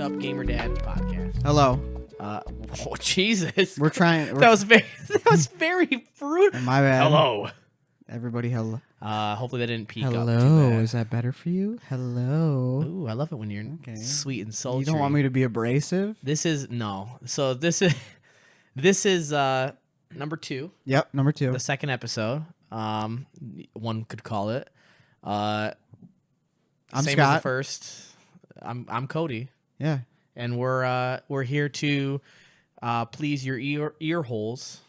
Up Gamer Dads podcast. Hello. Oh Jesus! We're trying. That was very brutal. My bad. Hello. Everybody, hello. Hopefully that didn't peak up too Hello. bad. Is that better for you? Hello. Ooh, I love it when you're sweet and sultry. You don't want me to be abrasive? This is no. So this is number 2. Yep, number 2. The second episode. One could call it. I'm same Scot. as the first. I'm Cody. Yeah. And we're here to please your ear holes.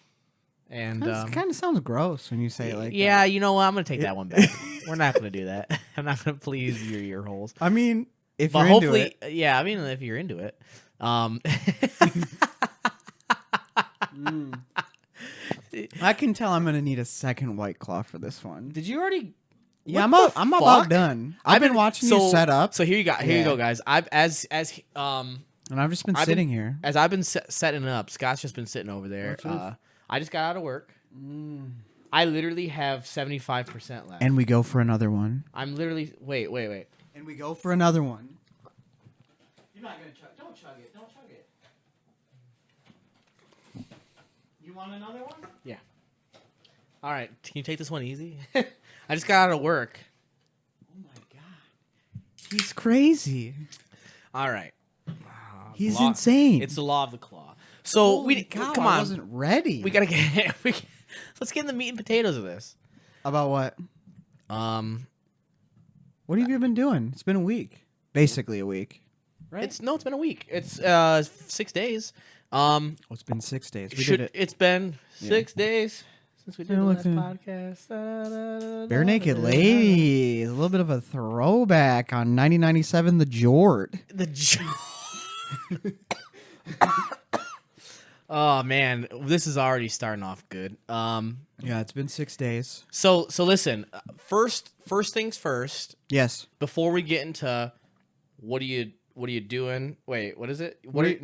And kind of sounds gross when you say it like yeah, that. you know what? I'm gonna take that one back. We're not gonna do that. I'm not gonna please your ear holes. I mean, if But you're hopefully, into it. yeah. I mean, if you're into it. I can tell I'm gonna need a second White Claw for this one. Did you already? Yeah, What I'm the about fuck? done. I've been watching you set up, So here you Yeah. go, guys. I've and I've just been sitting here. as I've been setting it up. Scott's just been sitting over there. What's this? I just got out of work. I literally have 75% left. And we go for another one. I'm literally wait. And we go for another one. You're not gonna chug. Don't chug it. Don't chug it. You want another one? Yeah. All right. Can you take this one easy? I just got out of work. Oh my god. He's crazy. All right. He's Law- insane. It's the law of the claw. So Holy cow, come I on. wasn't ready. We gotta get. Let's get in the meat and potatoes of this. About what? What What have you been doing? It's been a week. Basically a week. Right? It's been a week. It's 6 days. It's been 6 days. We did it. It's been 6 days since we did Yeah, the look last at- podcast. Bare Naked Ladies. A little bit of a throwback on 1997 The Jort. Oh man, this is already starting off good. Yeah, it's been 6 days. So listen. First things first. Yes. Before we get into what are you doing? Wait, what is it? What are you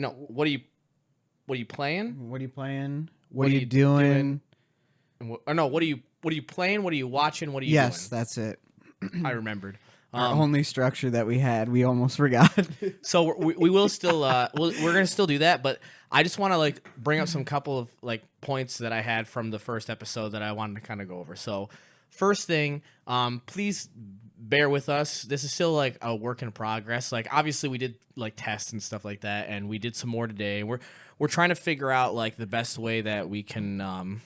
playing? What are you playing? What are you doing? What are you playing? What are you watching? What are you Yes, doing? that's it. I remembered. Our only structure that we had, we almost forgot. So we will still we're gonna still do that, but I just want to bring up some couple of points that I had from the first episode that I wanted to kind of go over. So first thing, please bear with us. This is still a work in progress. Obviously we did tests and stuff like that, and we did some more today. We're trying to figure out the best way that we can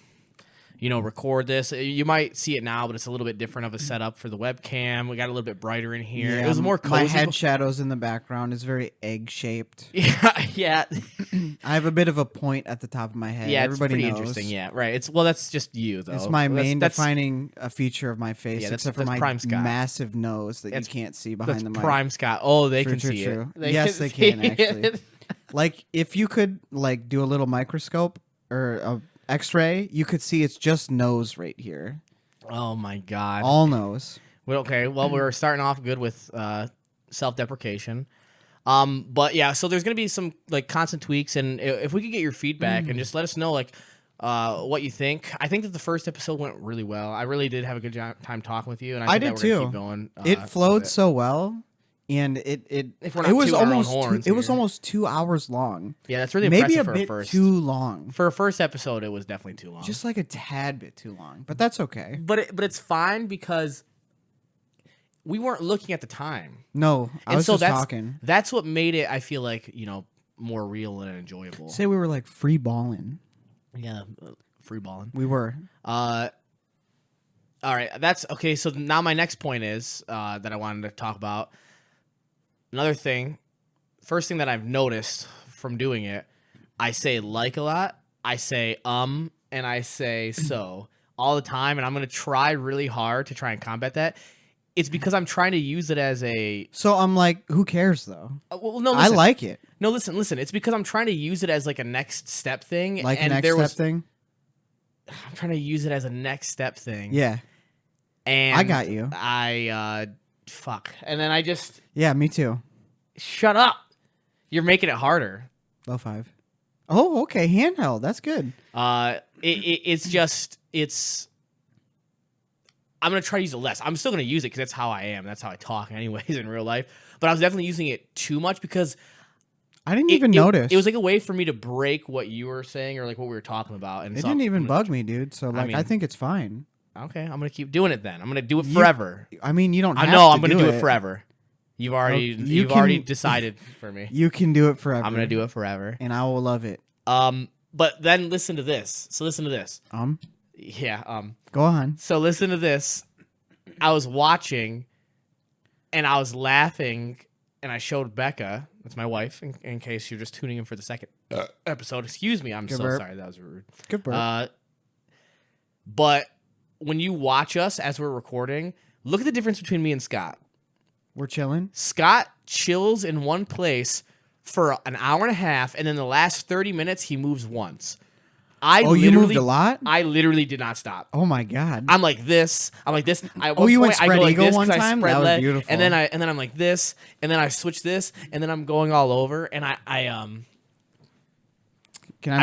record this. You might see it now, but it's a little bit different of a setup for the webcam. We got a little bit brighter in here. Yeah, It was more cozy. My head shadows in the background is very egg-shaped. Yeah. I have a bit of a point at the top of my head. Yeah, Everybody it's pretty knows. interesting. Yeah, right. That's just you though. It's my main That's defining feature of my face, Yeah, except for that's my Prime Scot. massive nose that you can't see behind the mic. prime Scott. Oh, they True, can true, see true. it. Yes, they see can, actually. it. If you could do a little microscope or a X-ray, you could see it's just nose right here. Oh my god. All nose. Well, okay. Well, we're starting off good with self-deprecation. But yeah, so there's gonna be some constant tweaks, and if we could get your feedback and just let us know what you think. I think that the first episode went really well. I really did have a good time talking with you, and I think did that we're gonna too. keep going. It flowed so well, and If we're not was tooting our own almost horns it was here. almost 2 hours long. Yeah, that's really Maybe impressive a for bit a first. too long. For a first episode, it was definitely too long. Just a tad bit too long, but that's okay. But it's fine because we weren't looking at the time. No, I was just talking. That's what made it, I feel more real and enjoyable. Say we were free balling. Yeah, free balling. We were. All right, that's okay. So now my next point is that I wanted to talk about. Another thing, first thing that I've noticed from doing it, I say a lot, I say and I say so all the time, and I'm gonna try really hard to try and combat that. It's because I'm trying to use it as a. So I'm who cares though? Well, no, I listen. like it. No, listen. It's because I'm trying to use it as a next step thing. Like and a next step thing? I'm trying to use it as a next step thing. Yeah. And I got you. Fuck. And then I just. Yeah, me too. Shut up. You're making it harder. Low 5. Oh, okay. Handheld. That's good. It's. I'm going to try to use it less. I'm still going to use it because that's how I am. That's how I talk anyways in real life. But I was definitely using it too much because I didn't even notice. It was like a way for me to break what you were saying or like what we were talking about. And It so didn't even bug me, dude. So like, I mean- think it's fine. Okay, I'm gonna keep doing it then. I'm gonna do it forever. I mean, you don't. I have know to I'm gonna do it it forever. You've already Okay, you've already decided for me. You can do it forever. I'm gonna do it forever. and I will love it. But then listen to this. So listen to this. Yeah. Go on. So listen to this. I was watching, and I was laughing, and I showed Becca. That's my wife. In case you're just tuning in for the second episode. Excuse me. I'm Good so burp. sorry. That was rude. Good burp. But when you watch us as we're recording, look at the difference between me and Scott. We're chilling. Scott chills in one place for an hour and a half, and then the last 30 minutes he moves once. You moved a lot? I literally did not stop. Oh my god. I'm like this. I'm like this. You went spread eagle one time? That was beautiful. And then I'm like this, and then I switch this, and then I'm going all over, and I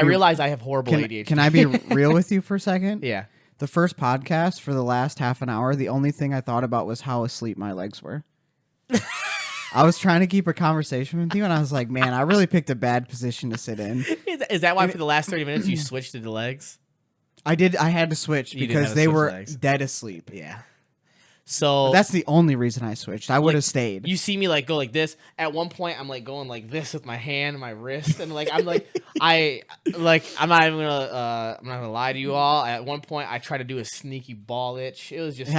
realize I have horrible ADHD. Can I be real with you for a second? Yeah. The first podcast for the last half an hour, the only thing I thought about was how asleep my legs were. I was trying to keep a conversation with you, and I was like, man, I really picked a bad position to sit in. Is that why for the last 30 minutes you switched to the legs? I did. I had to switch You did because have to they switch were legs. dead asleep. Yeah. So That's the only reason I switched. I would have stayed. You see me like go like this. At one point, I'm like going like this with my hand and my wrist, and like I'm like I'm not gonna lie to you all. At one point, I tried to do a sneaky ball itch. It was just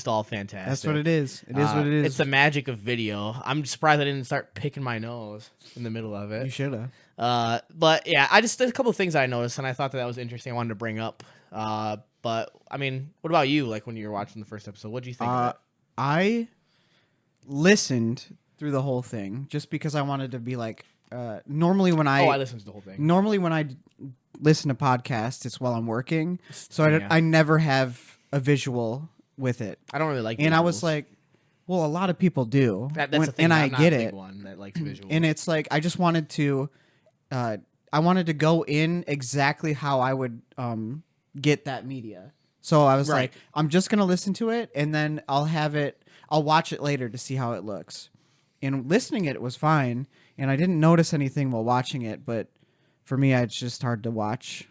all fantastic. That's what it is. It is what it is. It's the magic of video. I'm surprised I didn't start picking my nose in the middle of it. You should have. But yeah, there's a couple of things I noticed, and I thought that was interesting. I wanted to bring up. But I mean, what about you? Like when you were watching the first episode, what did you think of it? I listened through the whole thing just because I wanted to be like. Normally when I listened to the whole thing. Normally when I listen to podcasts, it's while I'm working, so I never have a visual with it. I don't really like. And visuals. I was like, well, a lot of people do. That's the thing. And I'm I not get a big it. One that likes visuals. And it's like I just wanted to. I wanted to go in exactly how I would get that media. So I was like, I'm just gonna listen to it, and then I'll watch it later to see how it looks. And listening it was fine, and I didn't notice anything while watching it. But for me, it's just hard to watch.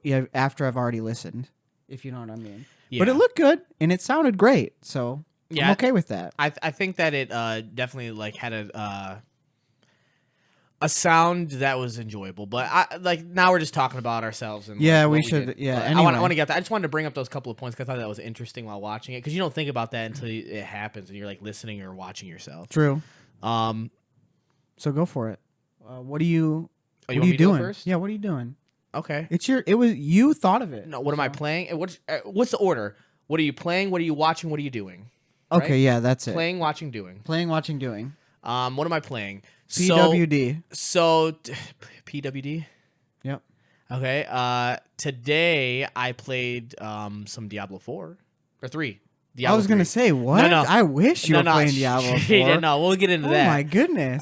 Yeah, after I've already listened, if you know what I mean. Yeah. But it looked good, and it sounded great, so I'm okay with that. I think that it definitely like had a sound that was enjoyable, but now we're just talking about ourselves and we should. Anyway. I want to get that. I just wanted to bring up those couple of points because I thought that was interesting while watching it because you don't think about that until it happens and you're like listening or watching yourself. True. So go for it. What are you? What are you doing? First? Yeah. What are you doing? Okay. You thought of it. No. What am I playing? What's the order? What are you playing? What are you watching? What are you doing? Okay. Right? Yeah, that's it. Playing, watching, doing. Playing, watching, doing. What am I playing? PWD. PWD? Yep. Okay. Today I played some Diablo 4 or 3. I was going to say, what? No. I wish you were playing Diablo 4. No, we'll get into that. Oh my goodness.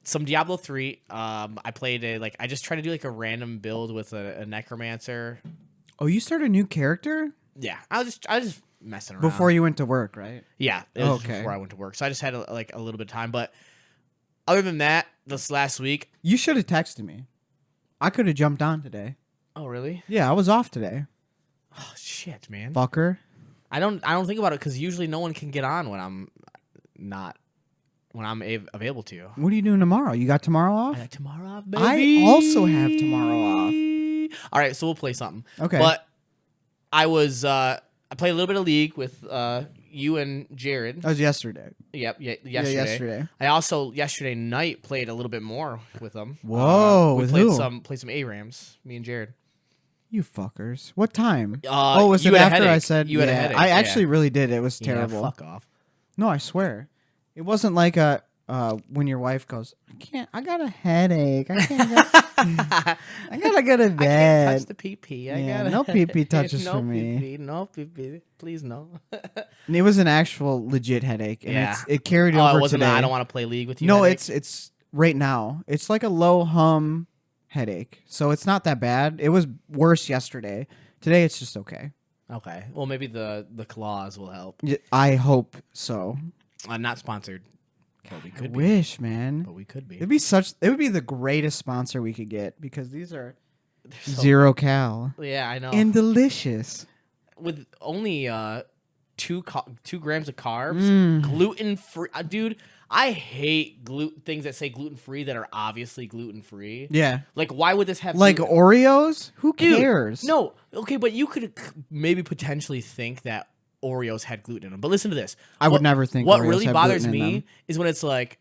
Some Diablo 3. I played I just tried to do like a random build with a necromancer. Oh, you started a new character? Yeah. I was just messing around. Before you went to work, right? Yeah. It was before I went to work. So I just had a little bit of time, but other than that, this last week... You should have texted me. I could have jumped on today. Oh, really? Yeah, I was off today. Oh, shit, man. Fucker. I don't think about it because usually no one can get on when I'm available to. What are you doing tomorrow? You got tomorrow off? I got tomorrow off, baby. I also have tomorrow off. All right, so we'll play something. Okay. But I played a little bit of League with you and Jared. That was yesterday. Yep, yesterday. Yeah, yesterday. I also yesterday night played a little bit more with them. Whoa, we played some ARAMs, me and Jared. You fuckers. What time? Was it after I said you had a headache? I actually really did. It was terrible. Yeah, fuck off. No, I swear. It wasn't like when your wife goes, I got a headache. I gotta go to bed. I can't touch the pee-pee. No pee-pee touches no for me. Pee-pee, no pee-pee. Please no. It was an actual legit headache. And it carried over it wasn't today. I don't want to play League with you. No, headache? it's right now. It's like a low hum headache. So it's not that bad. It was worse yesterday. Today it's just okay. Okay. Well, maybe the claws will help. I hope so. Not sponsored. But we I could be. wish, man. But we could be. It would be the greatest sponsor we could get because these are So- 0 cal Yeah, I know. and delicious. With only 2 grams of carbs, gluten free. Dude, I hate things that say gluten free that are obviously gluten free. Yeah. Like, why would this have Like gluten? Oreos? Who Dude, cares? No, okay, but you could maybe potentially think that Oreos had gluten in them. But listen to this. I would never think What Oreos really have bothers gluten in me them. is when it's like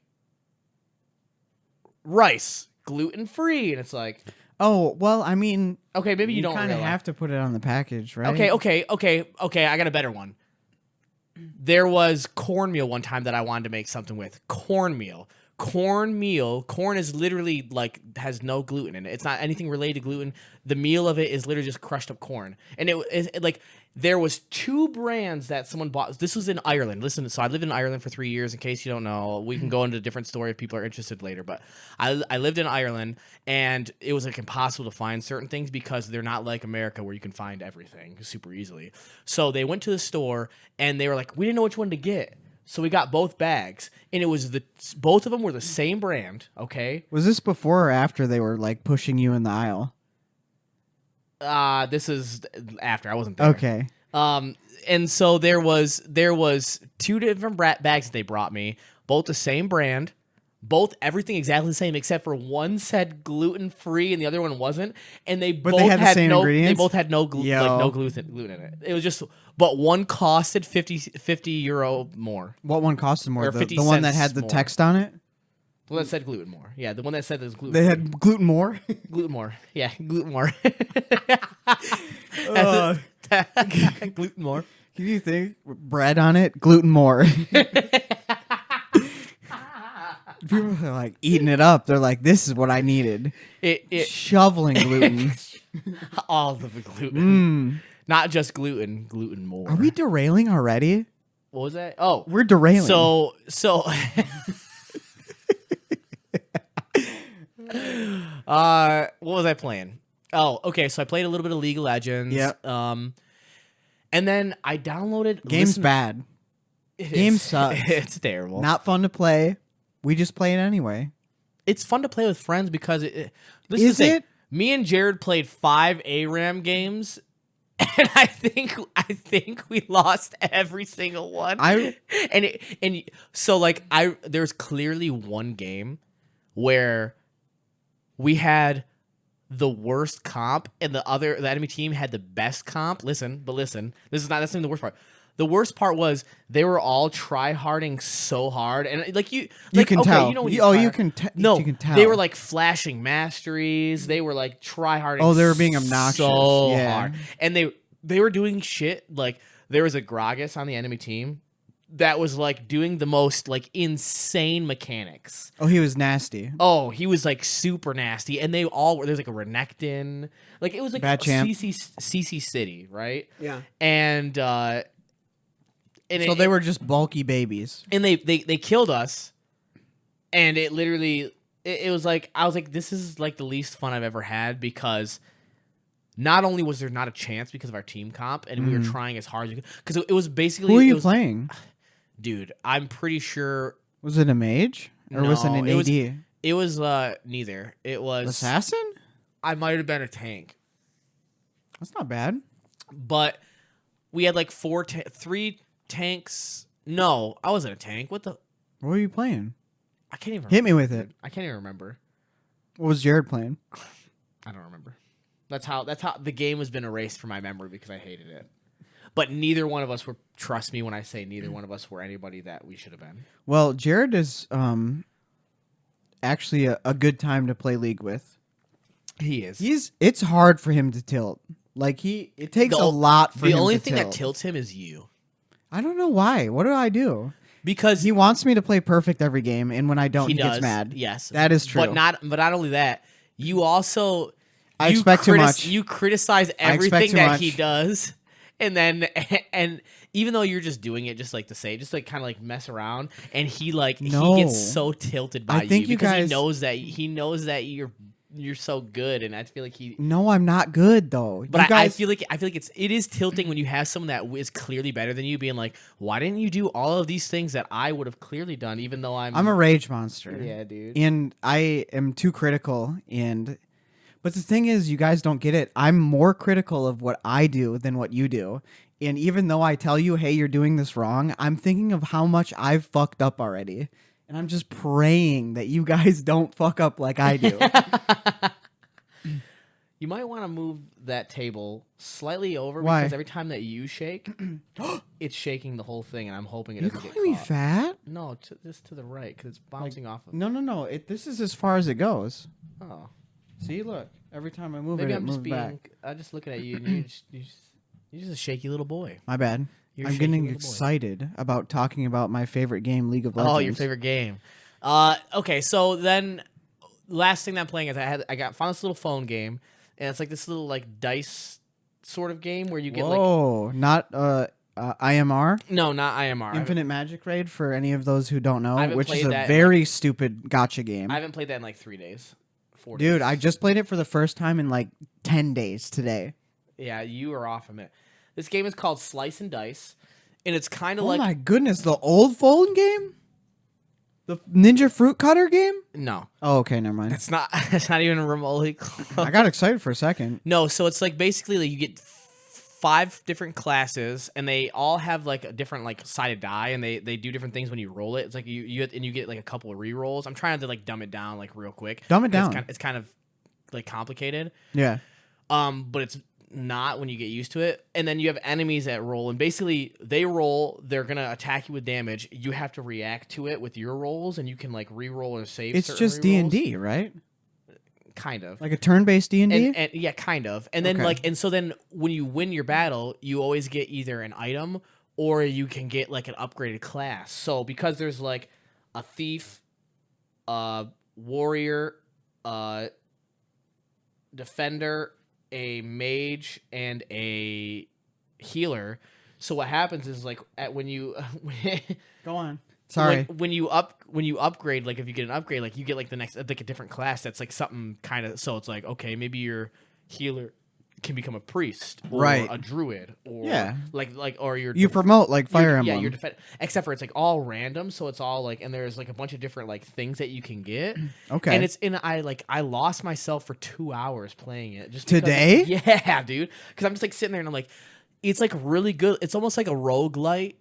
rice, gluten free, and it's like, Oh, well, I mean, okay, maybe you don't kind of realize. have to put it on the package, right? Okay. I got a better one. There was cornmeal one time that I wanted to make something with. Cornmeal. Corn is literally like has no gluten in it. It's not anything related to gluten. The meal of it is literally just crushed up corn. And like there was 2 brands that someone bought. This was in Ireland. Listen, so I lived in Ireland for 3 years. In case you don't know, we can go into a different story if people are interested later. But I lived in Ireland, and it was like impossible to find certain things because they're not like America where you can find everything super easily. So they went to the store and they were like, we didn't know which one to get. So we got both bags, and it was both of them were the same brand. Okay, Was this before or after they were like pushing you in the aisle? this is after I wasn't there. Okay. And so there was 2 different bags that they brought me, both the same brand, both everything exactly the same except for one said gluten free and the other one wasn't, and they both they had the same no ingredients? they both had no gluten in it. It was just, but one costed 50 euro more. What one costed more? Or The 50 one that cents had the more. text on it? The one that said gluten more. Yeah, the one that said there's gluten. They had gluten more? gluten more. Yeah, gluten more. Gluten more. Can you think? Bread on it? Gluten more. People are like eating it up. They're like, this is what I needed. It Shoveling gluten. all of the gluten. Not just gluten more. Are we derailing already? What was that? Oh, We're derailing. So what was I playing? Oh, okay. So I played a little bit of League of Legends. Yep. And then I downloaded. Game's bad. Game sucks. It's terrible. Not fun to play. We just play it anyway. It's fun to play with friends because this Is the thing. it? Me and Jared played 5 ARAM games, and I think we lost every single one. There's clearly one game where we had the worst comp and the enemy team had the best comp. Listen, that's not even the worst part. The worst part was they were all try-harding so hard, and You can tell. You know when you can tell. they were like flashing masteries. They were like try-harding. Oh, they were being obnoxious. so Yeah. hard, and they were doing shit like there was a Gragas on the enemy team that was like doing the most like insane mechanics. Oh, he was nasty. Oh, he was like super nasty, and they all were. There's like a Renekton, like it was like Bad champ. CC City, right? Yeah. And So they were just bulky babies. and they killed us, and it literally it was like I was like, this is like the least fun I've ever had because not only was there not a chance because of our team comp, and we were trying as hard as we could because it was basically Who are you playing? Dude, I'm pretty sure Was it a mage or was it an AD? it was neither. It was Assassin? I might have been a tank, That's not bad. but we had like 3 tanks. No, I wasn't a tank. What were you playing? I can't even Hit me with it. I can't even remember. What was Jared playing? I don't remember. That's how the game has been erased from my memory because I hated it. But neither one of us were. Trust me when I say neither one of us were anybody that we should have been. Well, Jared is actually a good time to play League with. He is. It's hard for him to tilt. Like it takes a lot for him to tilt. The only thing that tilts him is you. I don't know why. What do I do? Because He wants me to play perfect every game, and when I don't, he gets does, mad. Yes, That is true. But not only that, you also I expect too much. You criticize everything that he does, and then and even though you're just doing it just like to say, just like kind of like mess around, and he No. he gets so tilted by I think you you because guys- he knows that you're so good, and I feel like he. No, I'm not good though. But You I guys, feel like it is tilting when you have someone that is clearly better than you, being like, why didn't you do all of these things that I would have clearly done, even though I'm a rage monster. Yeah, dude. And I am too critical. But the thing is, you guys don't get it. I'm more critical of what I do than what you do. And even though I tell you, hey, you're doing this wrong, I'm thinking of how much I've fucked up already. And I'm just praying that you guys don't fuck up like I do. You might want to move that table slightly over Why? because every time that you shake, it's shaking the whole thing, and I'm hoping it You doesn't get calling me caught. fat? No, just to the right because it's bouncing off of. No. This is as far as it goes. Oh, See, look. Every time I move maybe it, I'm it just moves being. back. I'm just looking at you, and you're just a shaky little boy. My bad. You're a I'm shaky getting little boy. excited about talking about my favorite game, League of Legends. Oh, your favorite game. Okay, so then last thing that I'm playing is found this little phone game, and it's like this little like dice sort of game where you get Whoa, not IMR? no, not IMR. Infinite Magic Raid, for any of those who don't know, haven't which is played a that in, very stupid gotcha game. I haven't played that in like 3 days. 4 Dude, days. I just played it for the first time in like 10 days today. Yeah, you are off from it. This game is called Slice and Dice, and it's kind of Oh like my goodness, the old phone game? The Ninja Fruit Cutter game? no, Oh, okay, never mind. it's not. It's not even remotely close. I got excited for a second. No, so it's like basically like you get 5 different classes, and they all have like a different like sided die, and they do different things when you roll it. It's like you get like a couple of re-rolls. I'm trying to like dumb it down like real quick. Dumb it down. It's kind of like complicated. Yeah. But it's not when you get used to it. And then you have enemies that roll, and basically they roll, they're gonna attack you with damage. You have to react to it with your rolls, and you can like re-roll or save. It's certain just re-rolls. D&D, right? Kind of. Like a turn-based D&D? And yeah, kind of. And then Okay. so then when you win your battle, you always get either an item or you can get like an upgraded class. So because there's like a thief, a warrior, a defender, a mage, and a healer. So what happens is like when you Go on. Sorry. like, when you upgrade, like if you get an upgrade, like you get like the next like a different class that's like something kind of, so it's like, okay, maybe your healer can become a priest or Right. a druid or Yeah. like or your You promote like Fire your, Emblem. yeah, your defense, except for it's like all random, so it's all like, and there's like a bunch of different like things that you can get. Okay. And it's in I lost myself for 2 hours playing it just Today? yeah, dude, because I'm just like sitting there and I'm like, it's like really good. It's almost like a roguelike.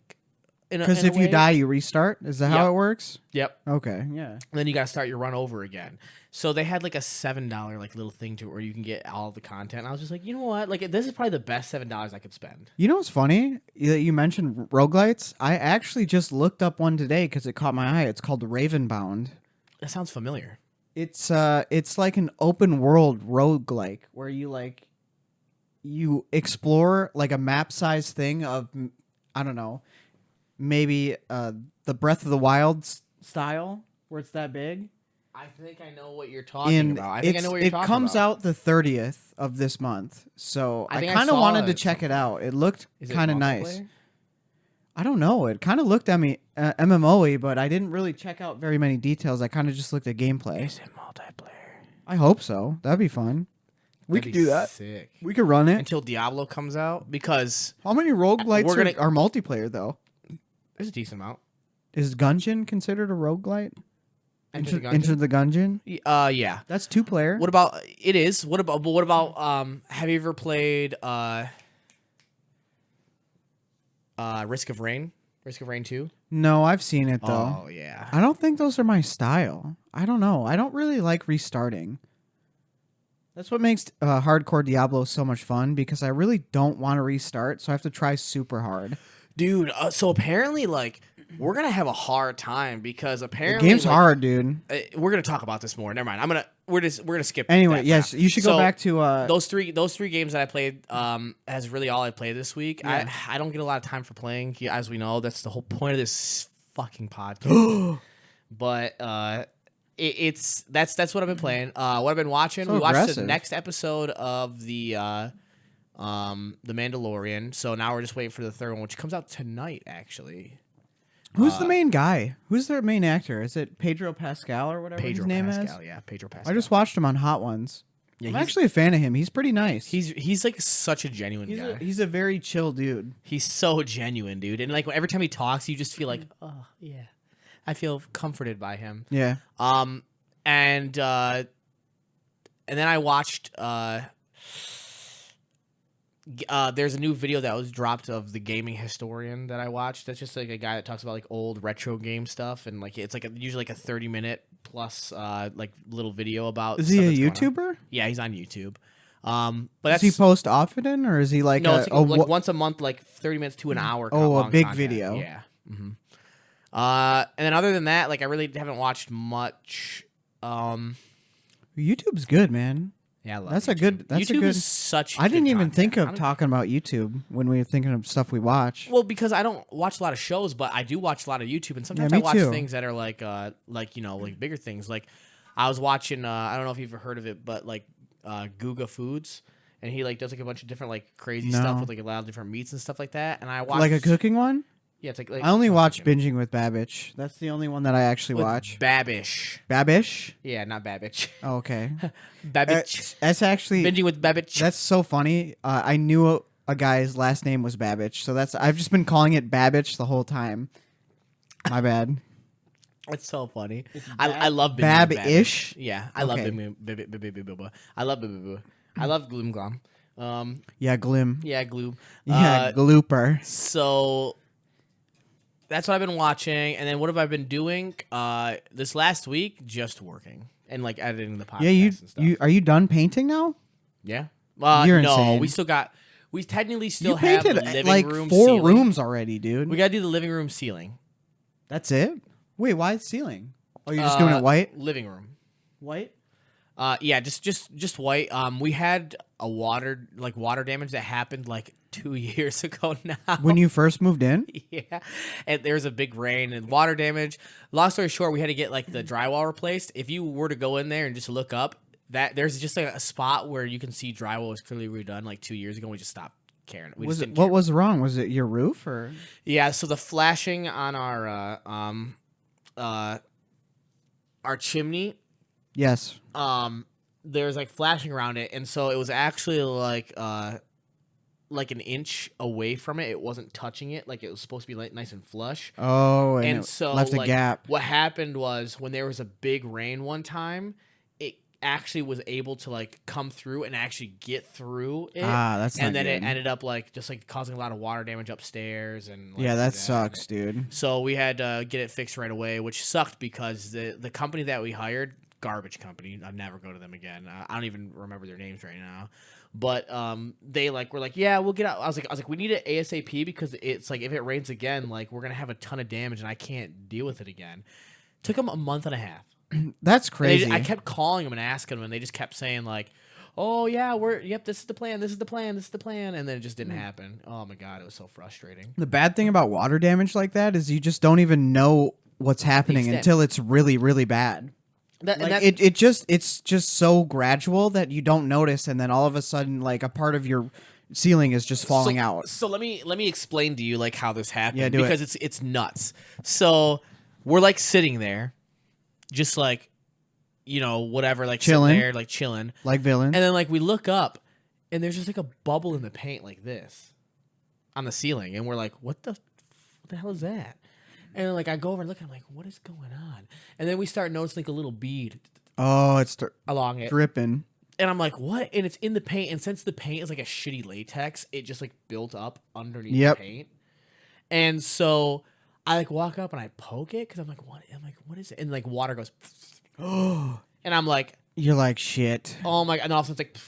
Because if you die, you restart? Is that how Yep. it works? Yep. Okay, yeah. And then you got to start your run over again. So they had like a $7 like little thing to it where you can get all of the content. And I was just like, you know what? Like this is probably the best $7 I could spend. You know what's funny? You mentioned roguelites. I actually just looked up one today because it caught my eye. It's called Ravenbound. That sounds familiar. It's like an open world roguelike where you explore like a map size thing of, I don't know, maybe the Breath of the Wild style where it's that big. I think I know what you're talking about. I think I know what you're talking about. It comes out the 30th of this month, so I think I kind of saw wanted it to at check some it out. It looked Is it kind of nice. multiplayer? I don't know. It kind of looked at me MMO-y, but I didn't really check out very many details. I kind of just looked at gameplay. Is it multiplayer? I hope so. That'd be fun. We That'd could be do that. Sick. We could run it. Until Diablo comes out, because How many roguelites We're gonna- are multiplayer, though? there's a decent amount. Is Gungeon considered a roguelite? Enter the Gungeon? Enter the Gungeon? Yeah. That's 2-player. What about it is? What about have you ever played Risk of Rain? Risk of Rain 2? No, I've seen it, though. Oh yeah. I don't think those are my style. I don't know. I don't really like restarting. That's what makes hardcore Diablo so much fun, because I really don't want to restart, so I have to try super hard. Dude, so apparently like we're going to have a hard time because The apparently game's like, hard, dude. we're going to talk about this more. Never mind. We're going to skip Anyway, that for yes, now. you should go So, back to those three games that I played as really all I played this week. Yeah. I don't get a lot of time for playing, as we know. That's the whole point of this fucking podcast. But that's what I've been playing. What I've been watching. So we watched the aggressive. next episode of the Mandalorian. So now we're just waiting for the third one, which comes out tonight, actually. Who's the main guy? Who's their main actor? Is it Pedro Pascal or whatever his name is? Yeah, Pedro Pascal. I just watched him on Hot Ones. Yeah, I'm actually a fan of him. He's pretty nice. He's like such a genuine guy. He's a very chill dude. He's so genuine, dude. And like every time he talks, you just feel like, oh yeah, I feel comforted by him. Yeah. And then I watched. There's a new video that was dropped of the gaming historian that I watched. That's just like a guy that talks about like old retro game stuff, and like it's like usually like a 30-minute plus like little video about. Is he a YouTuber? Yeah, he's on YouTube. But does he post often, or is he like no? It's like once a month, like 30 minutes to an hour. Oh, a big content. video. Yeah. Mm-hmm. And then other than that, like I really haven't watched much. YouTube's good, man. Yeah, I love that's YouTube. a good. That's YouTube a good. Is such. I didn't even content. think of talking about YouTube when we were thinking of stuff we watch. Well, because I don't watch a lot of shows, but I do watch a lot of YouTube, and sometimes Yeah, I me watch too. things that are like you know, like bigger things. Like I was watching. I don't know if you've heard of it, but like Guga Foods, and he like does like a bunch of different like crazy stuff with like a lot of different meats and stuff like that. And I watch like a cooking one. Yeah, it's like I only watch Binging with Babbage. That's the only one that I actually watch. Babish. Babish? Yeah, not Babbage. Oh, okay. Babbage. That's actually Binging with Babbage. That's so funny. I knew a guy's last name was Babbage, so I've just been calling it Babbage the whole time. My bad. It's so funny. I love Binging with Bab-ish? Yeah, I love Binging. I love Binging. I love Gloom Glom. Yeah, Glim. Yeah, Gloom. Yeah, Glooper. So that's what I've been watching, and then what have I been doing? This last week, just working and like editing the podcast. Yeah, and stuff. you are you done painting now? Yeah. You're no, insane. we technically still You have the painted living like room 4 ceiling. rooms already, dude. We gotta do the living room ceiling. That's it. Wait, why ceiling? Oh, you're just doing it white. Living room. White. Yeah, just white. We had a water damage that happened like 2 years ago now. When you first moved in? Yeah, and there was a big rain and water damage. Long story short, we had to get like the drywall replaced. If you were to go in there and just look up, that there's just like a spot where you can see drywall was clearly redone like 2 years ago. We just stopped caring. What was wrong? Was it your roof or? Yeah, so the flashing on our chimney. Yes. There's like flashing around it, and so it was actually like an inch away from it. It wasn't touching it. Like it was supposed to be like nice and flush. Oh, and it so left a like, gap. What happened was when there was a big rain one time, it actually was able to like come through and actually get through it. That's not and then good. it ended up like just like causing a lot of water damage upstairs and like, Yeah, that sucks, dude. So we had to get it fixed right away, which sucked because the company that we hired, garbage company, I'd never go to them again. I don't even remember their names right now. But they like were like, yeah, we'll get out. I was like, we need it ASAP because it's like if it rains again, like we're gonna have a ton of damage and I can't deal with it again. Took them a month and a half. That's crazy. I kept calling them and asking them, and they just kept saying like, "Oh yeah, this is the plan, this is the plan, this is the plan," and then it just didn't happen. Oh my god, it was so frustrating. The bad thing about water damage like that is you just don't even know what's happening until it's really, really bad. It's just so gradual that you don't notice, and then all of a sudden, like a part of your ceiling is just falling out. So let me explain to you like how this happened. Yeah, because it's nuts. So we're like sitting there, just like, you know, whatever, like chilling sitting there, like chilling, like villains. and then like we look up, and there's just like a bubble in the paint like this on the ceiling, and we're like, what the hell is that? And then like I go over and look, and I'm like, what is going on? And then we start noticing like a little bead. Oh, it's along it, dripping. And I'm like, what? And it's in the paint. And since the paint is like a shitty latex, it just like built up underneath the paint. And so I like walk up and I poke it because I'm like, what? I'm like, what is it? And like water goes, oh, and I'm like, you're like shit. Oh my god! And all of a sudden it's like,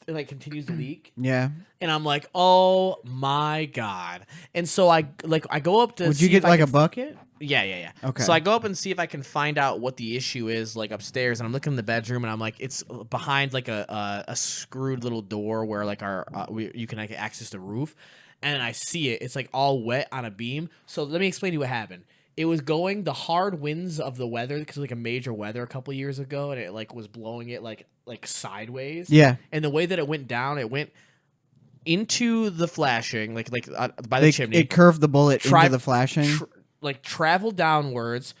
it like continues to leak. Yeah. And I'm like, oh my god! And so I go up to. Would you get like a bucket? Yeah. Okay. So I go up and see if I can find out what the issue is, like upstairs. And I'm looking in the bedroom, and I'm like, it's behind like a screwed little door where like you can like access the roof. And I see it. It's like all wet on a beam. So let me explain to you what happened. It was going the hard winds of the weather because like a major weather a couple years ago, and it like was blowing it like sideways. Yeah. And the way that it went down, it went into the flashing, by the chimney. It curved the bullet into the flashing. like traveled downwards,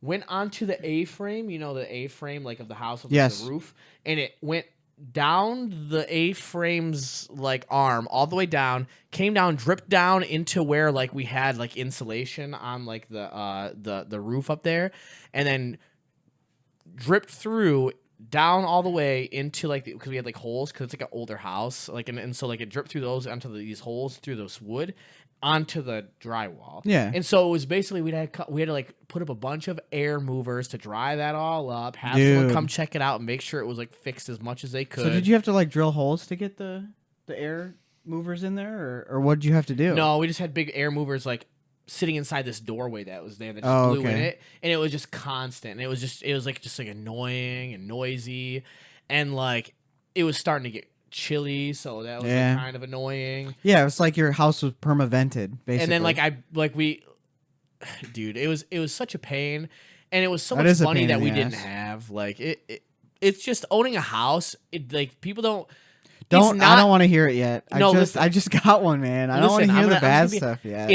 went onto the A-frame, the A-frame like of the house with Yes. the roof, and it went down the A-frame's like arm all the way down, came down, dripped down into where like we had like insulation on like the roof up there, and then dripped through down all the way into like because we had like holes because it's like an older house like and so like it dripped through those onto these holes through this wood onto the drywall. Yeah. And so it was basically we had to like put up a bunch of air movers to dry that all up, have Dude. someone come check it out and make sure it was like fixed as much as they could. So did you have to like drill holes to get the air movers in there, or what did you have to do? No, we just had big air movers like sitting inside this doorway that was there that just blew in it, and it was just constant. And it was like annoying and noisy, and like it was starting to get chilly, so that was like, kind of annoying. Yeah, it was like your house was perma-vented, basically. And then dude, it was such a pain, and it was so much money that we didn't have. Like it's just owning a house. It like people don't. I don't want to hear it yet. I just got one, man. I don't want to hear the bad stuff yet.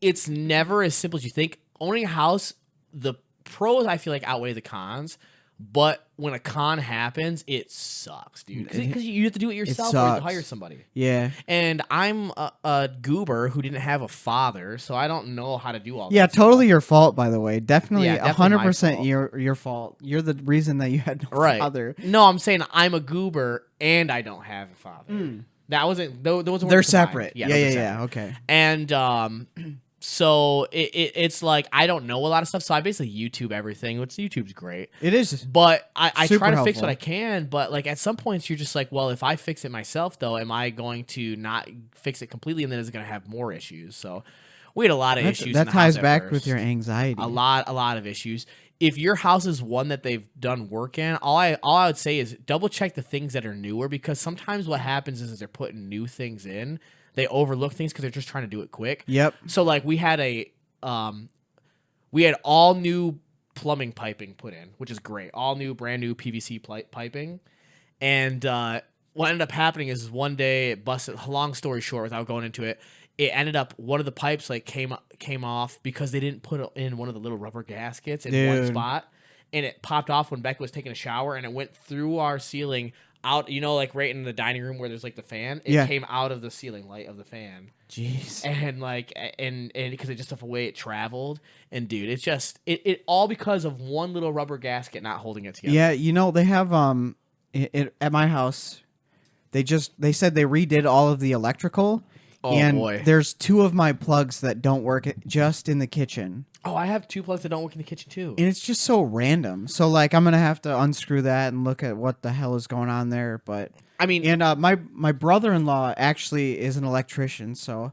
It's never as simple as you think. Owning a house, the pros I feel like outweigh the cons, but when a con happens, it sucks, dude. Because you have to do it yourself or you have to hire somebody. Yeah. And I'm a goober who didn't have a father, so I don't know how to do all that. Yeah, totally your fault, by the way. Definitely 100% my fault. your fault. You're the reason that you had no father. No, I'm saying I'm a goober and I don't have a father. That wasn't those weren't They're combined. separate. Yeah, okay. And so it's like I don't know a lot of stuff, so I basically YouTube everything, which YouTube's great. It is. But I try to fix helpful. what I can, but like at some points you're just like, well, if I fix it myself though, am I going to not fix it completely and then it's going to have more issues? So we had a lot of issues. That in the ties house back first. with your anxiety. A lot of issues. If your house is one that they've done work in, all I would say is double check the things that are newer, because sometimes what happens is they're putting new things in. They overlook things because they're just trying to do it quick. Yep. So like we had all new plumbing piping put in, which is great. All new, brand new PVC piping. And what ended up happening is one day it busted. Long story short, without going into it, it ended up one of the pipes like came off because they didn't put in one of the little rubber gaskets in one spot, and it popped off when Becca was taking a shower, and it went through our ceiling out. Like right in the dining room where there's like the fan. It came out of the ceiling light of the fan. Jeez. And like and because it just the way it traveled, and dude, it's just it all because of one little rubber gasket not holding it together. Yeah, they have at my house, they said they redid all of the electrical. Oh, and boy. There's 2 of my plugs that don't work just in the kitchen. Oh, I have 2 plugs that don't work in the kitchen too. And it's just so random. So like I'm gonna have to unscrew that and look at what the hell is going on there. But I mean, and my brother-in-law actually is an electrician, so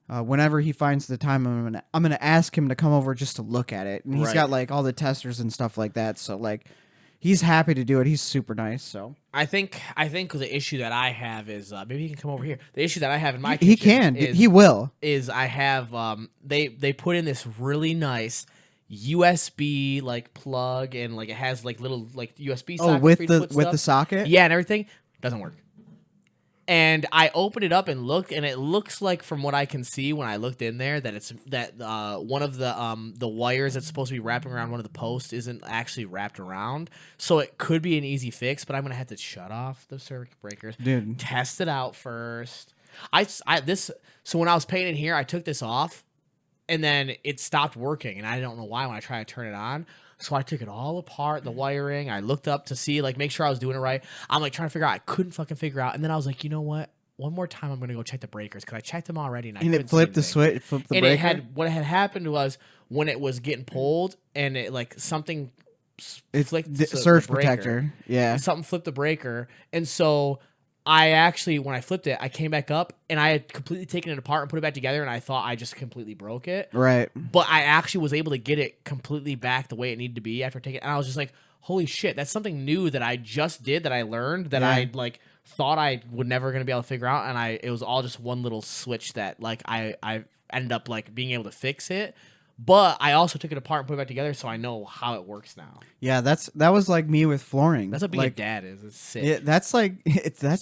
whenever he finds the time, I'm gonna ask him to come over just to look at it. And he's got like all the testers and stuff like that. So like he's happy to do it. He's super nice. So I think the issue that I have is maybe he can come over here. The issue that I have in my kitchen he will I have they put in this really nice USB like plug, and like it has like little like USB socket with the socket. Yeah, and everything doesn't work. And I opened it up and looked, and it looks like, from what I can see when I looked in there, that it's one of the wires that's supposed to be wrapping around one of the posts isn't actually wrapped around. So it could be an easy fix, but I'm gonna have to shut off the circuit breakers, dude. Test it out first. So when I was painting here, I took this off, and then it stopped working, and I don't know why when I tried to turn it on. So I took it all apart, the wiring. I looked up to see, like, make sure I was doing it right. I'm like trying to figure out. I couldn't fucking figure out. And then I was like, you know what? One more time, I'm gonna go check the breakers, because I checked them already, and it flipped the switch, flipped the breaker. And what had happened was when it was getting pulled, and it like something flicked the surge breaker. protector. Yeah, something flipped the breaker, and so I actually, when I flipped it, I came back up, and I had completely taken it apart and put it back together, and I thought I just completely broke it. Right. But I actually was able to get it completely back the way it needed to be after taking it. And I was just like, holy shit, that's something new that I just did, that I learned, that I like thought I would never going to be able to figure out. And it was all just one little switch that like I ended up like being able to fix it. But I also took it apart and put it back together, so I know how it works now. Yeah, that was like me with flooring. That's what being like, a dad is. It's sick. That's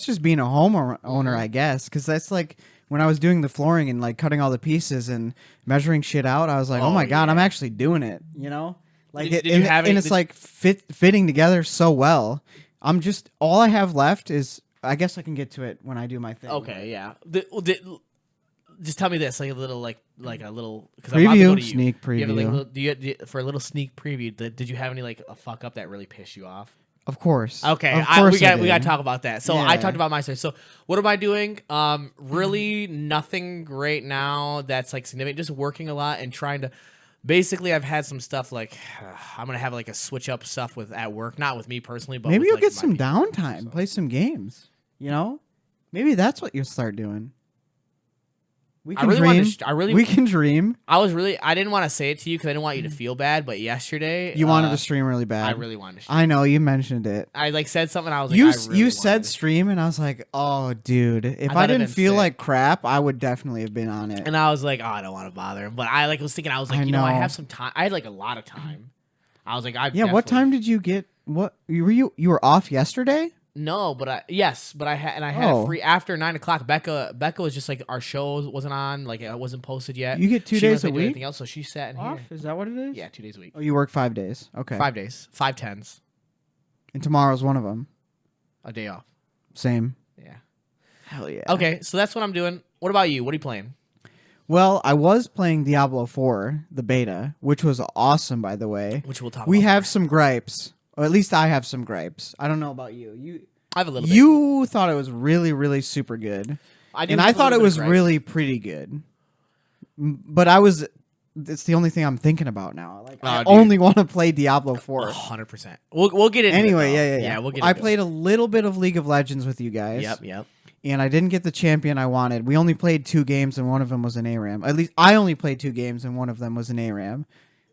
just being a homeowner, I guess, because that's like when I was doing the flooring and like cutting all the pieces and measuring shit out, I was like, oh my God, I'm actually doing it. You know, like Did you have and it's like fitting together so well. All I have left is, I guess I can get to it when I do my thing. Okay, yeah. Just tell me this, like a little, like a little preview, sneak preview. For a little sneak preview, did you have any like a fuck up that really pissed you off? Of course. Okay, of course we got to talk about that. So Yeah. I talked about my story. So what am I doing? Really nothing great now that's like significant. Just working a lot and trying to. Basically, I've had some stuff like I'm gonna have like a switch up stuff with at work, not with me personally, but maybe with, you'll like, get my some people, downtime, so. play some games. You know, maybe that's what you'll start doing. We can dream. We can dream. I didn't want to say it to you because I didn't want you to feel bad, but yesterday You wanted to stream really bad. I really wanted to stream. I know you mentioned it. I like said something. I was like, you said stream, and I was like, oh, dude, if I didn't feel like crap, I would definitely have been on it. And I was like, oh, I don't want to bother him. But I like was thinking, I was like, I have some time. I had like a lot of time. I was like, what time did you get? What you were off yesterday? No, but I had a free after 9 o'clock. Becca was just like, our show wasn't on, like it wasn't posted yet. You get 2 days a week. Anything else? So she sat in off. Here. Is that what it is? Yeah, 2 days a week. Oh, you work 5 days. Okay, 5 days, 5 tens, and tomorrow's one of them. A day off. Same. Yeah. Hell yeah. Okay, so that's what I'm doing. What about you? What are you playing? Well, I was playing Diablo 4, the beta, which was awesome, by the way. Which we'll talk. We about have some gripes, or at least I have some gripes. I don't know about you. I have a little bit. You thought it was really, really super good. I thought it was really pretty good. But it's the only thing I'm thinking about now. Like, I only want to play Diablo 4. 100%. We'll get into anyway, it. Yeah. We'll get I played a little bit of League of Legends with you guys. Yep. And I didn't get the champion I wanted. We only played 2 games, and one of them was an ARAM. At least I only played 2 games, and one of them was an ARAM.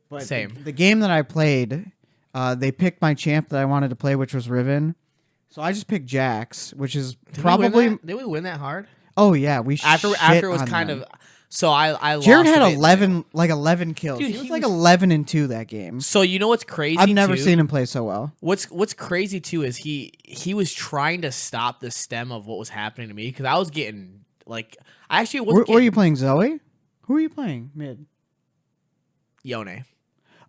But Same. The game that I played, they picked my champ that I wanted to play, which was Riven. So I just picked Jax, which is probably. Did we win that hard? Oh yeah, we after it was kind of. So I lost. Jared had 11 kills. Dude, he was like 11-2 that game. So you know what's crazy? I've never seen him play so well. What's crazy too is he was trying to stop the stem of what was happening to me because I was getting like I actually was. Were you playing Zoe? Who are you playing mid? Yone.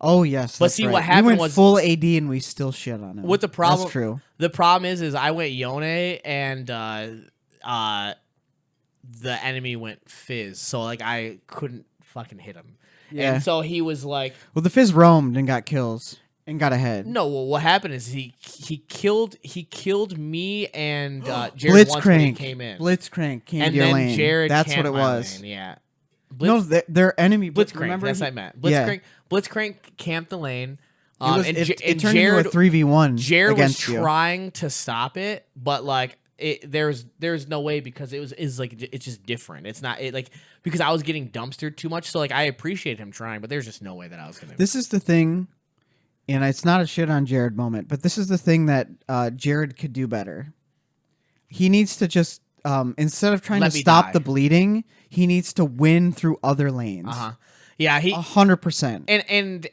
Oh yes, but see what happened was full AD and we still shit on him. What the problem? That's true. The problem is I went Yone and the enemy went Fizz, so like I couldn't fucking hit him. Yeah. And so he was like, well, the Fizz roamed and got kills and got ahead. No, well, what happened is he killed me and Jared once when he came in. Blitzcrank came and to your then lane. Jared That's what it was. Lane, yeah. No, their enemy Blitzcrank. Remember that's what I meant. Blitzcrank camped the lane. It turned into a 3v1. Jared was against trying to stop it, but like there's no way because it's just different. It's not because I was getting dumpstered too much. So like I appreciate him trying, but there's just no way that I was gonna. This is the thing, and it's not a shit on Jared moment, but this is the thing that Jared could do better. He needs to just instead of trying to stop the bleeding, he needs to win through other lanes. Yeah, 100%.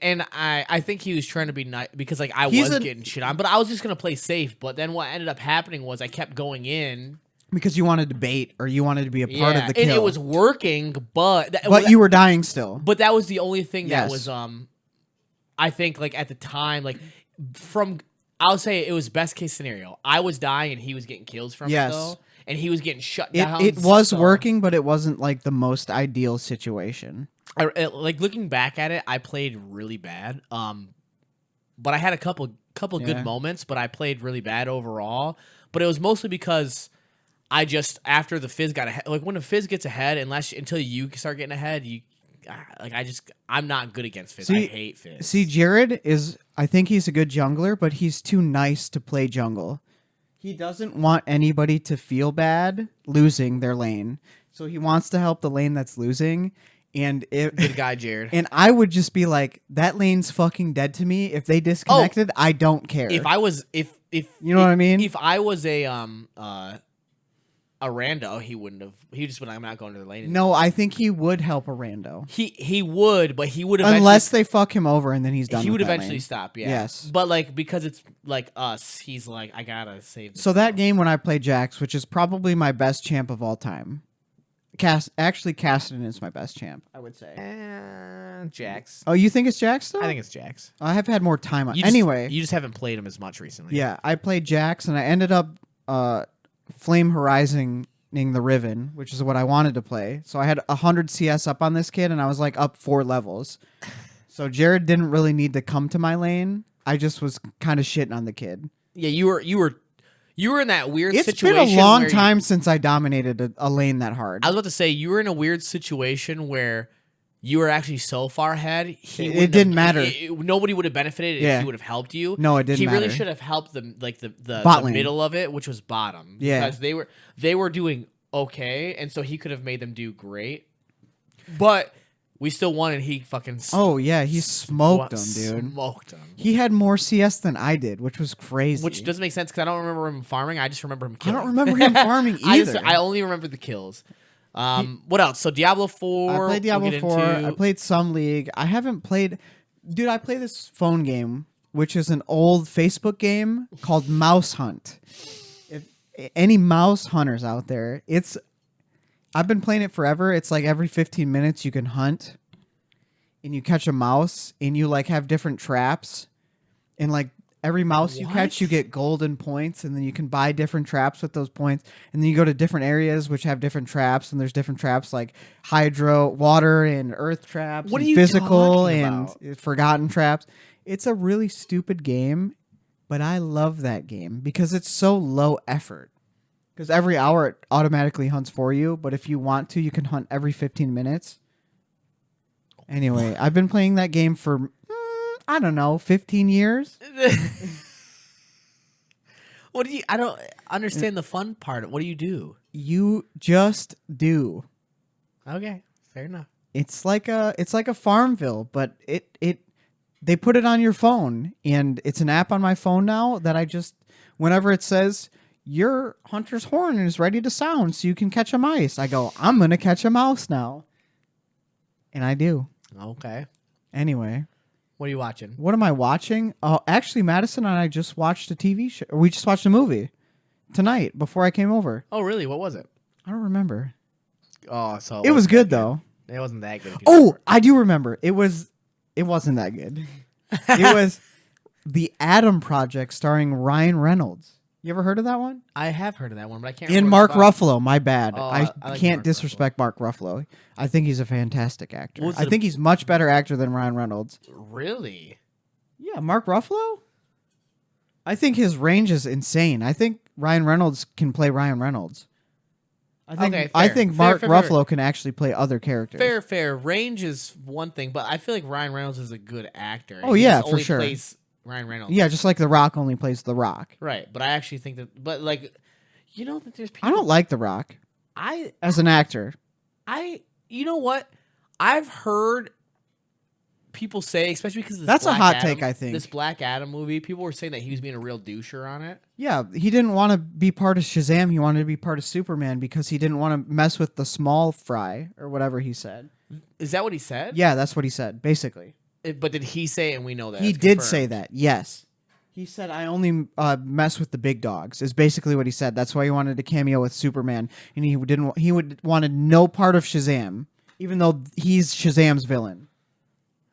And I think he was trying to be nice because like I was getting shit on, but I was just gonna play safe. But then what ended up happening was I kept going in because you wanted to bait or you wanted to be a part of the kill, and it was working, but you were dying still. But that was the only thing that was I think like at the time I'll say it was best case scenario. I was dying and he was getting kills from it though. And he was getting shut down. It was working, but it wasn't like the most ideal situation. Like looking back at it, I played really bad. But I had a couple good moments, but I played really bad overall. But it was mostly because I just after the Fizz got ahead. Like when the Fizz gets ahead, until you start getting ahead, I'm not good against Fizz. I hate Fizz. See, Jared I think he's a good jungler, but he's too nice to play jungle. He doesn't want anybody to feel bad losing their lane. So he wants to help the lane that's losing. And good guy, Jared. And I would just be like, that lane's fucking dead to me. If they disconnected, I don't care. If I was if you know what I mean? If I was a rando, he wouldn't have. He just would. I'm not going to the lane anymore. No, I think he would help a rando. He would, but he would unless they fuck him over and then he's done. He would with eventually lane. stop. Yeah. Yes, but like because it's like us, he's like I gotta save. So that game when I played Jax, which is probably my best champ of all time, Cassidy is my best champ, I would say. Jax. Oh, you think it's Jax though? I think it's Jax. I have had more time on. You just haven't played him as much recently. Yeah, I played Jax and I ended up Flame Horizoning the Riven, which is what I wanted to play. So I had 100 CS up on this kid and I was like up 4 levels. So Jared didn't really need to come to my lane. I just was kind of shitting on the kid. Yeah, you were in that weird situation. It's been a long time since I dominated a lane that hard. I was about to say, you were in a weird situation where you were actually so far ahead. It didn't matter. Nobody would have benefited if he would have helped you. No, it didn't matter. He really should have helped the Bot lane. middle of it, which was bottom. Yeah. Because they were doing okay, and so he could have made them do great. But we still won, and he fucking he smoked him, dude. Smoked him. He had more CS than I did, which was crazy. Which doesn't make sense because I don't remember him farming. I just remember him killing. I don't remember him farming either. I only remember the kills. What else? So Diablo 4. I played Diablo 4. I played some League. I haven't played... Dude, I play this phone game, which is an old Facebook game called Mouse Hunt. If any mouse hunters out there, I've been playing it forever. It's like every 15 minutes you can hunt and you catch a mouse and you like have different traps. And like every mouse you catch, you get golden points, and then you can buy different traps with those points. And then you go to different areas which have different traps, and there's different traps like hydro, water, and earth traps. What and are you physical talking and about? forgotten traps. It's a really stupid game, but I love that game because it's so low effort. Because every hour it automatically hunts for you, but if you want to, you can hunt every 15 minutes. Anyway, I've been playing that game for, I don't know, 15 years. I don't understand the fun part. What do you do? You just do. Okay, fair enough. It's like a Farmville, but they put it on your phone, and it's an app on my phone now that I just, whenever it says your hunter's horn is ready to sound so you can catch a mice, I go, I'm going to catch a mouse now. And I do. Okay. Anyway. What are you watching? What am I watching? Oh, actually, Madison and I just watched a TV show. We just watched a movie tonight before I came over. Oh, really? What was it? I don't remember. Oh, so it was good, though. It wasn't that good. Oh, I do remember. It wasn't that good. It was The Adam Project starring Ryan Reynolds. You ever heard of that one? I have heard of that one, but I can't. And Mark Ruffalo. My bad. Oh, I like can't disrespect Mark Ruffalo. I think he's a fantastic actor. I it think he's much better actor than Ryan Reynolds. Really? Yeah, Mark Ruffalo? I think his range is insane. I think Ryan Reynolds can play Ryan Reynolds. I think Mark Ruffalo can actually play other characters. Fair. Range is one thing, but I feel like Ryan Reynolds is a good actor. Oh, yeah, for sure. Plays Ryan Reynolds. Yeah, just like The Rock only plays The Rock. Right, but I actually think that... But, like, you know that there's people... I don't like The Rock as an actor. You know what? I've heard people say, especially because of this That's Black a hot Adam, take, I think. This Black Adam movie, people were saying that he was being a real doucher on it. Yeah, he didn't want to be part of Shazam. He wanted to be part of Superman because he didn't want to mess with the small fry or whatever he said. Is that what he said? Yeah, that's what he said, basically. But did he say it and we know that? He did say that, yes. He said, I only mess with the big dogs, is basically what he said. That's why he wanted to cameo with Superman. And he wanted no part of Shazam, even though he's Shazam's villain.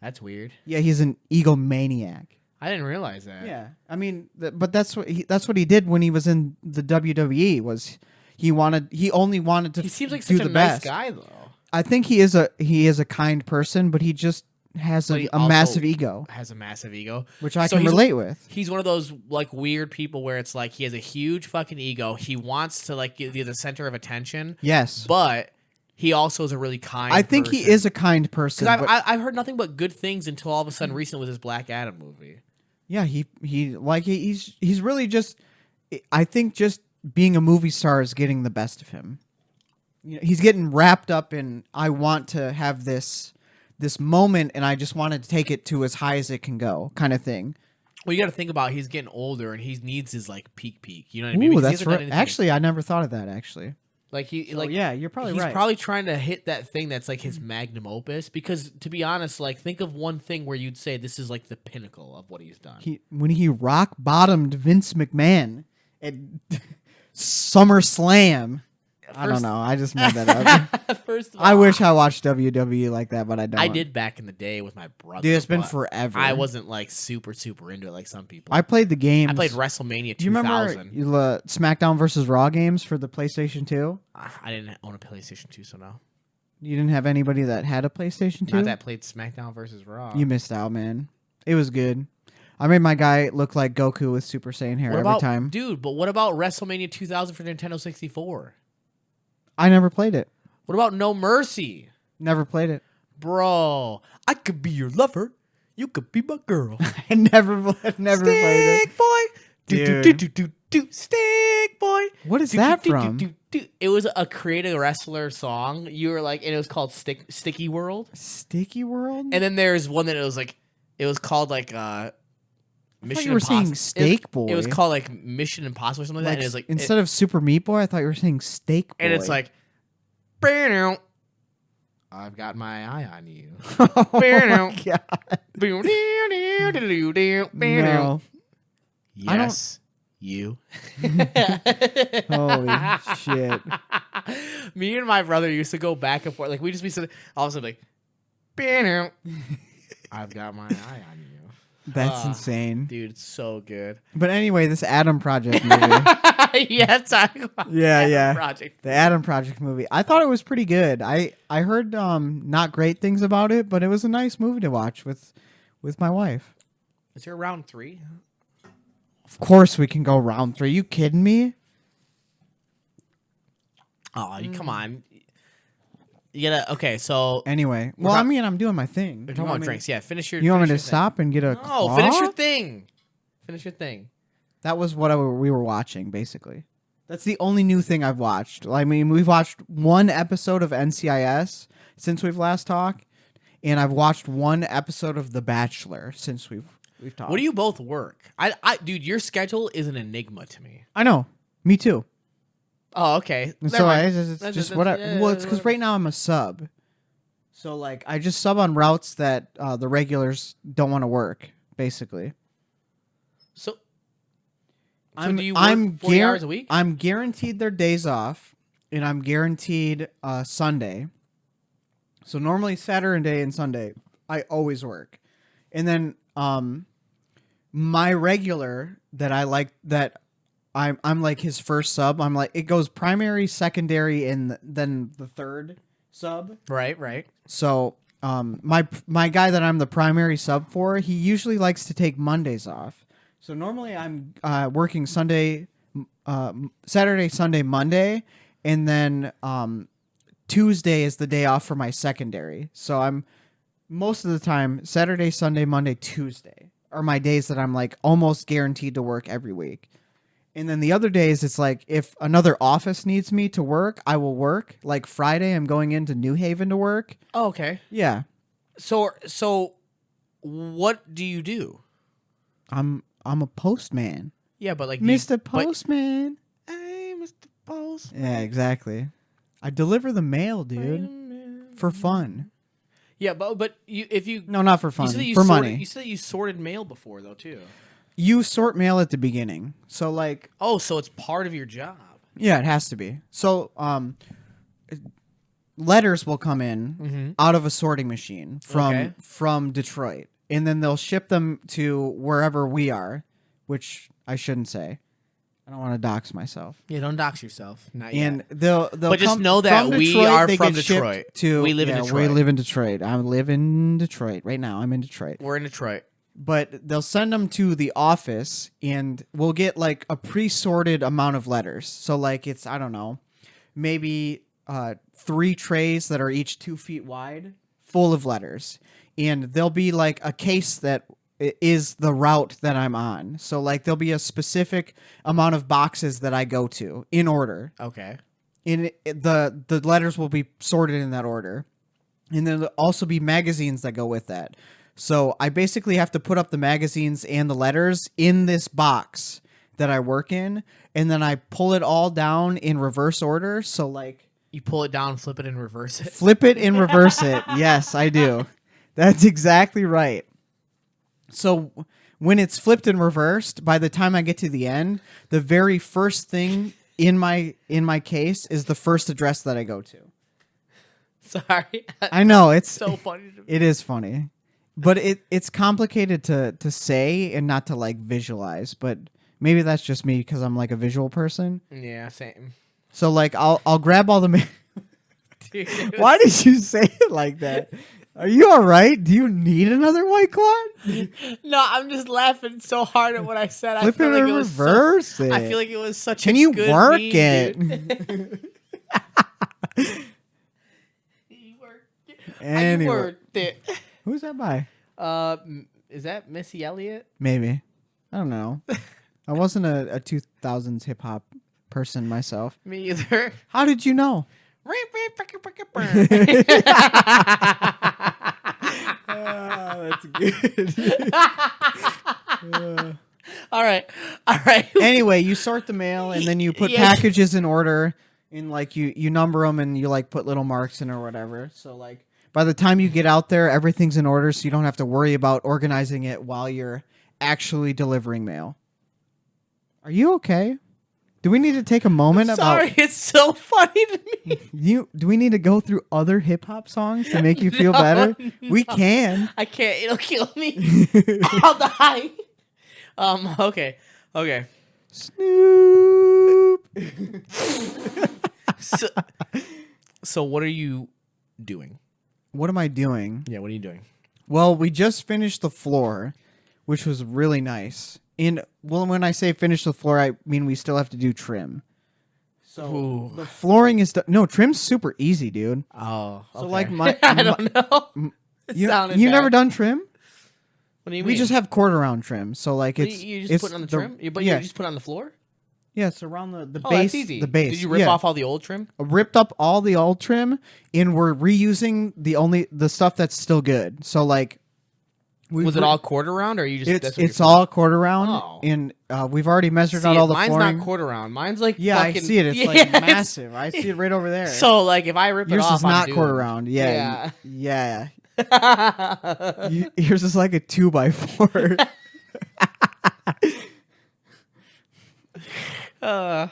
That's weird. Yeah, he's an egomaniac. I didn't realize that. Yeah, I mean, but that's what he did when he was in the WWE. Was he only wanted to? He seems like do such a the nice best. guy, though. I think he is a kind person, but he just has a massive ego. Has a massive ego, which I can relate with. He's one of those like weird people where it's like he has a huge fucking ego. He wants to like be the center of attention. Yes, but he also is a really kind. I think he is a kind person. Because I've heard nothing but good things until all of a sudden recently with this Black Adam movie. Yeah, he's really just. I think just being a movie star is getting the best of him. You know, he's getting wrapped up in I want to have this moment and I just wanted to take it to as high as it can go, kind of thing. Well, you got to think about he's getting older and he needs his like peak. You know what I mean? Ooh, that's right. Actually, I never thought of that. Actually. Like yeah, you're probably right. He's probably trying to hit that thing that's like his magnum opus. Because to be honest, like think of one thing where you'd say this is like the pinnacle of what he's done. When he rock bottomed Vince McMahon at SummerSlam. I don't know. I just made that up. First of all, I wish I watched WWE like that, but I don't. I did back in the day with my brother. Dude, it's been but forever. I wasn't like super into it like some people. I played the games. I played WrestleMania 2000. Do you remember SmackDown versus Raw games for the PlayStation 2? I didn't own a PlayStation 2, so no. You didn't have anybody that had a PlayStation 2? Not that played SmackDown versus Raw. You missed out, man. It was good. I made my guy look like Goku with Super Saiyan hair every time. Dude, but what about WrestleMania 2000 for Nintendo 64? I never played it. What about No Mercy? Never played it. Bro, I could be your lover. You could be my girl. I never played it. Stick boy. Do, stick boy. What is that from? It was a Create a Wrestler song. You were like, and it was called Sticky World. Sticky World? And then there's one that it was called like Mission you were saying Steak Boy. It was called like Mission Impossible or something like that. And it was like instead of Super Meat Boy, I thought you were saying Steak Boy. And it's like, I've got my eye on you. Oh my God. No. Yes, you. Holy shit. Me and my brother used to go back and forth. Like, we just be sitting, all of a sudden, like, I've got my eye on you. That's insane. Dude, it's so good. But anyway, this Adam Project movie. talk about yeah. Project. The Adam Project movie. I thought it was pretty good. I heard not great things about it, but it was a nice movie to watch with my wife. Is there round 3? Of course we can go round 3. You kidding me? Oh, come on. You gotta, okay, so. Anyway. Well, I mean, I'm doing my thing. We're talking about drinks. Yeah, finish your You want me to thing. stop and get a No, finish your thing. Finish your thing. That was what we were watching, basically. That's the only new thing I've watched. I mean, we've watched one episode of NCIS since we've last talked, and I've watched one episode of The Bachelor since we've talked. What do you both work? Dude, your schedule is an enigma to me. I know. Me too. Oh, okay. So it's just whatever. Well, it's because right now I'm a sub. So, like, I just sub on routes that the regulars don't want to work, basically. So do you work 40 hours a week? I'm guaranteed their days off, and I'm guaranteed Sunday. So normally Saturday and Sunday, I always work. And then my regular that I like, that I'm like his first sub. I'm like, it goes primary, secondary, and then the third sub. Right. So my guy that I'm the primary sub for, he usually likes to take Mondays off. So normally I'm working Saturday, Sunday, Monday, and then Tuesday is the day off for my secondary. So I'm most of the time Saturday, Sunday, Monday, Tuesday are my days that I'm like almost guaranteed to work every week. And then the other days it's like if another office needs me to work, I will work. Like Friday I'm going into New Haven to work. Oh, okay. Yeah. So what do you do? I'm a postman. Yeah, but like Mr. Postman. Hey, Mr. Postman. Yeah, exactly. I deliver the mail, dude, for fun. Yeah, but no, not for fun, for money. You said you sorted mail before though too. You sort mail at the beginning, so like. Oh, so it's part of your job. Yeah, it has to be. So letters will come in out of a sorting machine from Detroit. And then they'll ship them to wherever we are, which I shouldn't say. I don't want to dox myself. Yeah, don't dox yourself. Not yet. And they'll but just know that we are from Detroit. We live in Detroit. We live in Detroit. I live in Detroit right now. I'm in Detroit. We're in Detroit. But they'll send them to the office, and we'll get like a pre-sorted amount of letters. So like it's, I don't know, maybe 3 trays that are each 2 feet wide, full of letters. And there'll be like a case that is the route that I'm on. So like there'll be a specific amount of boxes that I go to in order. Okay. And the letters will be sorted in that order. And then there'll also be magazines that go with that. So I basically have to put up the magazines and the letters in this box that I work in. And then I pull it all down in reverse order. So like... You pull it down, flip it, and reverse it? Flip it and reverse it. Yes, I do. That's exactly right. So when it's flipped and reversed, by the time I get to the end, the very first thing in my case is the first address that I go to. Sorry. I know it's so funny to me. It is funny. But it's complicated to say and not to like visualize, but maybe that's just me because I'm like a visual person. Yeah, same. So like I'll grab all the Dude. Why did you say it like that? Are you all right? Do you need another White Claw? No, I'm just laughing so hard at what I said. Flip I feel it like and it was reverse it. I feel like it was such Can a you good work meme, it? Dude. You worked it. Anyway. You worked it. Who's that by? Is that Missy Elliott? Maybe. I don't know. I wasn't a 2000s hip hop person myself. Me either. How did you know? That's good. All right. Anyway, you sort the mail and then you put Yeah. packages in order and like you number them and you like put little marks in or whatever. So like by the time you get out there, everything's in order, so you don't have to worry about organizing it while you're actually delivering mail. Are you okay? Do we need to take a moment Sorry, it's so funny to me. do we need to go through other hip hop songs to make you feel No, better? no. We can. I can't. It'll kill me. I'll die. Okay. Snoop. So what are you doing? What am I doing? Yeah, what are you doing? Well, we just finished the floor, which was really nice. When I say finish the floor, I mean we still have to do trim. So Ooh. the flooring is trim's super easy, dude. Oh, So okay. like my I don't know. It you sounded never bad. done trim? What do you mean? We just have quarter round trim. So like But it's you just it's put it on the trim. You just put it on the floor. Yeah, it's around the Oh, base. that's easy. The base. Did you rip Yeah. off all the old trim? Ripped up all the old trim and we're reusing the stuff that's still good. So like Was it all quarter round, or you just? that's what it's you're all quarter round Oh. and we've already measured See out it, all the mine's flooring. not quarter round. Mine's like Yeah, fucking, I see it. It's yeah, like massive. I see it right over there. So like if I rip Yours it off, is not I'm quarter doomed. round. Yeah. Yeah. Yours is like a 2x4. Yeah.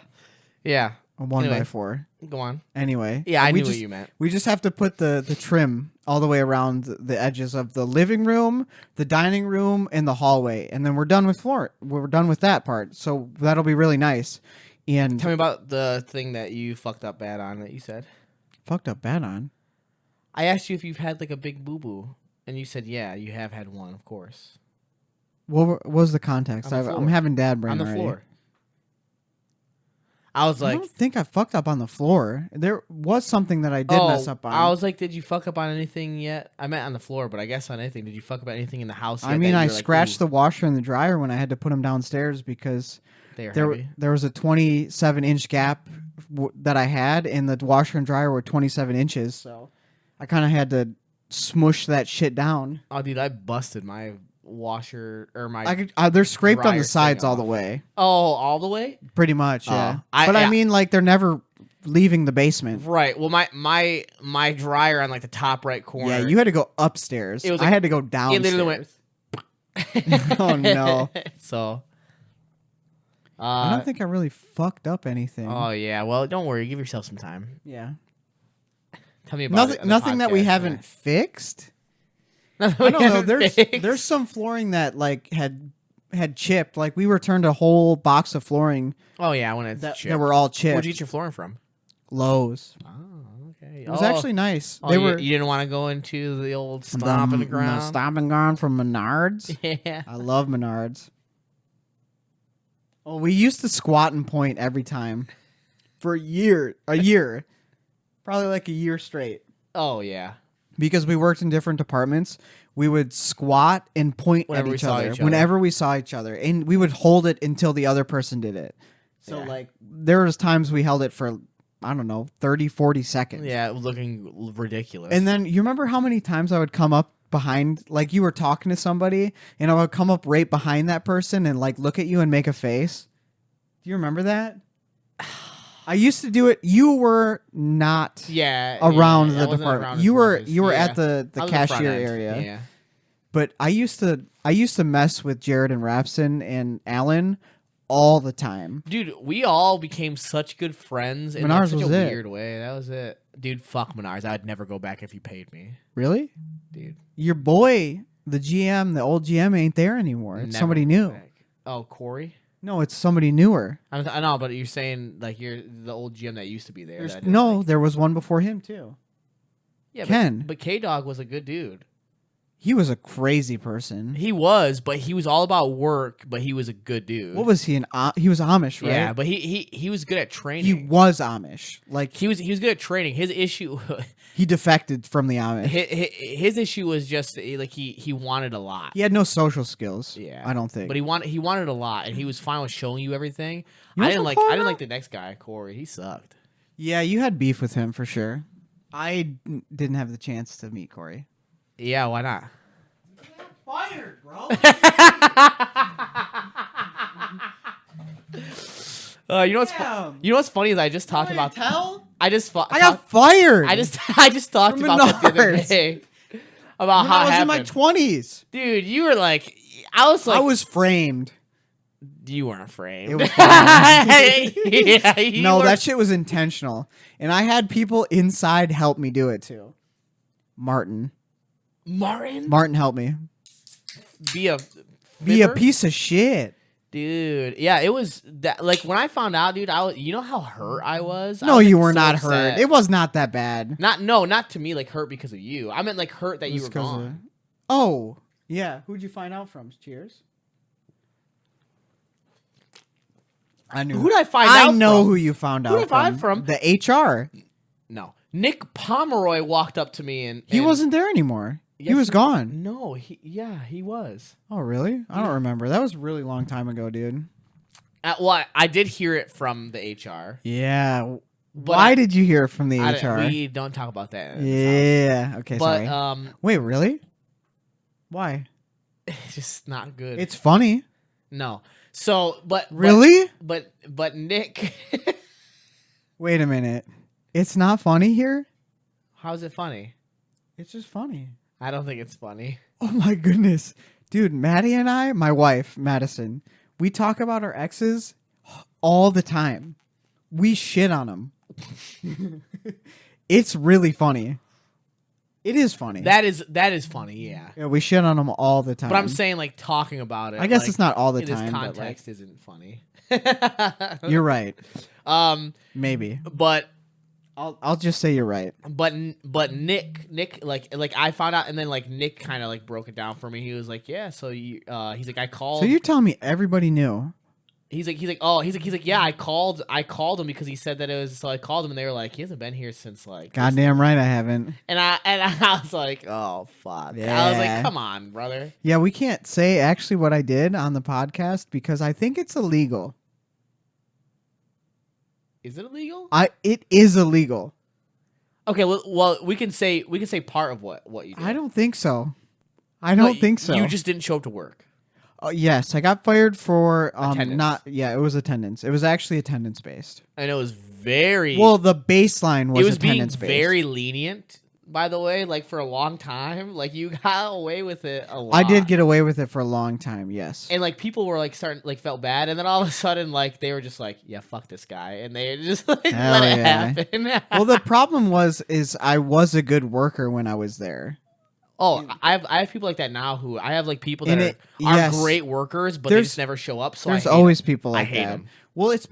A 1x4. Anyway, go on. Anyway. Yeah, I we knew just, what you meant. We just have to put the trim all the way around the edges of the living room, the dining room, and the hallway. And then we're done with floor. We're done with that part. So that'll be really nice. And Tell me about the thing that you fucked up bad on that you said. fucked up bad on. I asked you if you've had like a big boo boo, and you said yeah, you have had one, of course. What was the context? On the I'm floor. having dad brain On the already. floor. I was I like, don't think I fucked up on the floor. There was something that I did mess up on. I was like, did you fuck up on anything yet? I meant on the floor, but I guess on anything. Did you fuck up on anything in the house? I mean, I scratched the washer and the dryer when I had to put them downstairs because They are there heavy. there was a 27-inch gap that I had, and the washer and dryer were 27 inches. So I kind of had to smush that shit down. Oh, dude, I busted my washer or my. They're scraped on dryer the sides thing all the off. way, Oh, all the way. pretty much. Yeah, I but I mean, like they're never leaving the basement. Right. Well, my dryer on like the top right corner. Yeah, you had to go upstairs. It was I like- had to go It downstairs. literally went. Oh, no. So. I don't think I really fucked up anything. Oh yeah. Well, don't worry. Give yourself some time. Yeah. Tell me about it Nothing on the that we podcast, haven't fixed. Nothing I we don't know. haven't There's some flooring that like had chipped. Like we returned a whole box of flooring Oh yeah, when it's that chipped. were all chipped. Where'd you get your flooring from? Lowe's. Oh, okay. It was actually nice. Oh, They you, were you didn't want to go into the old stomp in the ground. Stomp and ground from Menards. Yeah. I love Menards. Oh, we used to squat and point every time for a year, probably like a year straight. Oh yeah. Because we worked in different departments, we would squat and point Whenever at we each saw other each other. whenever we saw each other, and we would hold it until the other person did it. So Yeah. like there was times we held it for I don't know 30, 40 seconds. Yeah, it was looking ridiculous. And then you remember how many times I would come up behind, like you were talking to somebody, and I would come up right behind that person and like look at you and make a face. Do you remember that? I used to do it. You were not around the department. You were at the cashier area. Yeah. But I used to mess with Jared and Rapson and Alan all the time. Dude, we all became such good friends in Menards such a was it. weird way. That was it. Dude, fuck Menards. I'd never go back if he paid me. Really? Dude. Your boy, the GM, the old GM ain't there anymore. It's Never somebody go new. back. Oh, Corey? No, it's somebody newer. I know, but you're saying like you're the old GM that used to be there. There was one before him too. Yeah, Ken. But K-Dog was a good dude. He was a crazy person. He was, but he was all about work, but he was a good dude. What was he? He was Amish, right? Yeah, but he was good at training. He was Amish. Like he was good at training. His issue he defected from the Amish. his issue was just like he wanted a lot. He had no social skills. Yeah. I don't think. But he wanted a lot, and he was fine with showing you everything. You I know didn't what I'm like calling the next guy, Corey. He sucked. Yeah, you had beef with him for sure. I didn't have the chance to meet Corey. Yeah, why not? Fired, bro. You know what's funny is I just talked about. I got fired. I just talked From about that the other Menards. day about When how I was it in my happened. 20s. Dude, you were like, I was framed. you weren't framed. It was framed. Yeah, you No, were- that shit was intentional. And I had people inside help me do it too. Martin helped me. be a Be a fibber? piece of shit. Dude. Yeah, it was that. Like when I found out, dude, you know how hurt I was. I No, was, you like, were so not upset. hurt. It was not that bad. Not to me, like hurt because of you. I meant like hurt that you were Just 'cause gone. Oh, yeah. Who'd you find out from? Cheers. I knew. Who did I find out I know from? who you found out Who did I find from? The HR. No, Nick Pomeroy walked up to me and He wasn't there anymore. Yes, he was gone. No, he was. Oh, really? I don't remember. That was a really long time ago, dude. Well, I did hear it from the HR. Yeah. But Why did you hear it from the I HR? we don't talk about that. In this house. Yeah. Okay, But sorry. Wait, really? Why? it's just not good. It's funny. No. So, but Really? but Nick, Wait a minute. It's not funny here? how's it funny? It's just funny. I don't think it's funny. Oh my goodness. Dude, Maddie and I, my wife, Madison, we talk about our exes all the time. We shit on them. It's really funny. It is funny. That is funny, yeah. Yeah, we shit on them all the time. But I'm saying like talking about it. I guess like, it's not all the in time. this but, like, context isn't funny. you're right. Maybe. Maybe. But I'll just say you're right. But Nick like I found out, and then like Nick kind of like broke it down for me. He was like, yeah, so you he's like, I called. So you're telling me everybody knew? He's like yeah, I called him because he said that it was, so I called him and they were like, he hasn't been here since like Goddamn right I haven't. and I was like, oh fuck. I was like, Yeah. come on, brother. Yeah, we can't say actually what I did on the podcast because I think it's illegal. Is it illegal? It is illegal. Okay, well we can say part of what you did. I don't think so. I don't think so. You just didn't show up to work. Yes, I got fired for Attendance. it was attendance. It was actually attendance based. And it was very Well, the baseline was it was being attendance based. very lenient, by the way, like for a long time. Like you got away with it a lot. I did get away with it for a long time, yes. And like people were like starting like felt bad, and then all of a sudden like they were just like, yeah, fuck this guy, and they just like Hell let it yeah. happen. Well, the problem is I was a good worker when I was there. Oh, I have people like that now who I have like people that And are yes. great workers, but they There's- just never show up. So There's I hate always them. people like I hate that. them. Well, it's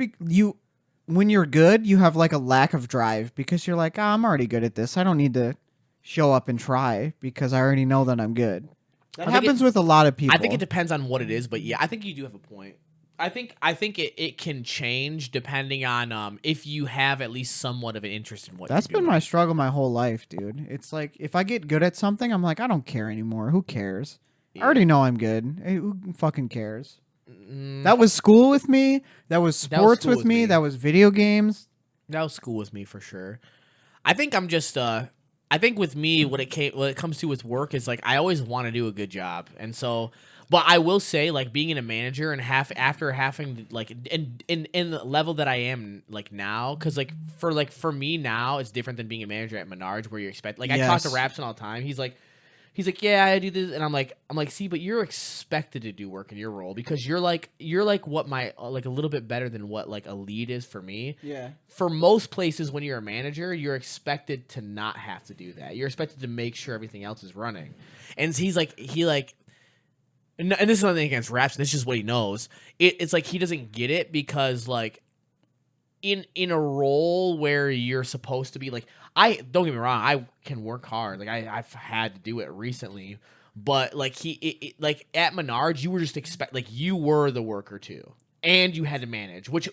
when you're good, you have like a lack of drive because you're like, I'm already good at this. I don't need to show up and try because I already know that I'm good. That happens with a lot of people. I think it depends on what it is, but yeah, I think you do have a point. I think it can change depending on if you have at least somewhat of an interest in what That's you're been doing. my struggle my whole life, dude. It's like if I get good at something, I'm like, I don't care anymore. Who cares? I already know I'm good. Hey, who fucking cares? That was school with me. That was sports school with me. That was video games. That was school with me for sure. I think I'm just I think with me what it comes to with work is like I always want to do a good job. And so but I will say like being a manager and after having like in the level that I am like now, cuz like for me now it's different than being a manager at Menards where you expect like I talk to Yes. Rapson all the time. He's like He's like, yeah, I do this, and I'm like, see, but you're expected to do work in your role because you're like what my like a little bit better than what like a lead is for me. Yeah. For most places, when you're a manager, you're expected to not have to do that. You're expected to make sure everything else is running, and he's like, and this is nothing against Raps. This is just what he knows. It's like he doesn't get it because like in a role where you're supposed to be like, I don't get me wrong, I can work hard. Like I've had to do it recently, but like like at Menards, you were just like you were the worker too, and you had to manage, which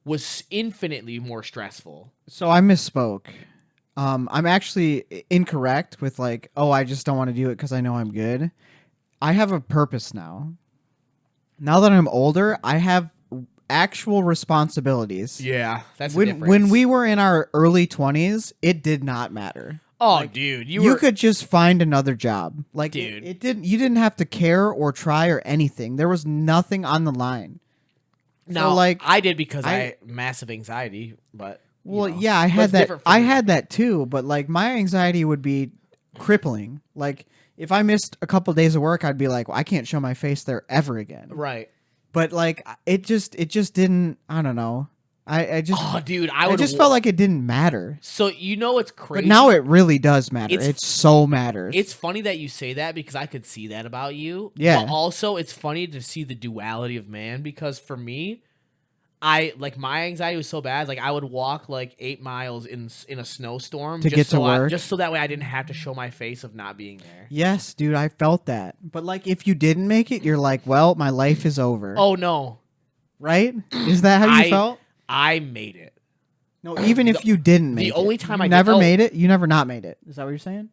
was infinitely more stressful. So I misspoke. I'm actually incorrect with like, oh, I just don't want to do it because I know I'm good. I have a purpose now. Now that I'm older, I have actual responsibilities. Yeah, that's when we were in our early 20s, it did not matter. Oh, like, dude, you could just find another job. Like, dude, it didn't. You didn't have to care or try or anything. There was nothing on the line. No, so, like I did because I had massive anxiety. But yeah, I had that. I had that too. But like, my anxiety would be crippling. Like, if I missed a couple days of work, I'd be like, well, I can't show my face there ever again. Right. But like it just didn't. I don't know. I just I just felt like it didn't matter. So it's crazy. But now it really does matter. It so matters. It's funny that you say that because I could see that about you. Yeah. But also, it's funny to see the duality of man because for me, my anxiety was so bad. Like I would walk like 8 miles in a snowstorm to get to work, just so that way I didn't have to show my face of not being there. Yes, dude, I felt that. But like, if you didn't make it, you're like, well, my life is over. Oh no, right? Is that how you felt? I made it. No, even if you didn't make it. The only time I never made it, you never not made it. Is that what you're saying?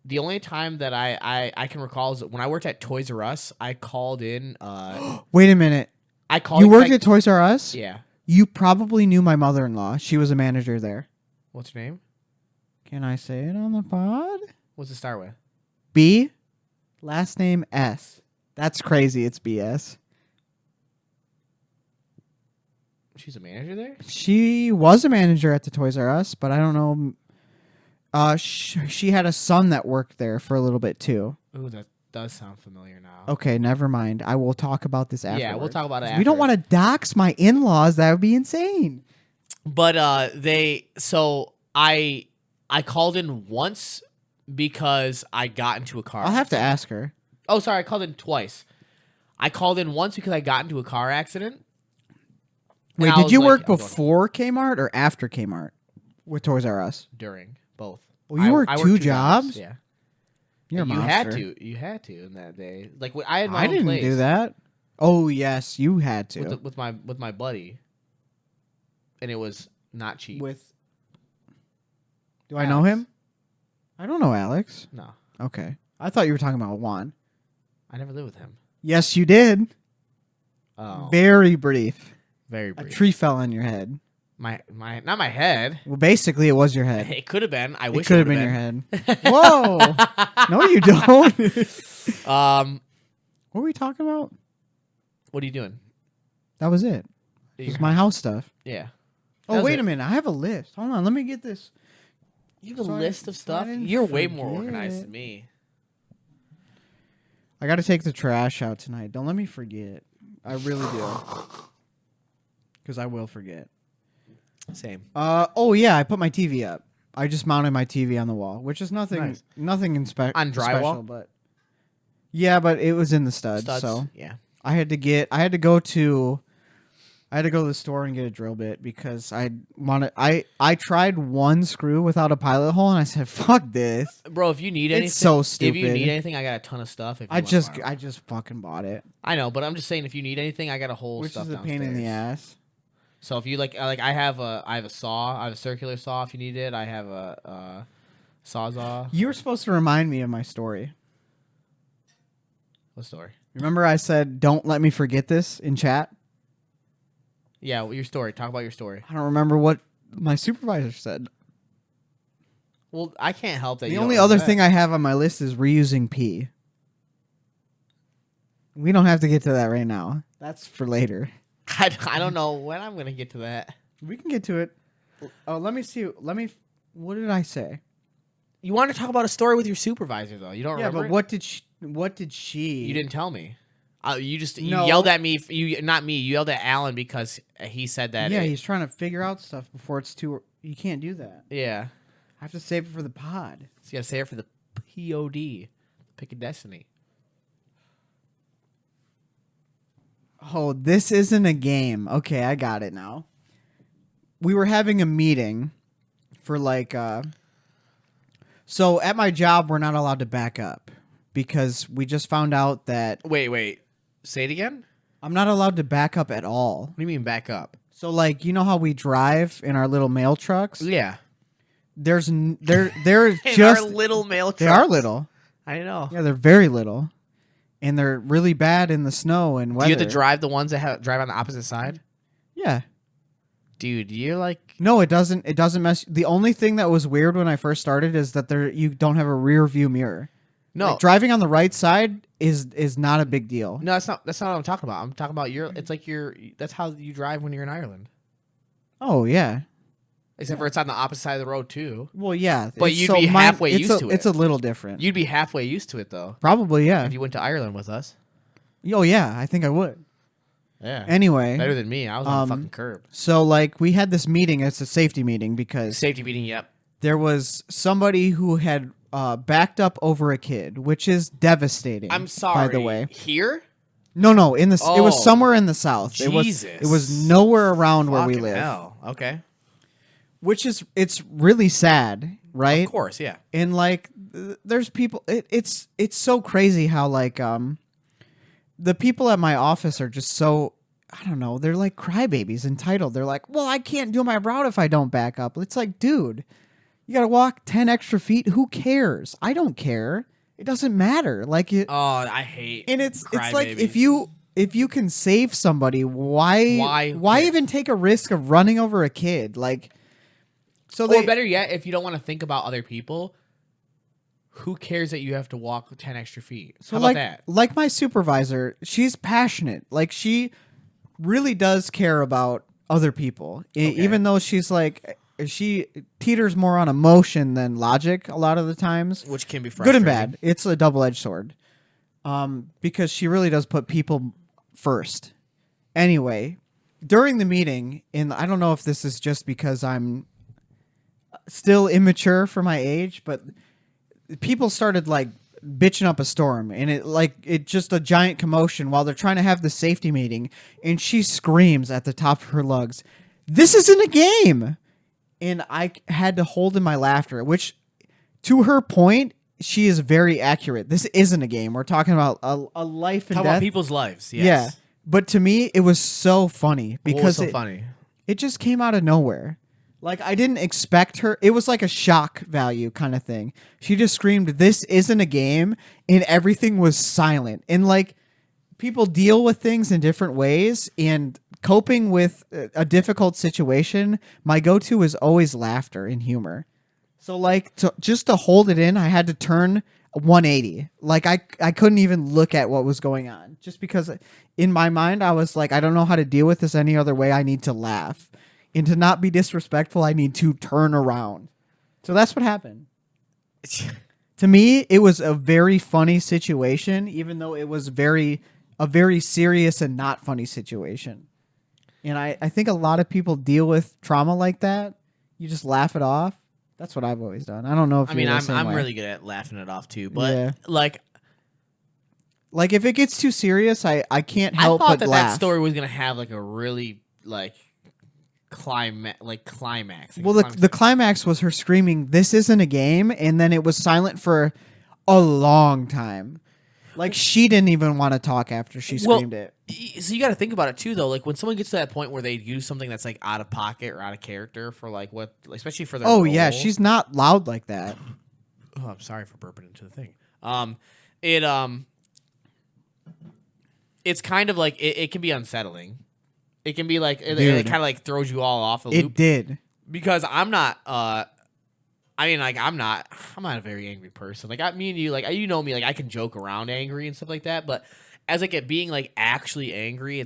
The only time that I can recall is when I worked at Toys R Us. I called in. Wait a minute. You worked at Toys R Us? Yeah. You probably knew my mother-in-law. She was a manager there. What's her name? Can I say it on the pod? What's it start with? B. Last name S. That's crazy. It's BS. She's a manager there? She was a manager at the Toys R Us, but I don't know. She had a son that worked there for a little bit too. Ooh, that does sound familiar now. Okay, never mind. I will talk about this after. Yeah, we'll talk about it after. We don't want to dox my in-laws. That would be insane. But I called in once because I got into a car. I'll have to ask her. Oh, sorry, I called in twice. I called in once because I got into a car accident. Wait, did you work before Kmart or after Kmart with Toys R Us? During both. Well, you worked two jobs? Yeah. You're a monster. You had to in that day. Like I had my own didn't place do that. Oh yes, you had to with my buddy, and it was not cheap. Do I know him? I don't know Alex. No. Okay, I thought you were talking about Juan. I never lived with him. Yes, you did. Oh, very brief. Very brief. A tree fell on your head. Not my head. Well, basically, it was your head. It could have been. I wish it could have been your head. Whoa! No, you don't. What were we talking about? What are you doing? That was it. It was my house stuff. Yeah. Oh, wait a minute. I have a list. Hold on. Let me get this. You have a list of stuff? You're way more organized than me. I got to take the trash out tonight. Don't let me forget. I really do. Because I will forget. Same. Oh yeah, I put my TV up. I just mounted my TV on the wall, which is nothing Nice. Nothing On drywall? special, but yeah, but it was in the studs. So yeah. I had to go to the store and get a drill bit because I tried one screw without a pilot hole and I said, fuck this. Bro, if you need anything, It's so stupid. If you need anything, I got a ton of stuff. I just fucking bought it. I know, but I'm just saying, if you need anything, I got a whole Which stuff is a downstairs. pain in the ass. So if you like I have a saw. I have a circular saw if you need it. I have a sawzall. You were supposed to remind me of my story. What story? Remember I said, don't let me forget this in chat? Yeah, well, your story. Talk about your story. I don't remember what my supervisor said. Well, I can't help that. The only other thing I have on my list is reusing pee. We don't have to get to that right now. That's for later. I don't know when I'm going to get to that. We can get to it. Oh, let me see. What did I say? You want to talk about a story with your supervisor though. You don't Yeah, remember? but what did she? You didn't tell me. You No. yelled at me. Not me. You yelled at Alan because he said that. Yeah, he's trying to figure out stuff before it's too. You can't do that. Yeah. I have to save it for the pod. So you gotta say it for the POD, Pick a Destiny. Oh, this isn't a game. Okay, I got it now. We were having a meeting for like. So at my job, we're not allowed to back up because we just found out that Wait. Say it again. I'm not allowed to back up at all. What do you mean back up? So like, you know how we drive in our little mail trucks? Yeah. They're In just our little mail trucks. They are little. I know. Yeah, they're very little, and they're really bad in the snow and weather. Do you have to drive the ones that drive on the opposite side? Yeah. Dude, you're like... No, it doesn't. It doesn't mess. The only thing that was weird when I first started is that you don't have a rear view mirror. No. Like, driving on the right side is not a big deal. No, that's not what I'm talking about. I'm talking about it's like that's how you drive when you're in Ireland. Oh yeah. Except for it's on the opposite side of the road too. Well, yeah. But you'd be halfway used to it. It's a little different. You'd be halfway used to it though. Probably, yeah. If you went to Ireland with us. Oh yeah, I think I would. Yeah. Anyway. Better than me. I was on the fucking curb. So like we had this meeting. It's a safety meeting because Safety meeting, yep. there was somebody who had backed up over a kid, which is devastating. I'm sorry. By the way, Here? no, it was Oh. somewhere in the south. Jesus. It was nowhere around where we Fucking live, hell. Okay. which is it's really sad, right? Of course, yeah. And like, there's people. It's so crazy how like the people at my office are just so. I don't know. They're like crybabies entitled. They're like, well, I can't do my route if I don't back up. It's like, dude, you got to walk 10 extra feet. Who cares? I don't care. It doesn't matter. Like it. Oh, I hate. And it's like crybabies. if you can save somebody, why Yeah. even take a risk of running over a kid? Like, so Or better yet, if you don't want to think about other people, who cares that you have to walk 10 extra feet? So How like, about that? like my supervisor, she's passionate. Like she really does care about other people, even though she's like she teeters more on emotion than logic a lot of the times. Which can be Good frustrating. and bad. It's a double-edged sword. Because she really does put people first. Anyway, during the meeting, and I don't know if this is just because I'm still immature for my age, but people started like bitching up a storm, and it just a giant commotion while they're trying to have the safety meeting, and she screams at the top of her lungs, "This isn't a game!" And I had to hold in my laughter, which, to her point, she is very accurate. This isn't a game. We're talking about a life and Talk death. about people's lives. Yes. Yeah. But to me, it was so funny What was because so funny? it just came out of nowhere. Like, I didn't expect her. It was like a shock value kind of thing. She just screamed, "This isn't a game," and everything was silent. And like, people deal with things in different ways, and coping with a difficult situation, my go-to is always laughter and humor. So like, just to hold it in, I had to turn 180. Like I couldn't even look at what was going on, just because in my mind I was like, I don't know how to deal with this any other way. I need to laugh, and to not be disrespectful, I need to turn around. So that's what happened. To me, it was a very funny situation, even though it was a very serious and not funny situation. And I think a lot of people deal with trauma like that. You just laugh it off. That's what I've always done. I don't know if you're the same I'm way. really good at laughing it off too, but Yeah. like if it gets too serious, I can't help I thought but that laugh. that story was gonna have like a really like climax. Well, the climax was her screaming, "This isn't a game," and then it was silent for a long time. Like, she didn't even want to talk after she screamed it. So you got to think about it too, though. Like when someone gets to that point where they use something that's like out of pocket or out of character for like what, especially for their Oh role. yeah, she's not loud like that. Oh, I'm sorry for burping into the thing. It's kind of like it can be unsettling. It can be like it Dude. kind of like throws you all off the It loop. did. Because I'm not. I mean, like I'm not a very angry person. Like me and you, like you know me, like I can joke around angry and stuff like that. But as like it being like actually angry,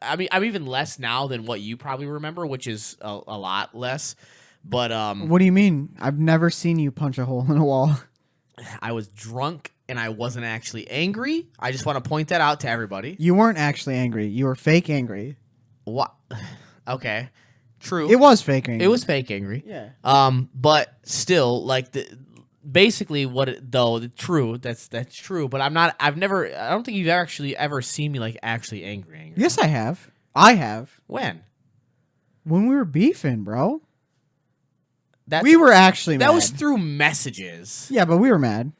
I mean, I'm even less now than what you probably remember, which is a lot less. But What do you mean? I've never seen you punch a hole in a wall. I was drunk and I wasn't actually angry. I just want to point that out to everybody. You weren't actually angry. You were fake angry. What? Okay, true. It was fake angry. It was fake angry. Yeah. But still, like basically true. That's true. But I'm not. I don't think you've actually ever seen me like actually angry. Yes, I have. I have. When? When we were beefing, bro. That's, we were actually mad. That was through messages. Yeah, but we were mad.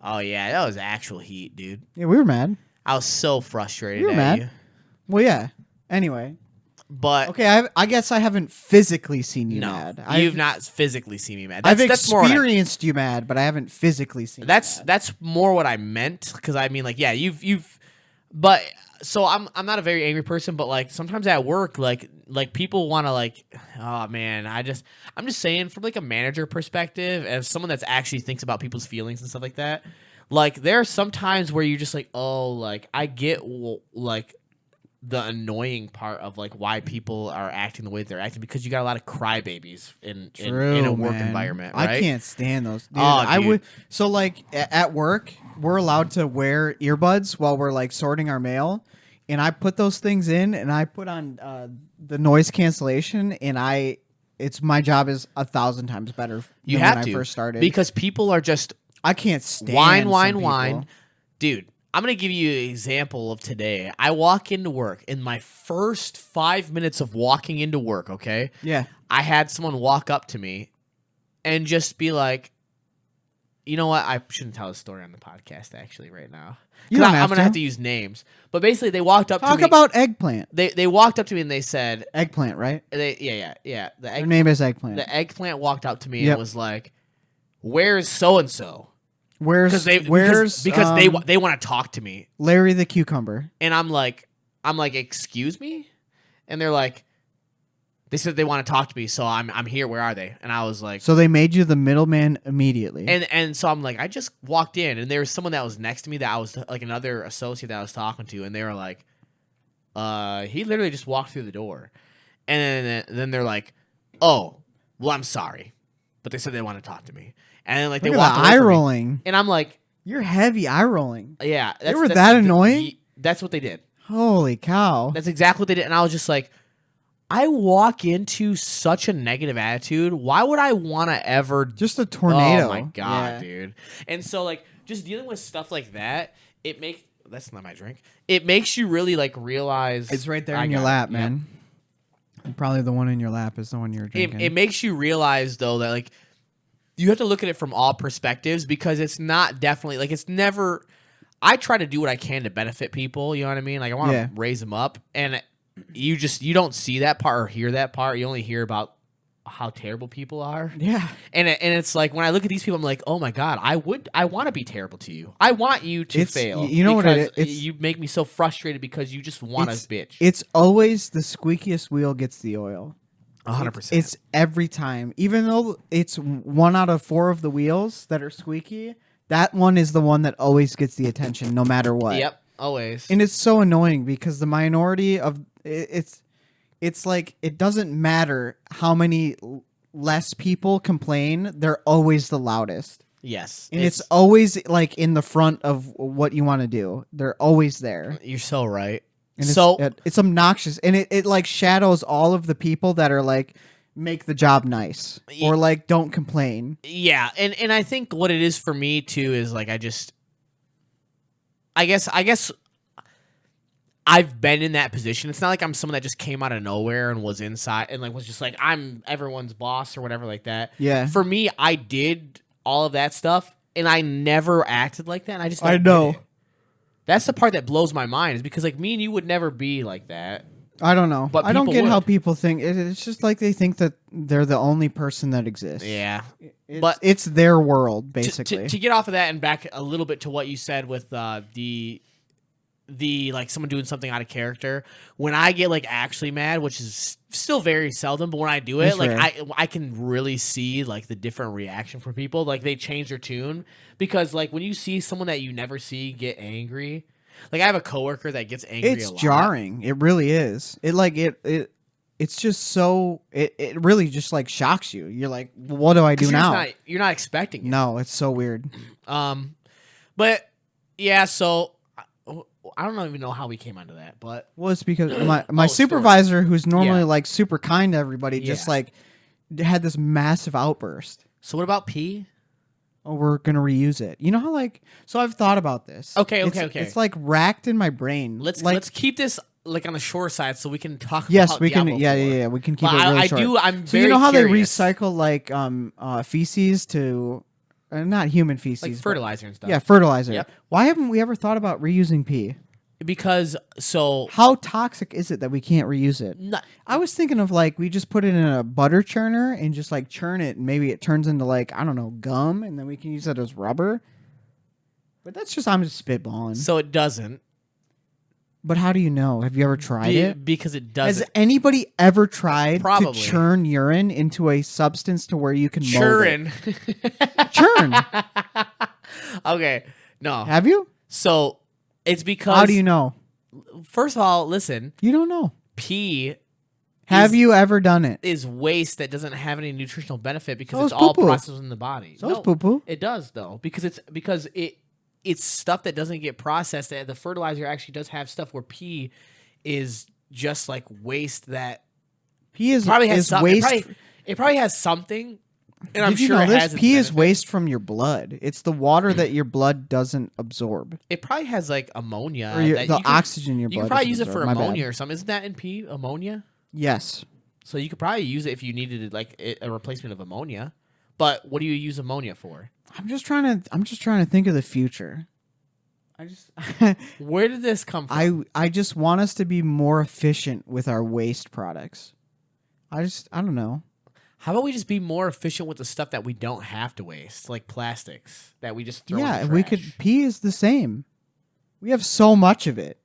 Oh yeah, that was actual heat, dude. Yeah, we were mad. I was so frustrated. We were at mad. you. Well, yeah. Anyway. But okay, I guess I haven't physically seen you mad. You've not physically seen me mad. I've experienced you mad, but I haven't physically seen. That's more what I meant, because I mean, like, yeah, you've, but so I'm not a very angry person, but like sometimes at work, like people want to like, oh man, I'm just saying from like a manager perspective, as someone that's actually thinks about people's feelings and stuff like that, like there are some times where you're just like, oh, like I get like the annoying part of like why people are acting the way they're acting, because you got a lot of crybabies in a work environment, right? I can't stand those. Dude, dude. I would. So like at work, we're allowed to wear earbuds while we're like sorting our mail, and I put those things in, and I put on the noise cancellation, and it's my job is 1,000 times better. You than have when to, I first started, because people are just I can't stand whine, dude. I'm going to give you an example of today. I walk into work. In my first 5 minutes of walking into work, okay? Yeah. I had someone walk up to me and just be like, you know what? I shouldn't tell this story on the podcast, actually, right now. I'm going to have to use names. But basically, they walked up to me. Talk about Eggplant. They walked up to me and they said... Eggplant, right? Yeah. Their name is Eggplant. The Eggplant walked up to me and was like, where's so-and-so? Because they want to talk to me. Larry the Cucumber. And I'm like, excuse me? And they're like, they said they want to talk to me, so I'm here. Where are they? And I was like, so they made you the middleman immediately. And so I'm like, I just walked in, and there was someone that was next to me that I was like another associate that I was talking to, and they were like, he literally just walked through the door, and then they're like, oh, well, I'm sorry, but they said they want to talk to me. And then like Look they at walked the away eye from me. rolling. And I'm like, you're heavy eye rolling. Yeah, they were that annoying. That's what they did. Holy cow! That's exactly what they did. And I was just like, I walk into such a negative attitude. Why would I want to ever just a tornado? Oh my god, dude! And so like just dealing with stuff like that, that's not my drink. It makes you really like realize it's right there in your lap, man. Yeah. Probably the one in your lap is the one you're drinking. It makes you realize though that like you have to look at it from all perspectives, because it's not definitely like it's never. I try to do what I can to benefit people. You know what I mean? Like I want to raise them up, and you don't see that part or hear that part. You only hear about how terrible people are. Yeah. And it's like when I look at these people, I'm like, oh my god, I want to be terrible to you. I want you to fail. You know what it is? You make me so frustrated because you just want to bitch. It's always the squeakiest wheel gets the oil. 100%. It's every time. Even though it's 1 out of 4 of the wheels that are squeaky, that one is the one that always gets the attention no matter what. Yep, always. And it's so annoying because the minority of it's like it doesn't matter how many less people complain, they're always the loudest. Yes. And it's always like in the front of what you want to do. They're always there. You're so right. And so it's obnoxious, and it like shadows all of the people that are like make the job nice or like don't complain. Yeah, and I think what it is for me too is like I guess I've been in that position. It's not like I'm someone that just came out of nowhere and was inside and like was just like I'm everyone's boss or whatever like that. Yeah. For me, I did all of that stuff and I never acted like that. And I just I know. That's the part that blows my mind, is because like me and you would never be like that. I don't know. But I don't get would. how people think. It's just like they think that they're the only person that exists. Yeah. But it's their world, basically. To get off of that and back a little bit to what you said with the like someone doing something out of character, when I get like actually mad, which is still very seldom, but when I do it, like I can really see like the different reaction from people. Like they change their tune, because like when you see someone that you never see get angry, like I have a coworker that gets angry. It's a lot. jarring. It really is. It it's just so it really just like shocks you. You're like, what do I do now? You're not expecting it. No, it's so weird. But yeah, so I don't even know how we came onto that, but Well, it's because my supervisor, who's normally Yeah. like super kind to everybody, just Yeah. like had this massive outburst. so what about pee? Oh, we're gonna reuse it. You know how like so I've thought about this. Okay. It's like racked in my brain. Let's keep this like on the shore side so we can talk. Yes, about we can. Diablo Yeah, 4. yeah, we can keep But it really I short. do. I'm So very you know how curious. they recycle like feces to not human feces, like but- fertilizer and stuff. Yeah, fertilizer. Yep. Why haven't we ever thought about reusing pee? Because How toxic is it that we can't reuse it? not, I was thinking of like we just put it in a butter churner and just like churn it, and maybe it turns into like I don't know gum, and then we can use it as rubber. But I'm just spitballing. so it doesn't. But how do you know? Have you ever tried it? Because it Has doesn't. anybody ever tried Probably. to churn urine into a substance to where you can mold Churn. it? Churn. Okay. No. Have you? So it's because. How do you know? First of all, listen. You don't know. Pee Have you ever done it? is waste that doesn't have any nutritional benefit because So it's is all poo-poo. processed in the body. So is poo-poo. It does though because it's stuff that doesn't get processed. The fertilizer actually does have stuff where pee is just like waste that Pee is probably has waste. It probably has something, and I'm Did you sure know it this? has. its Pee is benefit. waste from your blood. It's the water that your blood doesn't absorb. It probably has like ammonia. Or that the you can- oxygen in your blood. You could probably doesn't use it for absorb. My bad. ammonia or something. Isn't that in pee? Ammonia. Yes. So you could probably use it if you needed like a replacement of ammonia. But what do you use ammonia for? I'm just trying to think of the future. I just Where did this come from? I just want us to be more efficient with our waste products. I don't know. How about we just be more efficient with the stuff that we don't have to waste, like plastics that we just throw in Yeah, the we trash? could. Pee is the same. We have so much of it.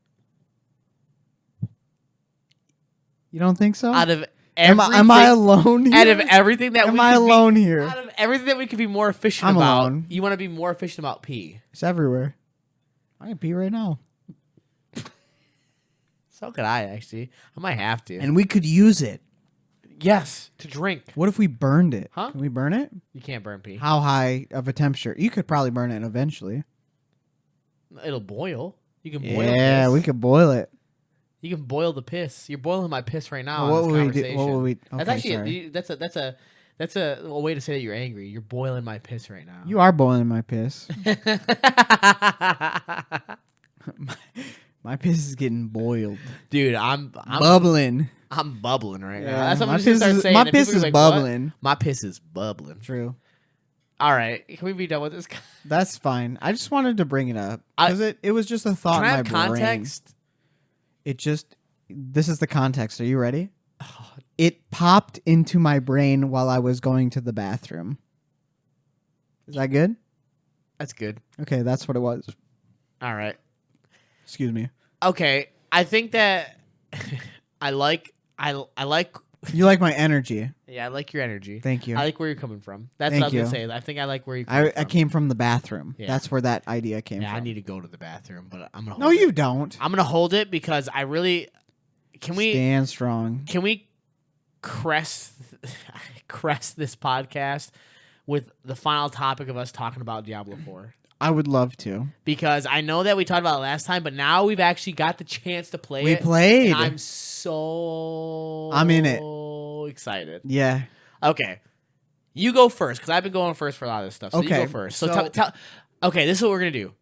You don't think so? Out of am everything, I alone here? out of everything that am we I could alone be, here? out of everything that we could be more efficient I'm about, alone. you want to be more efficient about pee. It's everywhere. I can pee right now. So could I actually. I might have to. And we could use it. Yes, to drink. What if we burned it? Huh? Can we burn it? You can't burn pee. How high of a temperature? You could probably burn it eventually. It'll boil. You can boil. Yeah, piss. we could boil it. You can boil the piss. You're boiling my piss right now. Well, in this conversation. What would we? That's Okay, actually sorry. that's a way to say that you're angry. You're boiling my piss right now. You are boiling my piss. My piss is getting boiled, Dude, I'm bubbling. I'm bubbling right now. Yeah, That's what my I'm just gonna piss start is- saying. my and people piss are is like, "What?" bubbling. My piss is bubbling. True. All right, can we be done with this? That's fine. I just wanted to bring it up I- because it was just a thought Can in I my have brain. context? This is the context. Are you ready? It popped into my brain while I was going to the bathroom. Is that good? That's good. Okay, that's what it was. All right. Excuse me. Okay, I think that I like. You like my energy. Yeah, I like your energy. Thank you. I like where you're coming from. That's Thank what I was you. gonna say. I think I like where you're coming from. I came from the bathroom. Yeah. That's where that idea came Yeah, from. I need to go to the bathroom, but I'm gonna. No, hold you it. don't. I'm gonna hold it because I really. Can we Stand strong. crest this podcast with the final topic of us talking about Diablo 4? I would love to. Because I know that we talked about it last time, but now we've actually got the chance to play We it. played. And I'm in it. excited. Yeah. Okay. You go first, because I've been going first for a lot of this stuff. So you Okay, go first. so- Okay, this is what we're gonna do.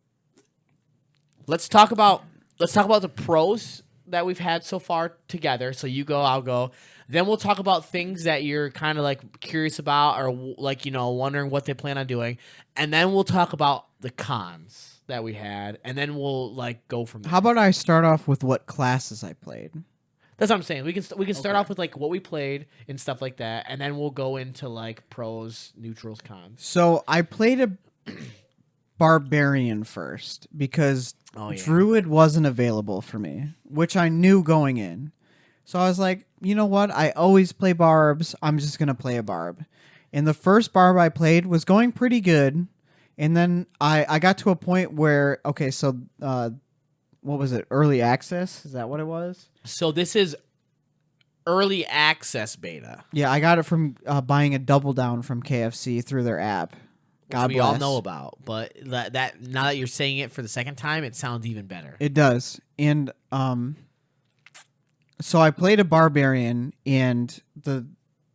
Let's talk about the pros that we've had so far together. So you go, I'll go. Then we'll talk about things that you're kind of like curious about or like, wondering what they plan on doing. And then we'll talk about the cons that we had. And then we'll like go from there. How about I start off with what classes I played? That's what I'm saying. We can start Okay. off with like what we played and stuff like that. And then we'll go into like pros, neutrals, cons. So I played a barbarian first because Oh, yeah. druid wasn't available for me, which I knew going in. So I was like, you know what? I always play barbs. I'm just going to play a barb. And the first barb I played was going pretty good. And then I got to a point where, okay, so what was it? Early access? Is that what it was? So this is early access beta. Yeah, I got it from buying a Double Down from KFC through their app. God Which we bless. all know about, but that now that you're saying it for the second time, it sounds even better. It does. And so I played a barbarian, and the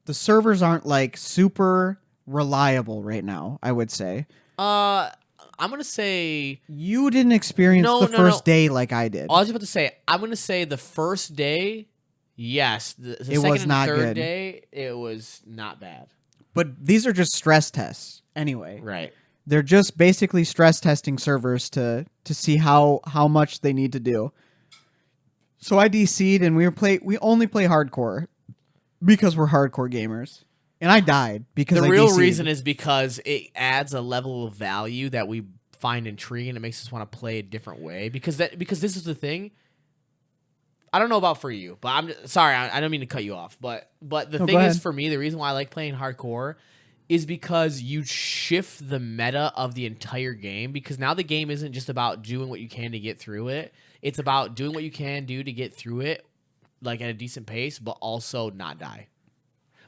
servers aren't like super reliable right now, I would say. I'm gonna say You didn't experience the first day like I did. I was about to say I'm gonna say the first day, yes. The It second was and not third good. day, it was not bad. But these are just stress tests anyway. Right. They're just basically stress testing servers to see how much they need to do. So I DC'd, and we only play hardcore because we're hardcore gamers. And I died because The I real DC'd. reason is because it adds a level of value that we find intriguing. It makes us want to play a different way because this is the thing. I don't know about for you, but I'm sorry. I don't mean to cut you off, but the thing is for me, the reason why I like playing hardcore is because you shift the meta of the entire game, because now the game isn't just about doing what you can to get through it. It's about doing what you can do to get through it, like at a decent pace, but also not die.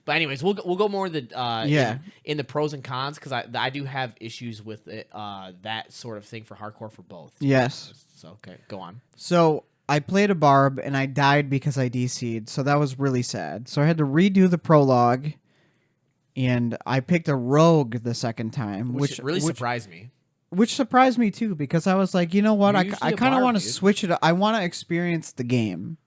But anyways, we'll go more in the in the pros and cons, because I do have issues with it, that sort of thing for hardcore for both. Yes. So okay, go on. So I played a barb, and I died because I DC'd. So that was really sad. So I had to redo the prologue, and I picked a rogue the second time, which really surprised me. Which surprised me too, because I was like, you know what, I kind of want to switch it up. I want to experience the game,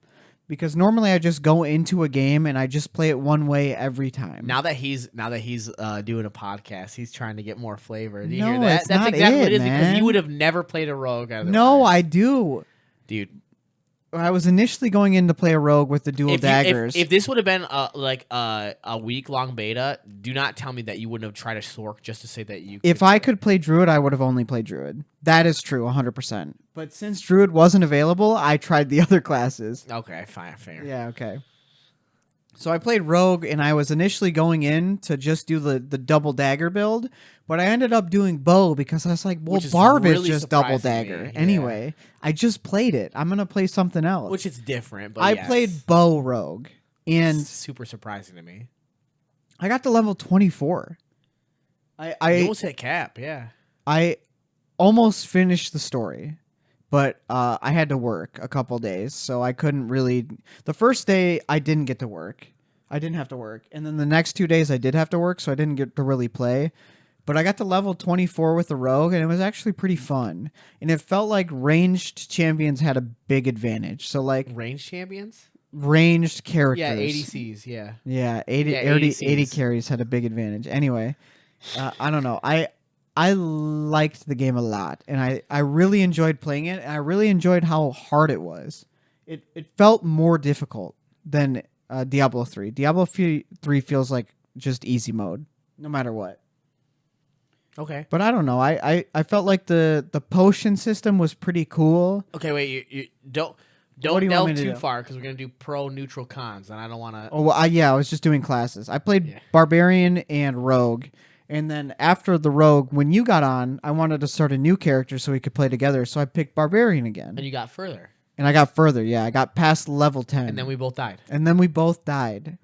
because normally I just go into a game and I just play it one way every time. Now that he's doing a podcast, he's trying to get more flavor. Do you No, hear that? it's That's not exactly what it is, man. because you would have never played a rogue otherwise. No, I do. Dude, I was initially going in to play a rogue with the dual daggers. If this would have been a week-long beta, do not tell me that you wouldn't have tried a Sork just to say that you could. If I could play Druid, I would have only played Druid. That is true, 100%. But since Druid wasn't available, I tried the other classes. Okay, fine, fair. Yeah, okay. So I played Rogue, and I was initially going in to just do the double dagger build, but I ended up doing bow because I was like, well, Barb really is just double surprising dagger. me, yeah. Anyway, I just played it. I'm going to play something else. Which is different, but I yes. played bow Rogue, and It's super surprising to me. I got to level 24. You almost hit cap, yeah. I almost finished the story, but I had to work a couple days, so I couldn't really. The first day I didn't get to work. I didn't have to work, and then the next 2 days I did have to work, so I didn't get to really play. But I got to level 24 with the rogue, and it was actually pretty fun. And it felt like ranged champions had a big advantage. So like Range champions? ranged characters. Yeah, ADCs, yeah. Yeah, 80 ADCs. carries had a big advantage. Anyway, I don't know. I liked the game a lot, and I really enjoyed playing it, and I really enjoyed how hard it was. It felt more difficult than Diablo 3. Diablo 3 feels like just easy mode, no matter what. Okay. But I don't know. I felt like the potion system was pretty cool. Okay, wait. You don't What do you want me delve to too do? far, because we're gonna do pro, neutral, cons, and I don't want to. Oh, well, I was just doing classes. I played Barbarian and Rogue. And then after the Rogue, when you got on, I wanted to start a new character so we could play together. So I picked Barbarian again. And you got further. And I got further, yeah. I got past level 10. And then we both died. And then we both died.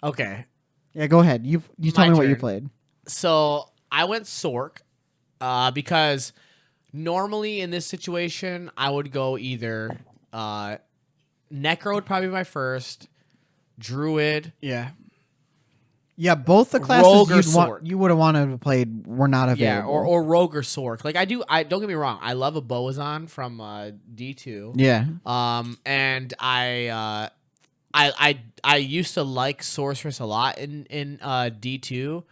Okay. Yeah, go ahead. You tell My me what you turn. played. So I went Sork, because normally in this situation I would go either Necro would probably be my first, Druid. Yeah. Yeah, both the classes Rogue or Sork. you would have wanted to play were not available. Yeah, or Rogue or Sork. Like I don't get me wrong, I love a Boazon from D2. Yeah. And I used to like Sorceress a lot in D2.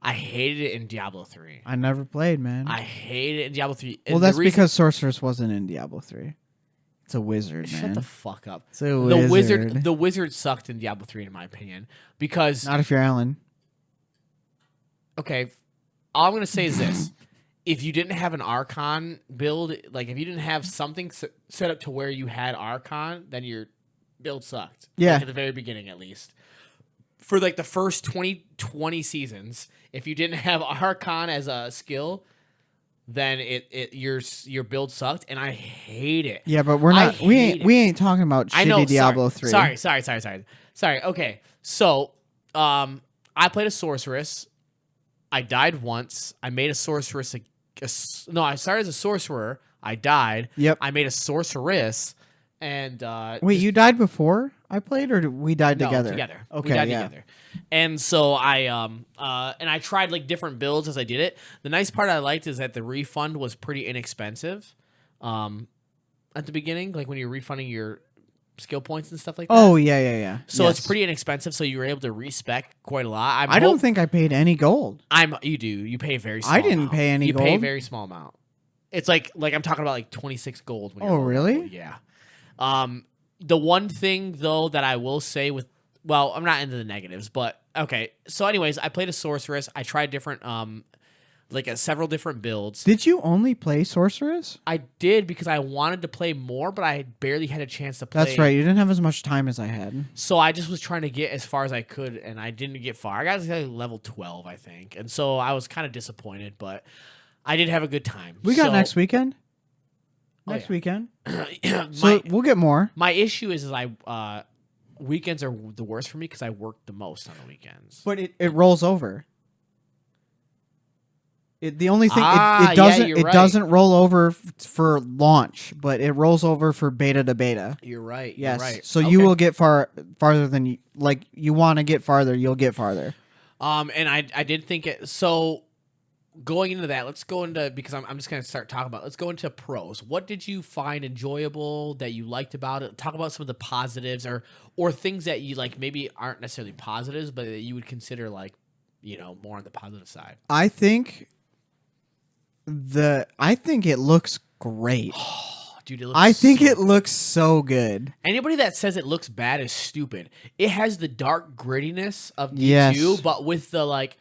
I hated it in Diablo 3. I never played, man. I hated it in Diablo 3. Well, that's because Sorceress wasn't in Diablo 3. It's a wizard, man. Shut the fuck up. It's a wizard. The wizard sucked in Diablo 3 in my opinion, because Not if you're Alan. okay, all I'm going to say is this. If you didn't have an Archon build, like if you didn't have something set up to where you had Archon, then your build sucked. Yeah. Like at the very beginning at least. For like the first 20 seasons, if you didn't have Archon as a skill, then your build sucked, and I hate it. Yeah, but we're not. We ain't talking about I know, shitty Diablo 3. Sorry. Okay, so I played a sorceress. I died once. I made a sorceress. No, I started as a sorcerer. I died. Yep. I made a sorceress, and Wait, you died before I played, or we died together? Together. Okay, we died yeah. together. And so I tried like different builds as I did it. The nice part I liked is that the refund was pretty inexpensive, at the beginning, like when you're refunding your skill points and stuff like that. Oh yeah. So it's pretty inexpensive. So you were able to respec quite a lot. I don't think I paid any gold. You do. You pay a very small I didn't amount. pay any You gold. pay a very small amount. It's like I'm talking about like 26 gold. When you're really? Gold. Yeah. The one thing though that I will say I'm not into the negatives, but okay. So anyways, I played a sorceress. I tried different several different builds. Did you only play sorceress? I did because I wanted to play more, but I barely had a chance to play. That's right. You didn't have as much time as I had. So I just was trying to get as far as I could, and I didn't get far. I got to like level 12, I think, and so I was kind of disappointed, but I did have a good time. We got next weekend. Next weekend. So we'll get more. My issue is weekends are the worst for me because I work the most on the weekends. But it rolls over. The only thing it doesn't roll over for launch, but it rolls over for beta to beta. You're right. Yes. You're right. So you will get farther than you want to get farther. You'll get farther. And I did think it. So going into that, let's go into because I'm just gonna start talking about. Let's go into pros. What did you find enjoyable that you liked about it? Talk about some of the positives or things that you like maybe aren't necessarily positives, but that you would consider like more on the positive side. I think it looks great. Dude, it looks it looks so good. Anybody that says it looks bad is stupid. It has the dark grittiness of D2, yes. but with the like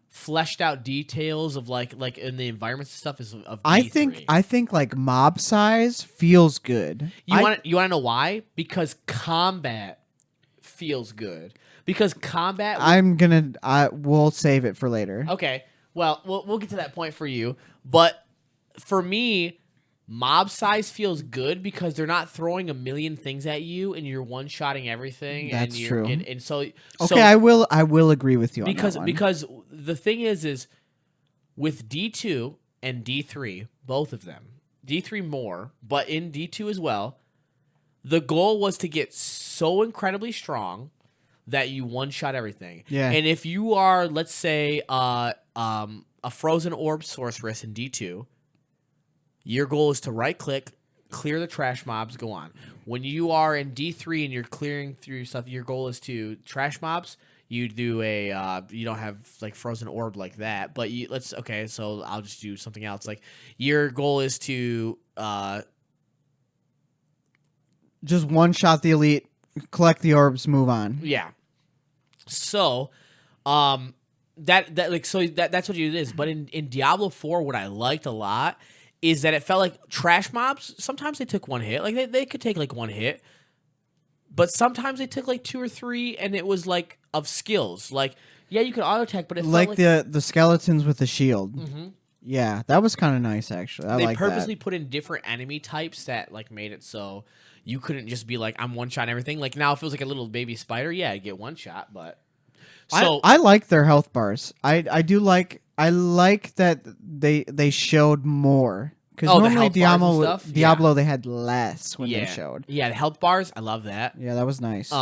fleshed out details of like in the environments and stuff is of D3. I think like mob size feels good. You want to know why? Because combat feels good. Because combat we'll save it for later. Okay. Well, we'll get to that point for you, but for me, mob size feels good because they're not throwing a million things at you and you're one-shotting everything. That's true. And so I will agree with you on that one. Because the thing is with D2 and D3, both of them, D3 more, but in D2 as well, the goal was to get so incredibly strong that you one-shot everything. Yeah. And if you are, let's say, a frozen orb sorceress in D2, your goal is to right-click, clear the trash mobs, go on. When you are in D3 and you're clearing through stuff, your goal is to trash mobs. You do you don't have like frozen orb like that, but so I'll just do something else. Like your goal is to just one-shot the elite, collect the orbs, move on. Yeah. So, that's what it is. But in Diablo 4, what I liked a lot is that it felt like trash mobs. Sometimes they took one hit, like they could take like one hit, but sometimes they took like 2 or 3, and it was like of skills. Like yeah, you could auto attack, but it felt like the skeletons with the shield. Mm-hmm. Yeah, that was kind of nice actually. They purposely put in different enemy types that like made it so you couldn't just be like, I'm one-shot everything. Like, now if it was like a little baby spider, yeah, I'd get one-shot, but... So I like their health bars. I like that they showed more. Because normally Diablo they had less when they showed. Yeah, the health bars, I love that. Yeah, that was nice.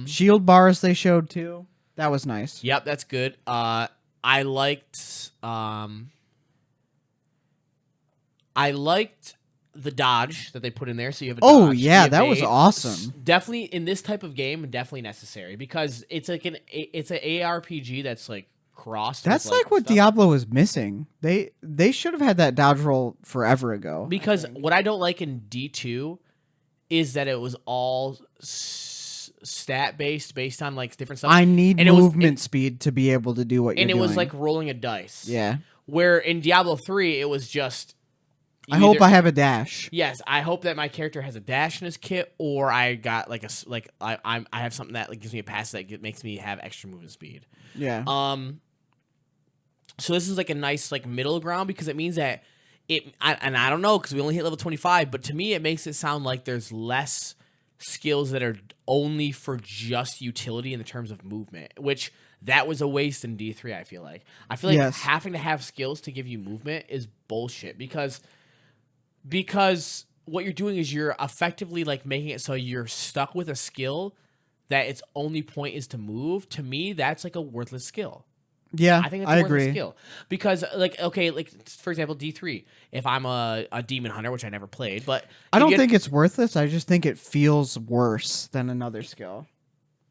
Shield bars they showed too. That was nice. Yep, that's good. I liked the dodge that they put in there, so you have a dodge. Oh yeah, that was awesome. Definitely in this type of game, definitely necessary because it's like it's an ARPG that's like crossed. That's like what stuff. Diablo was missing. They should have had that dodge roll forever ago. Because what I don't like in D2 is that it was all stat based on like different stuff. I need movement speed to be able to do what you're doing. And it was like rolling a dice. Yeah. Where in Diablo 3 it was just I hope I have a dash. Yes, I hope that my character has a dash in his kit, or I got like I have something that like gives me a pass that makes me have extra movement speed. Yeah. So this is like a nice like middle ground because it means that and I don't know because we only hit level 25, but to me it makes it sound like there's less skills that are only for just utility in the terms of movement, which that was a waste in D3. I feel like Yes. having to have skills to give you movement is bullshit because what you're doing is you're effectively like making it so you're stuck with a skill that its only point is to move. To me, that's like a worthless skill. Yeah, I think it's I a worthless agree. skill because, like, okay, like for example, D3. If I'm a demon hunter, which I never played, but I if don't you- think it's worthless. I just think it feels worse than another skill.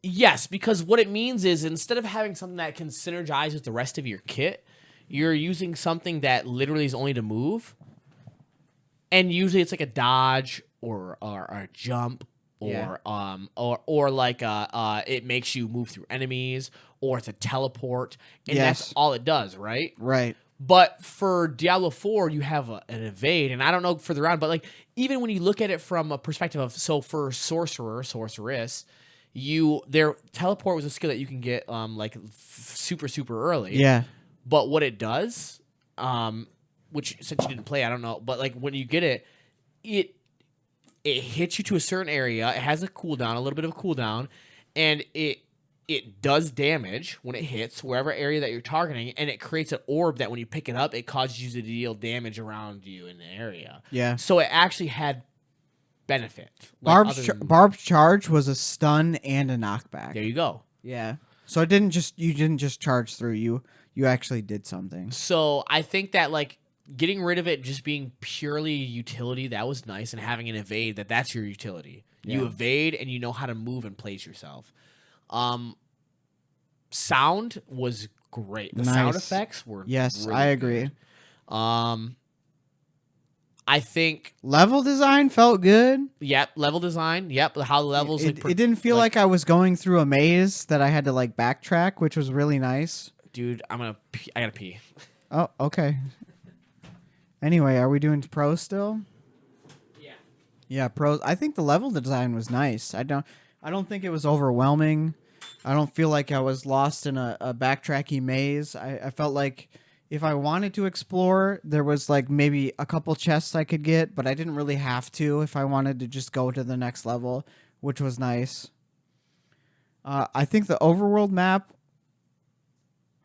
yes, because what it means is instead of having something that can synergize with the rest of your kit, you're using something that literally is only to move, and usually it's like a dodge or a jump. Yeah. Or like it makes you move through enemies, or it's a teleport, and Yes. that's all it does, right? Right. But for Diablo 4, you have an evade, and I don't know for the round, but like even when you look at it from a perspective of for sorceress, their teleport was a skill that you can get like super early. Yeah. But what it does, which since you didn't play, I don't know, but like when you get it, it hits you to a certain area. It has a cooldown, a little bit of a cooldown, and it does damage when it hits wherever area that you're targeting, and it creates an orb that when you pick it up, it causes you to deal damage around you in the area. Yeah. So it actually had benefit. Like Barb's charge was a stun and a knockback. there you go. Yeah. So you didn't just charge through. You actually did something. So I think that like getting rid of it just being purely utility, that was nice, and having an evade, that's your utility. You Yeah. evade and you know how to move and place yourself. Sound was great. The sound Nice. effects were Yes, really I agree. good. I think Level design felt good. level design, how the levels It didn't feel like I was going through a maze that I had to like backtrack, which was really nice. dude, I gotta pee. Oh, okay. Anyway, are we doing pros still? Yeah. Yeah, pros. I think the level design was nice. I don't think it was overwhelming. I don't feel like I was lost in a backtracky maze. I felt like if I wanted to explore, there was like maybe a couple chests I could get, but I didn't really have to if I wanted to just go to the next level, which was nice. I think the overworld map,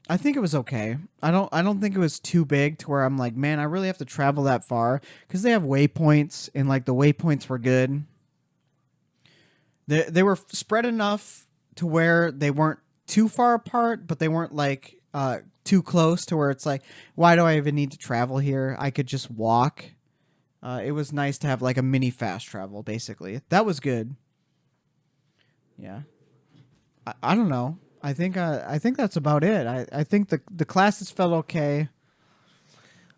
I think it was okay. I don't think it was too big to where I'm like, man, I really have to travel that far, because they have waypoints, and like the waypoints were good. They were spread enough to where they weren't too far apart, but they weren't like too close to where it's like, why do I even need to travel here? I could just walk. It was nice to have like a mini fast travel, basically. That was good. Yeah. I don't know. I think that's about it. I think the classes felt okay.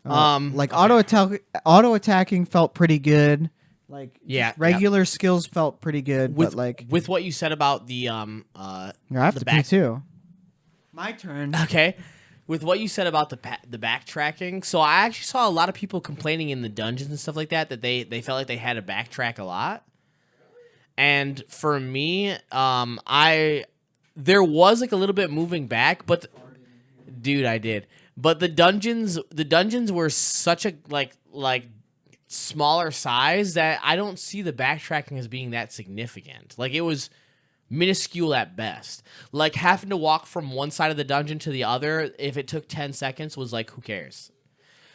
Like Okay. auto attacking felt pretty good. Like Yeah, regular skills felt pretty good, with but like with what you said about the I have the to pee back too. My turn. okay. With what you said about the backtracking, so I actually saw a lot of people complaining in the dungeons and stuff like that they felt like they had to backtrack a lot. And for me, there was like a little bit moving back, but dude, I did. But the dungeons were such a like smaller size that I don't see the backtracking as being that significant. Like it was minuscule at best. Like having to walk from one side of the dungeon to the other, if it took 10 seconds, was like, who cares?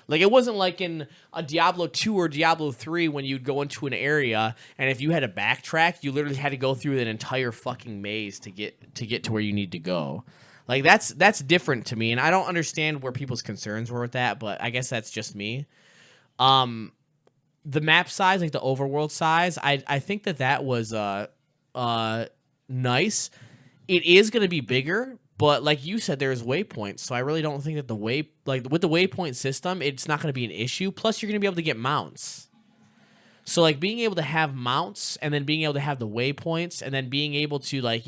Like it wasn't like in a Diablo 2 or Diablo 3 when you'd go into an area and if you had to backtrack, you literally had to go through an entire fucking maze to get to where you need to go. Like that's different to me, and I don't understand where people's concerns were with that, but I guess that's just me. The map size, like the overworld size, I think that was nice. It is going to be bigger, but like you said, there's waypoints, so I really don't think that with the waypoint system, it's not going to be an issue. Plus, you're going to be able to get mounts. So like being able to have mounts and then being able to have the waypoints and then being able to like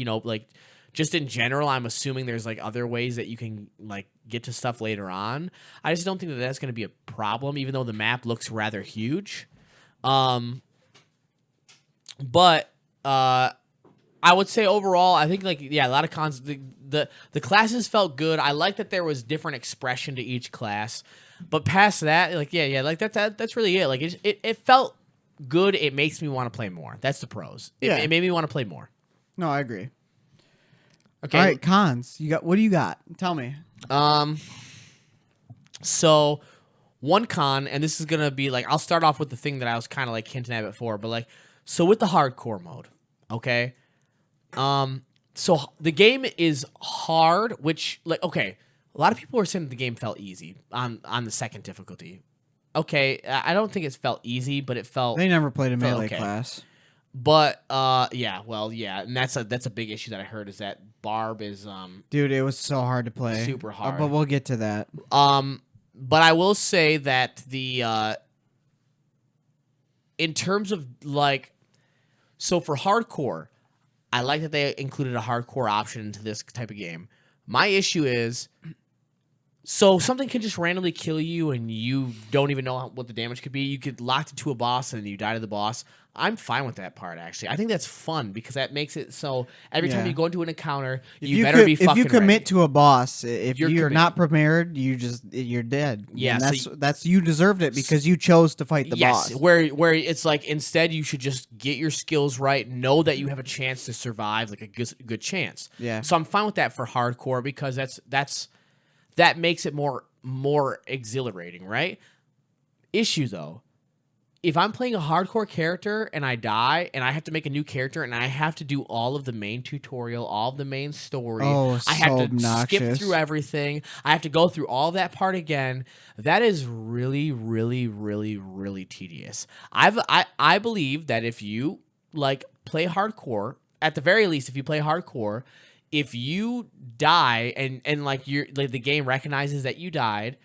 just in general, I'm assuming there's like other ways that you can like get to stuff later on. I just don't think that that's going to be a problem, even though the map looks rather huge. But I would say overall, I think like a lot of cons. The classes felt good. I like that there was different expression to each class, but past that, like like that's really it. Like it felt good. It makes me want to play more. That's the pros. It made me want to play more. No, I agree. Okay. All right, cons. What do you got? Tell me. So one con, and this is gonna be like I'll start off with the thing that I was kind of like hinting at before, but like so with the hardcore mode, okay. So the game is hard, which like okay, a lot of people were saying the game felt easy on the second difficulty. Okay, I don't think it felt easy, but it felt. They never played a melee class. But and that's a big issue that I heard is that Barb is Dude, it was so hard to play. Super hard. But we'll get to that. But I will say that the in terms of like so for hardcore, I like that they included a hardcore option into this type of game. My issue is so something can just randomly kill you and you don't even know what the damage could be. You get locked into a boss and you die to the boss. I'm fine with that part, actually. I think that's fun because that makes it so every time you go into an encounter, you better be fucking ready. If you commit to a boss, if you're committed. Not prepared, you're dead. Yeah, and so that's you deserved it because you chose to fight the boss. Where it's like instead you should just get your skills right, know that you have a chance to survive, like a good chance. Yeah. So I'm fine with that for hardcore because that makes it more exhilarating, right? Issue though. If I'm playing a hardcore character and I die and I have to make a new character and I have to do all of the main tutorial, all of the main story, I have to skip through everything. I have to go through all that part again. That is really, really, really, really tedious. I believe that if you like play hardcore, at the very least, if you play hardcore, if you die and like the game recognizes that you died,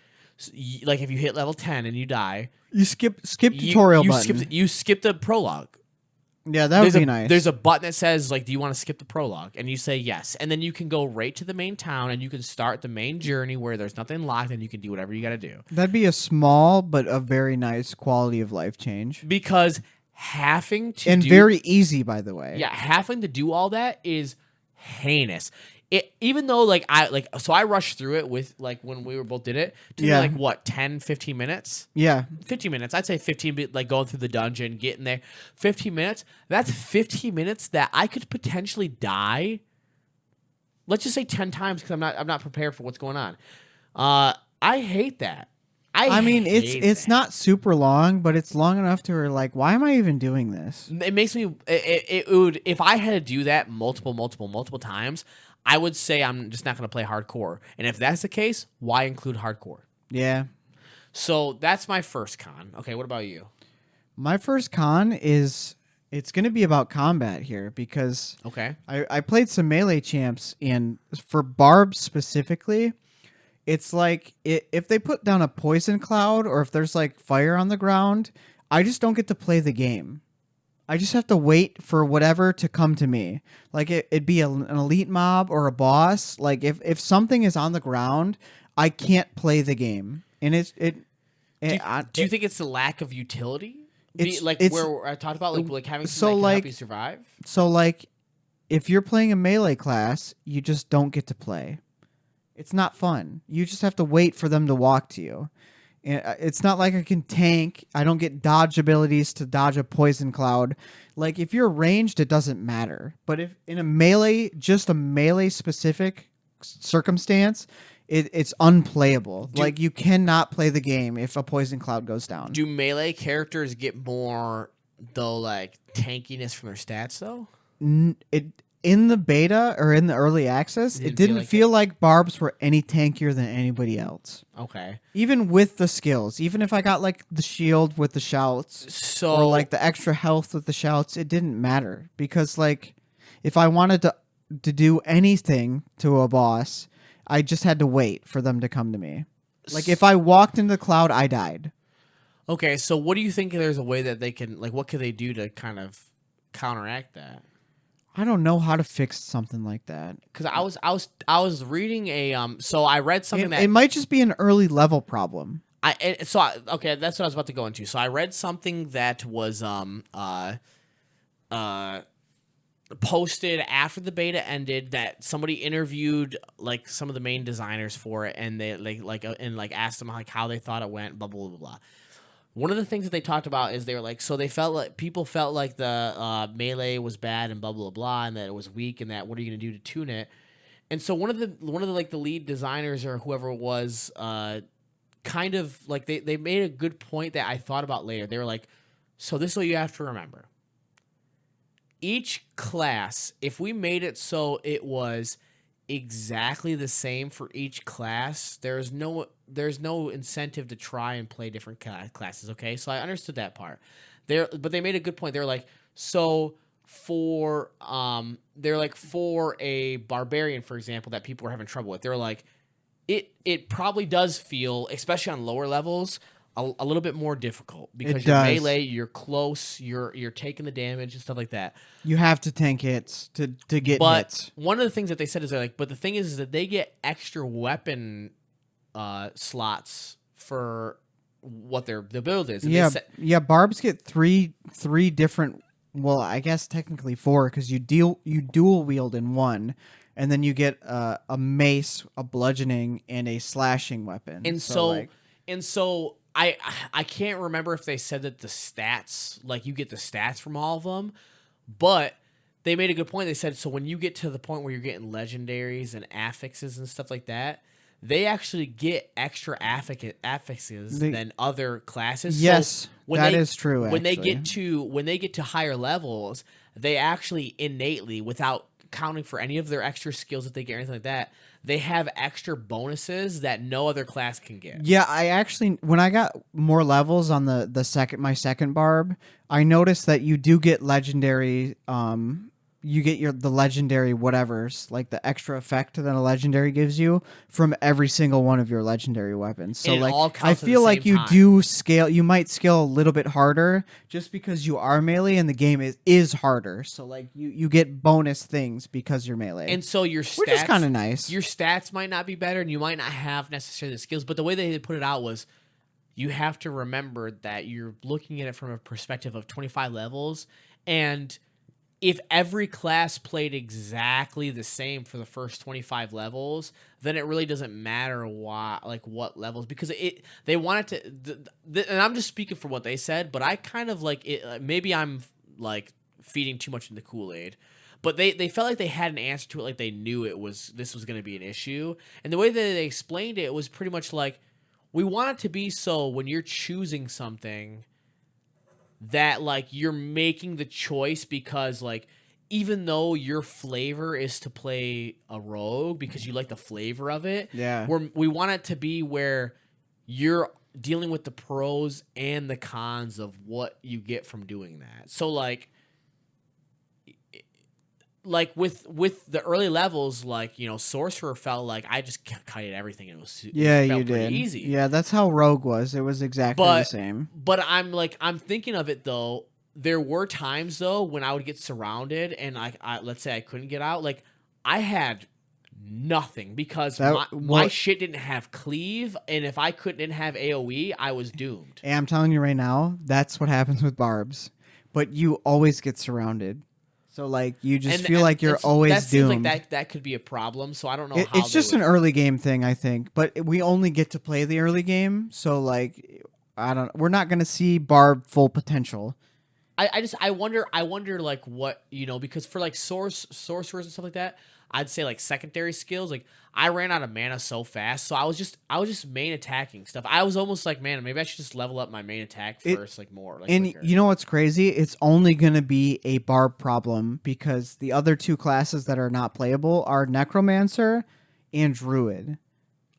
like if you hit level 10 and you die. You skip tutorial button. You skip the prologue. Yeah, that would be nice. There's a button that says like, "Do you want to skip the prologue?" And you say yes, and then you can go right to the main town and you can start the main journey where there's nothing locked and you can do whatever you got to do. That'd be a small but a very nice quality of life change. Because very easy, by the way. Yeah, having to do all that is heinous. Even though I rushed through it with like when we were both did it. Like what 10, 15 minutes? Yeah, 15 minutes. I'd say 15. Like going through the dungeon, getting there. 15 minutes. That's 15 minutes that I could potentially die. Let's just say 10 times because I'm not prepared for what's going on. I hate that. I mean, it's not super long, but it's long enough to where like, why am I even doing this? It makes me. It would if I had to do that multiple times. I would say I'm just not going to play hardcore. And if that's the case, why include hardcore? Yeah. So that's my first con. Okay, what about you? My first con is it's going to be about combat here because I played some melee champs, and for Barb specifically, it's like if they put down a poison cloud or if there's like fire on the ground, I just don't get to play the game. I just have to wait for whatever to come to me. Like it'd be an elite mob or a boss. Like if something is on the ground, I can't play the game. And do you think it's the lack of utility? Where I talked about like having something that can help you survive? So like if you're playing a melee class, you just don't get to play. It's not fun. You just have to wait for them to walk to you. It's not like I can tank. I don't get dodge abilities to dodge a poison cloud. Like if you're ranged, it doesn't matter. But if in a melee, just a melee specific circumstance, it's unplayable. Like you cannot play the game if a poison cloud goes down. Do melee characters get more though like tankiness from their stats though? In the beta or in the early access, it didn't feel like Barbs were any tankier than anybody else. Okay. Even with the skills, even if I got like the shield with the shouts or like the extra health with the shouts, it didn't matter because like if I wanted to do anything to a boss, I just had to wait for them to come to me. Like if I walked into the cloud, I died. Okay, so what do you think there's a way that they can like what could they do to kind of counteract that? I don't know how to fix something like that. Because I was reading so I read something that it might just be an early level problem. That's what I was about to go into. So I read something that was posted after the beta ended that somebody interviewed like some of the main designers for it, and they asked them like how they thought it went, blah blah blah blah. One of the things that they talked about is they were like, so they felt like people felt like the melee was bad and blah blah blah, and that it was weak, and that what are you gonna do to tune it? And so one of the like the lead designers or whoever it was, kind of like they made a good point that I thought about later. They were like, so this is what you have to remember. Each class, if we made it so it was exactly the same for each class, there's no incentive to try and play different classes. Okay, so I understood that part there, but they made a good point. They're like, so for they're like, for a barbarian, for example, that people were having trouble with, they're like, it probably does feel, especially on lower levels, a little bit more difficult because you're melee, you're close, you're taking the damage and stuff like that. You have to tank hits to get hits. One of the things that they said is they're like, but the thing is that they get extra weapon slots for what their build is. And barbs get three different. Well, I guess technically 4 because you dual wield in one, and then you get a mace, a bludgeoning, and a slashing weapon. And so I can't remember if they said that the stats, like you get the stats from all of them, but they made a good point. They said, so when you get to the point where you're getting legendaries and affixes and stuff like that, they actually get extra affixes than other classes. Yes, so that is true. When they get to higher levels, they actually innately, without counting for any of their extra skills that they get or anything like that, they have extra bonuses that no other class can get. Yeah, I actually, when I got more levels on my second barb, I noticed that you do get legendary. You get the legendary whatevers, like the extra effect that a legendary gives you from every single one of your legendary weapons. So like, I feel like you do scale. You might scale a little bit harder just because you are melee and the game is harder. So like you get bonus things because you're melee, and so your stats, which is kind of nice. Your stats might not be better, and you might not have necessarily the skills. But the way they put it out was, you have to remember that you're looking at it from a perspective of 25 levels, and if every class played exactly the same for the first 25 levels, then it really doesn't matter what levels, because they wanted to, and I'm just speaking for what they said, but I kind of like it. Maybe I'm like feeding too much into Kool-Aid, but they felt like they had an answer to it, like they knew this was going to be an issue, and the way that they explained it was pretty much like, we want it to be so when you're choosing something, that like you're making the choice because like, even though your flavor is to play a rogue because you like the flavor of it, we want it to be where you're dealing with the pros and the cons of what you get from doing that. So like with the early levels, like, you know, Sorcerer felt like I just kited everything and it was you did easy. Yeah, that's how Rogue was. It was exactly the same. But I'm thinking of it though. There were times though when I would get surrounded and I let's say I couldn't get out. Like I had nothing because my shit didn't have cleave, and if I didn't have AoE, I was doomed. Hey, I'm telling you right now, that's what happens with barbs. But you always get surrounded. So like you just feel like you're always doomed. Like that could be a problem. So I don't know how it's just an early game thing, I think. But we only get to play the early game, so like we're not gonna see Barb full potential. I wonder like what, you know, because for like sorcerers and stuff like that, I'd say like secondary skills, like I ran out of mana so fast, so I was just main attacking stuff. I was almost like, man, maybe I should just level up my main attack first, like more. Like, and quicker. You know what's crazy? It's only gonna be a barb problem because the other two classes that are not playable are Necromancer and Druid.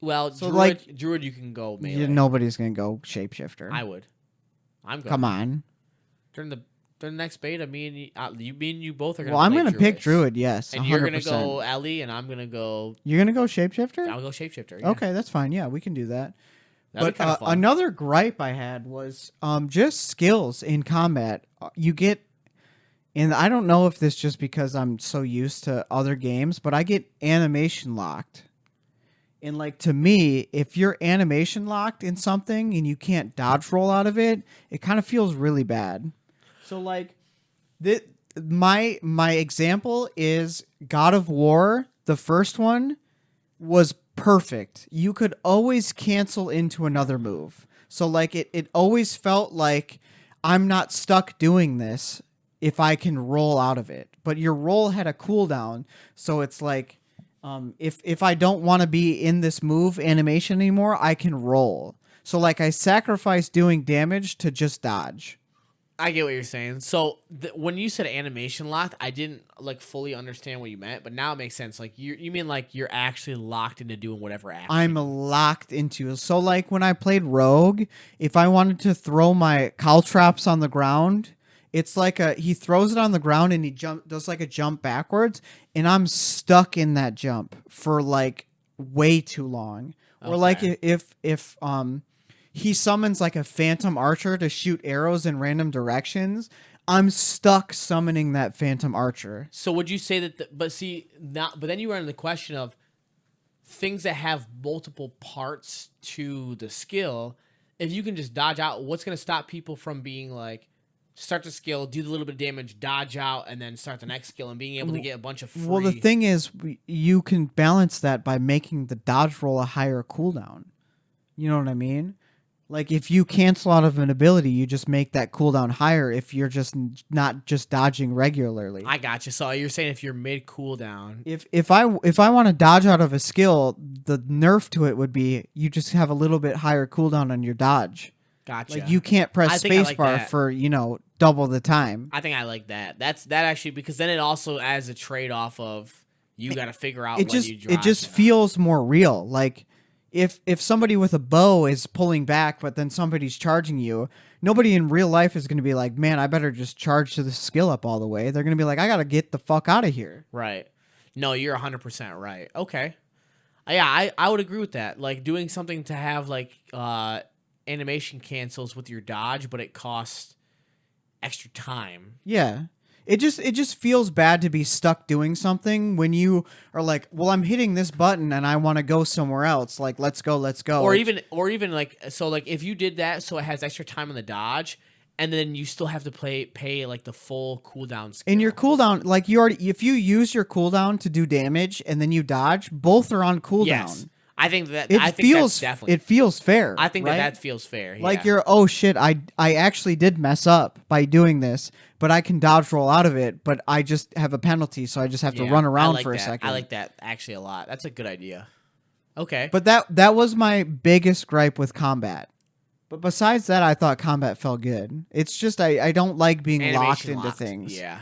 Well, so Druid you can go melee. Nobody's gonna go Shapeshifter. I would. I'm going. Come on. During the next beta, me and you both are gonna. Well, I'm gonna pick Druid, yes, and 100%. You're gonna go Ellie, and I'm gonna go. You're gonna go Shapeshifter. I'll go Shapeshifter. Yeah. Okay, that's fine. Yeah, we can do that. That'd be kind of fun. Another gripe I had was just skills in combat. You get, and I don't know if this just because I'm so used to other games, but I get animation locked. And like to me, if you're animation locked in something and you can't dodge roll out of it, it kind of feels really bad. So like, my example is God of War. The first one was perfect. You could always cancel into another move. So like it always felt like I'm not stuck doing this if I can roll out of it. But your roll had a cooldown, so it's like if I don't want to be in this move animation anymore, I can roll. So like I sacrifice doing damage to just dodge. I get what you're saying. So when you said animation locked, I didn't like fully understand what you meant, but now it makes sense. Like you mean like you're actually locked into doing whatever action. I'm locked into it. So like when I played Rogue, if I wanted to throw my caltrops on the ground, it's like he throws it on the ground and he does like a jump backwards, and I'm stuck in that jump for like way too long. Or like if he summons like a phantom archer to shoot arrows in random directions, I'm stuck summoning that phantom archer. So would you say that? But then you run into the question of things that have multiple parts to the skill. If you can just dodge out, what's going to stop people from being like, start the skill, do the little bit of damage, dodge out, and then start the next skill and being able to get a bunch of free... Well, the thing is, you can balance that by making the dodge roll a higher cooldown. You know what I mean? Like, if you cancel out of an ability, you just make that cooldown higher if you're just not just dodging regularly. I got you. So you're saying if you're mid cooldown... If I want to dodge out of a skill, the nerf to it would be you just have a little bit higher cooldown on your dodge. Gotcha. Like, you can't press spacebar for, double the time. I think I like that. That actually, because then it also adds a trade-off of you got to figure out when you draw. It just feels more real. Like, if somebody with a bow is pulling back, but then somebody's charging you, nobody in real life is going to be like, man, I better just charge to the skill up all the way. They're going to be like, I got to get the fuck out of here. Right. No, you're 100% right. Okay. Yeah, I would agree with that. Like, doing something to have, like, animation cancels with your dodge, but it costs extra time. Yeah. It just feels bad to be stuck doing something when you are like, well, I'm hitting this button and I want to go somewhere else. Like, let's go. Or even like, so like if you did that, so it has extra time on the dodge, and then you still have to pay like the full cooldown skill. And your cooldown, like if you use your cooldown to do damage and then you dodge, both are on cooldown. Yes. I think that it feels fair. I think right? that feels fair. Yeah. Like oh shit, I actually did mess up by doing this, but I can dodge roll out of it, but I just have a penalty, so I just have to run around for a second. I like that actually a lot. That's a good idea. Okay. But that was my biggest gripe with combat. But besides that, I thought combat felt good. It's just I don't like being locked into things. Yeah.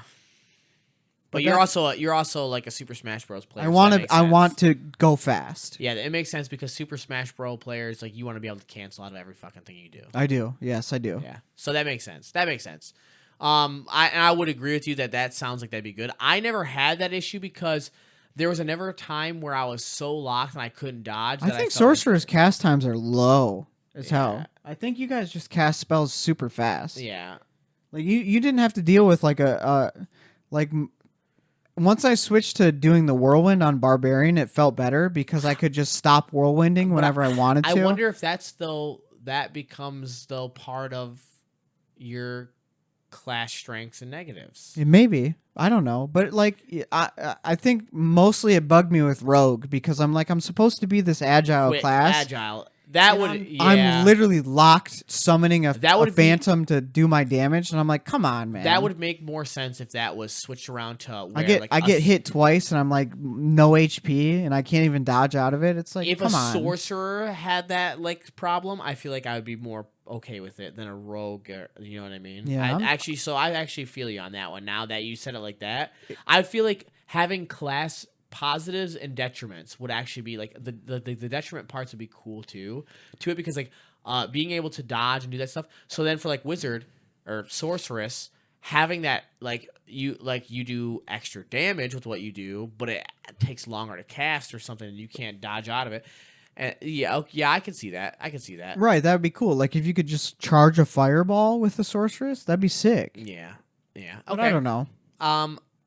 But you're also like a Super Smash Bros. Player. I want to go fast. Yeah, it makes sense because Super Smash Bros. Players, like, you want to be able to cancel out of every fucking thing you do. I do. Yes, I do. Yeah. So that makes sense. I would agree with you that sounds like that'd be good. I never had that issue because there was never a time where I was so locked and I couldn't dodge. I think Sorcerer's cast times are low as hell. I think you guys just cast spells super fast. Yeah. Like you didn't have to deal with like once I switched to doing the whirlwind on Barbarian, it felt better because I could just stop whirlwinding whenever I wanted to. I wonder if that becomes part of your class strengths and negatives. Maybe. I don't know. But like I think mostly it bugged me with Rogue because I'm supposed to be this agile class. Agile. I'm literally locked summoning a phantom to do my damage, and I'm like, come on, man. That would make more sense if that was switched around to where I get hit twice, and I'm like no HP, and I can't even dodge out of it. It's like, come on. If a sorcerer had that like problem, I feel like I would be more okay with it than a rogue. You know what I mean? Yeah. I actually feel you on that one. Now that you said it like that, I feel like having class positives and detriments would actually be like the detriment parts would be cool too to it because like being able to dodge and do that stuff. So then for like wizard or sorceress, having that like you do extra damage with what you do, but it takes longer to cast or something and you can't dodge out of it. And I can see that. Right, that would be cool. Like if you could just charge a fireball with the sorceress, that'd be sick. Yeah. Okay. But I don't know.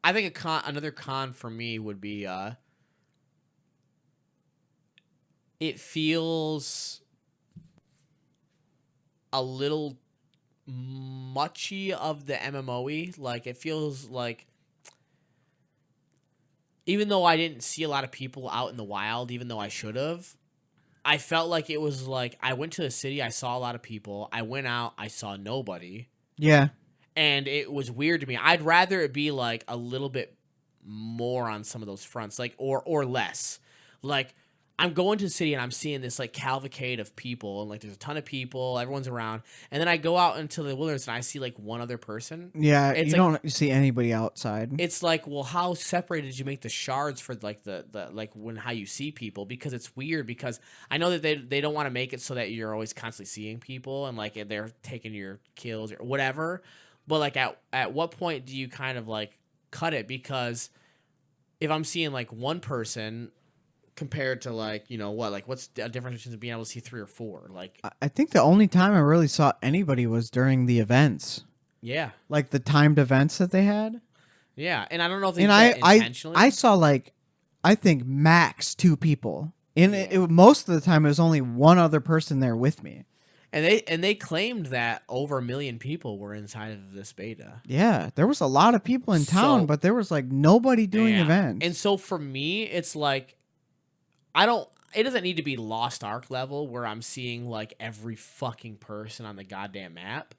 I think another con for me would be it feels a little muchy of the MMOE. Like it feels like, even though I didn't see a lot of people out in the wild, even though I should have, I felt like it was like I went to the city, I saw a lot of people. I went out, I saw nobody. Yeah. And it was weird to me. I'd rather it be like a little bit more on some of those fronts, like or less. Like I'm going to the city and I'm seeing this like cavalcade of people, and like there's a ton of people, everyone's around, and then I go out into the wilderness and I see like one other person. Yeah, It's you like, don't see anybody outside. it's like, well, how separated did you make the shards for like the like when how you see people? Because it's weird, because I know that they don't want to make it so that you're always constantly seeing people and like they're taking your kills or whatever. But like at what point do you kind of like cut it? Because if I'm seeing like one person compared to like, you know what, like what's the difference between being able to see 3 or 4? Like I think the only time I really saw anybody was during the events, yeah, like the timed events that they had. yeah, and I don't know if they And did that intentionally. I saw like, I think max 2 people. And Yeah. most of the time it was only one other person there with me. And they claimed that over 1 million people were inside of this beta. Yeah, there was a lot of people in town, So- but there was like nobody doing Yeah. events. And so for me, it's like it doesn't need to be Lost Ark level where I'm seeing like every fucking person on the goddamn map.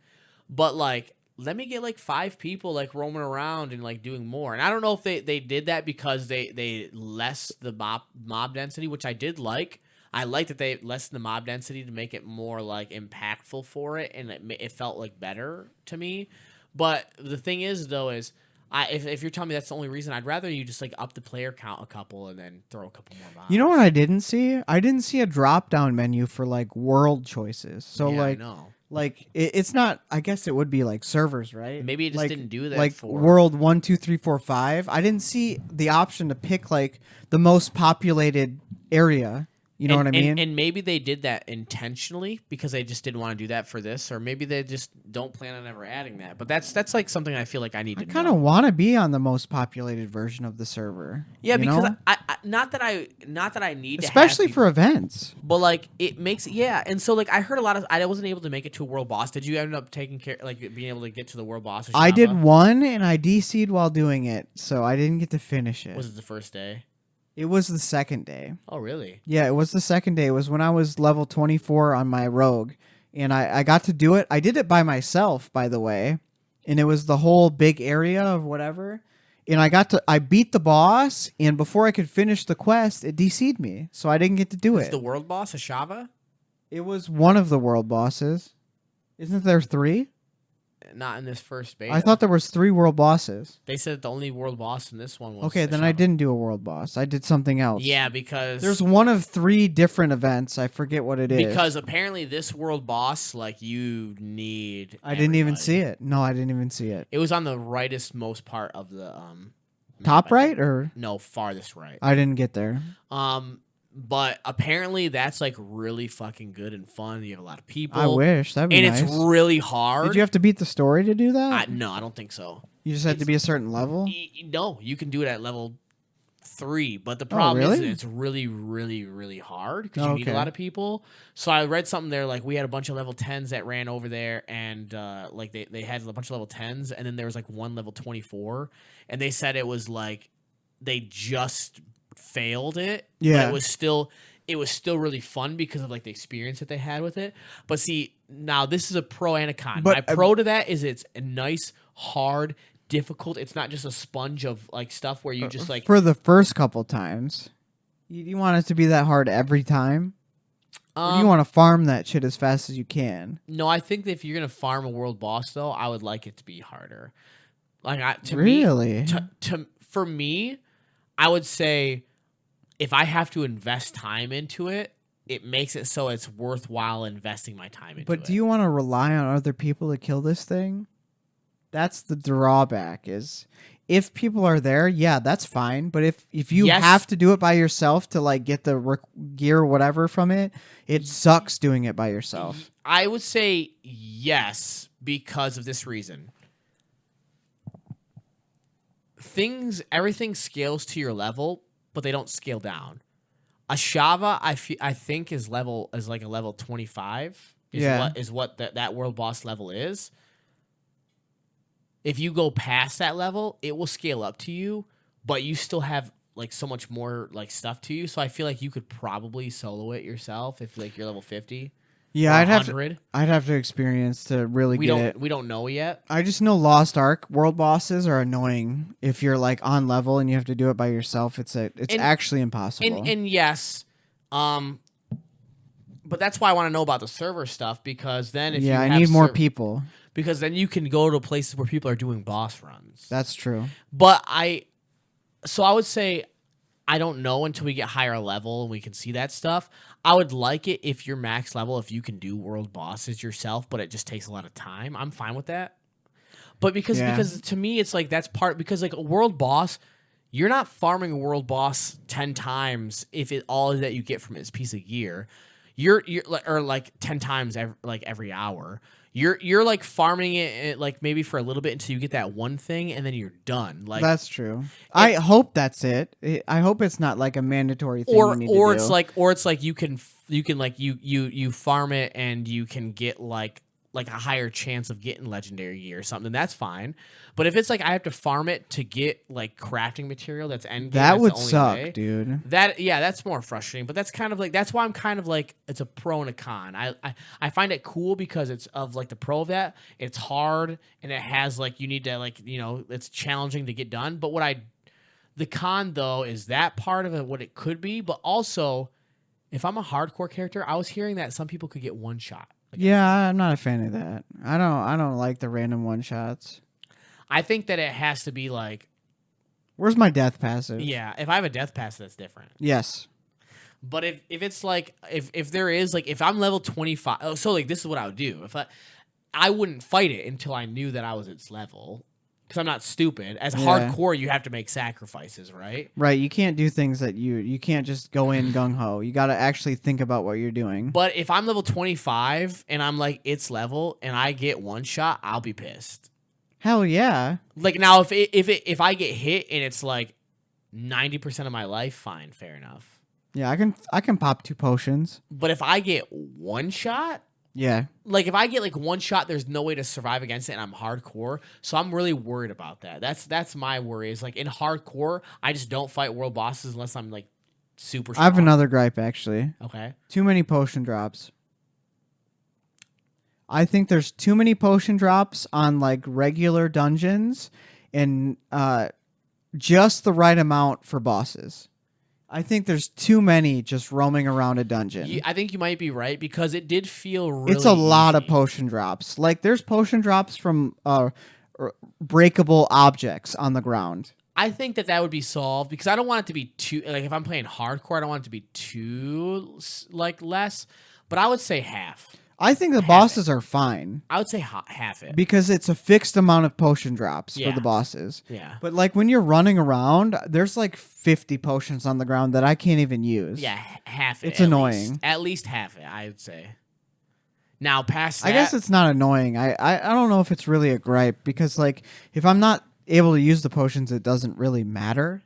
But like, let me get like 5 people like roaming around and like doing more. And I don't know if they did that because they less the mob density, which I did like. I like that they lessened the mob density to make it more like impactful for it, and it felt like better to me. But the thing is, though, is if you're telling me that's the only reason, I'd rather you just like up the player count a couple and then throw a couple more mobs. You know what I didn't see? I didn't see a drop down menu for like world choices. So Yeah, like, I know. like it's not. I guess it would be like servers, right? Maybe it just like, didn't do that like for world 1, 2, 3, 4, 5. I didn't see the option to pick like the most populated area. You know what I mean? And maybe they did that intentionally because they just didn't want to do that for this, or maybe they just don't plan on ever adding that. But that's like something I feel like I need I to kind know. of want to be on the most populated version of the server. Yeah, you because know? I not that I need to, Especially have for events. but like it makes and so like I heard a lot of I wasn't able to make it to a world boss. Did you end up taking care like being able to get to the world boss? I did Shava? one and I DC'd while doing it, so I didn't get to finish it. Was it the first day? It was the second day. Oh really? Yeah, it was the second day. It was when I was level 24 on my rogue, and I got to do it. I did it by myself, by the way, and it was the whole big area of whatever. And I beat the boss, and before I could finish the quest, it DC'd me, so I didn't get to do Was it. the world boss a Shava? It was one of the world bosses. Isn't there 3? Not in this first beta. I thought there was 3 world bosses. they said the only world boss in this one was Okay, a then I Shava. didn't do a world boss. I did something else. Yeah, because There's one of 3 different events. I forget what it is. because apparently this world boss, like, you need I didn't even everybody. see it. No, I didn't even see it. It was on the rightest most part of the Top map, I right think. or No, farthest right. I didn't get there. But apparently that's like really fucking good and fun. You have a lot of people. I wish that'd be and nice. it's really hard. Did you have to beat the story to do that? No, I don't think so. You just had to be a certain level. No, you can do it at level 3, but the problem is really? that it's really, really, really hard because you need a Okay. lot of people. So I read something there, like we had a bunch of level 10s that ran over there, and like they had a bunch of level 10s, and then there was like one level 24, and they said it was like they just failed it. Yeah. But it was still really fun because of like the experience that they had with it. But see, now this is a pro and a con. But, My pro to that is it's a nice, hard, difficult. It's not just a sponge of like stuff where you just like For the first couple times, you want it to be that hard every time? Or do you want to farm that shit as fast as you can? No, I think that if you're gonna farm a world boss though, I would like it to be harder. Like Really? For me, I would say if I have to invest time into it, it makes it so it's worthwhile investing my time into it. But do you want to rely on other people to kill this thing? That's the drawback is if people are there, yeah, that's fine. But if you Yes. have to do it by yourself to like get the gear or whatever from it, it sucks doing it by yourself. I would say yes because of this reason. Everything scales to your level, but they don't scale down. A Shava, I think is like a level 25. is what that world boss level is. If you go past that level, it will scale up to you, but you still have like so much more like stuff to you. So I feel like you could probably solo it yourself if like you're level 50. Yeah, or I'd 100. have to experience to really We get don't it. we don't know yet. I just know Lost Ark world bosses are annoying. If you're like on level and you have to do it by yourself, it's actually impossible. And yes, but that's why I want to know about the server stuff, because then if yeah, you I have need more people. because then you can go to places where people are doing boss runs. That's true. But I would say I don't know until we get higher level and we can see that stuff. I would like it if you're max level, if you can do world bosses yourself, but it just takes a lot of time. I'm fine with that. But because to me it's like that's part, because like a world boss, you're not farming a world boss 10 times if it all that you get from it is piece of gear. You're or like 10 times every hour. You're like farming it like maybe for a little bit until you get that one thing and then you're done. Like that's true. I hope that's it. I hope it's not like a mandatory thing. Or you need to do. it's like you can like you farm it and you can get like a higher chance of getting legendary gear or something. That's fine. But if it's like I have to farm it to get like crafting material that's end game, that would suck, dude. That's more frustrating. But that's kind of like that's why I'm kind of like it's a pro and a con. I find it cool because it's of like the pro of that. It's hard and it has like you need to like it's challenging to get done. But the con though is that part of it what it could be, but also if I'm a hardcore character, I was hearing that some people could get one shot. Yeah, I'm not a fan of that. I don't like the random one shots. I think that it has to be like, where's my death passive? Yeah, if I have a death passive, that's different. Yes. But if it's like if there is like if I'm level 25, so like this is what I would do. If I wouldn't fight it until I knew that I was its level. Because I'm not stupid. As hardcore, you have to make sacrifices, right? Right. You can't do things that you can't just go in gung-ho. You got to actually think about what you're doing. But if I'm level 25 and I'm like its level and I get one shot, I'll be pissed. Hell yeah. Like now if I get hit and it's like 90% of my life, fine, fair enough. Yeah, I can pop 2 potions. But if I get one shot, yeah. Like if I get like one shot, there's no way to survive against it, and I'm hardcore. So I'm really worried about that. That's my worry. Is like in hardcore, I just don't fight world bosses unless I'm like super strong. I have another gripe actually. Okay. Too many potion drops. I think there's too many potion drops on like regular dungeons and just the right amount for bosses. I think there's too many just roaming around a dungeon. I think you might be right because it did feel really It's a lot easy. of potion drops. Like there's potion drops from breakable objects on the ground. I think that would be solved because I don't want it to be too like if I'm playing hardcore, I don't want it to be too like less, but I would say half. I think the bosses are fine. I would say half it. Because it's a fixed amount of potion drops for the bosses. Yeah. But like when you're running around, there's like 50 potions on the ground that I can't even use. Yeah, half it. It's annoying. At least half it, I would say. Now, past that... I guess it's not annoying. I don't know if it's really a gripe because like if I'm not able to use the potions, it doesn't really matter.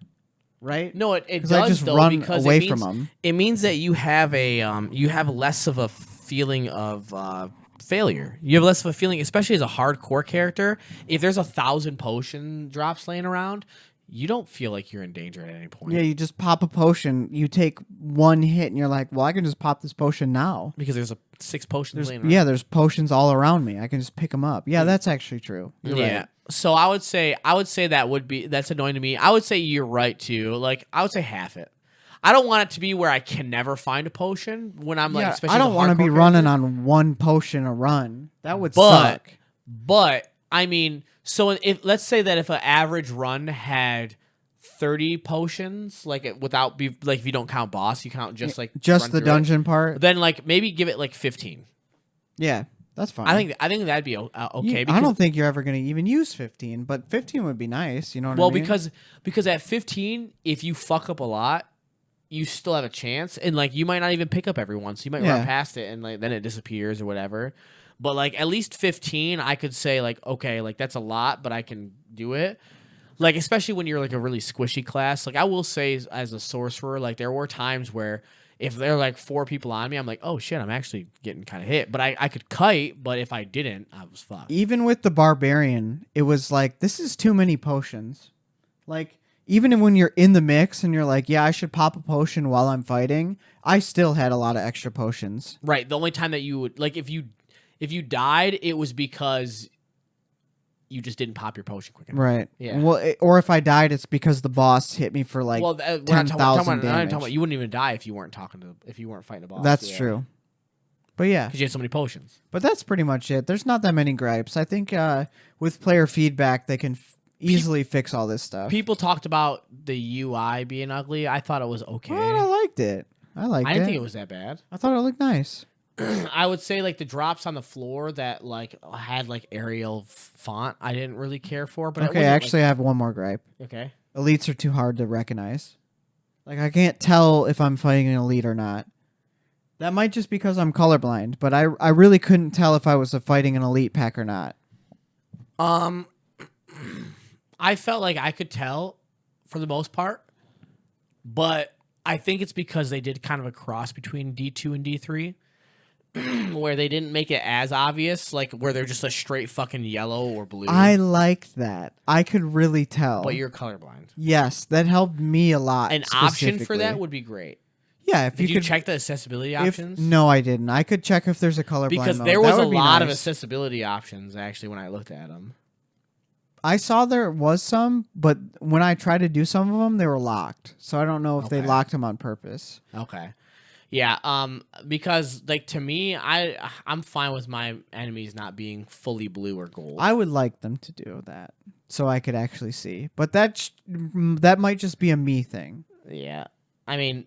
Right? No, it does I just though run because away from them. It means that you have less of a feeling of failure. You have less of a feeling, especially as a hardcore character. If there's 1,000 potion drops laying around, you don't feel like you're in danger at any point. Yeah, you just pop a potion. You take one hit, and you're like, "Well, I can just pop this potion now." Because there's 6 potions laying around. Yeah, there's potions all around me. I can just pick them up. Yeah, that's actually true. You're right. So I would say that's annoying to me. I would say you're right too. Like I would say half it. I don't want it to be where I can never find a potion when I'm like, especially. I don't want to be running on one potion a run. That would suck. But I mean, so if let's say that if an average run had 30 potions, like if you don't count boss, you count just like just the dungeon part. Then like maybe give it like 15. Yeah, that's fine. I think that'd be okay. I don't think you're ever going to even use 15, but 15 would be nice. You know what I mean? Well, because at 15, if you fuck up a lot, you still have a chance, and like you might not even pick up every one, so you might run past it, and like then it disappears or whatever. But like at least 15, I could say like okay, like that's a lot, but I can do it. Like especially when you're like a really squishy class. Like I will say as a sorcerer, like there were times where if there are like 4 people on me, I'm like, oh shit, I'm actually getting kind of hit. But I could kite, but if I didn't, I was fucked. Even with the barbarian, it was like, this is too many potions. Like, even when you're in the mix and you're like, yeah, I should pop a potion while I'm fighting, I still had a lot of extra potions. Right. The only time that you would like if you died, it was because you just didn't pop your potion quick enough. Right. Yeah. Well, or if I died, it's because the boss hit me for like We're not 10,000 talking damage. about you wouldn't even die if you weren't fighting a boss. That's true. But yeah, because you had so many potions. But that's pretty much it. There's not that many gripes. I think with player feedback, they can easily fix all this stuff. People talked about the UI being ugly. I thought it was okay. But I liked it. I didn't think it was that bad. I thought it looked nice. I would say like the drops on the floor that like had like Arial font, I didn't really care for. But okay, actually, I have one more gripe. Okay, elites are too hard to recognize. Like I can't tell if I'm fighting an elite or not. That might just because I'm colorblind, but I really couldn't tell if I was fighting an elite pack or not. I felt like I could tell for the most part, but I think it's because they did kind of a cross between D2 and D3. Where they didn't make it as obvious, like where they're just a straight fucking yellow or blue. I liked that. I could really tell. But you're colorblind. Yes, that helped me a lot. An option for that would be great. Yeah, if Did you you could check the accessibility options? No, I didn't. I could check if there's a colorblind because mode. there was That a would be lot of nice. accessibility options actually when I looked at them. I saw there was some, but when I tried to do some of them, they were locked. So I don't know if they locked them on purpose. Okay. Yeah, because like to me, I'm fine with my enemies not being fully blue or gold. I would like them to do that so I could actually see, but that might just be a me thing. Yeah, I mean,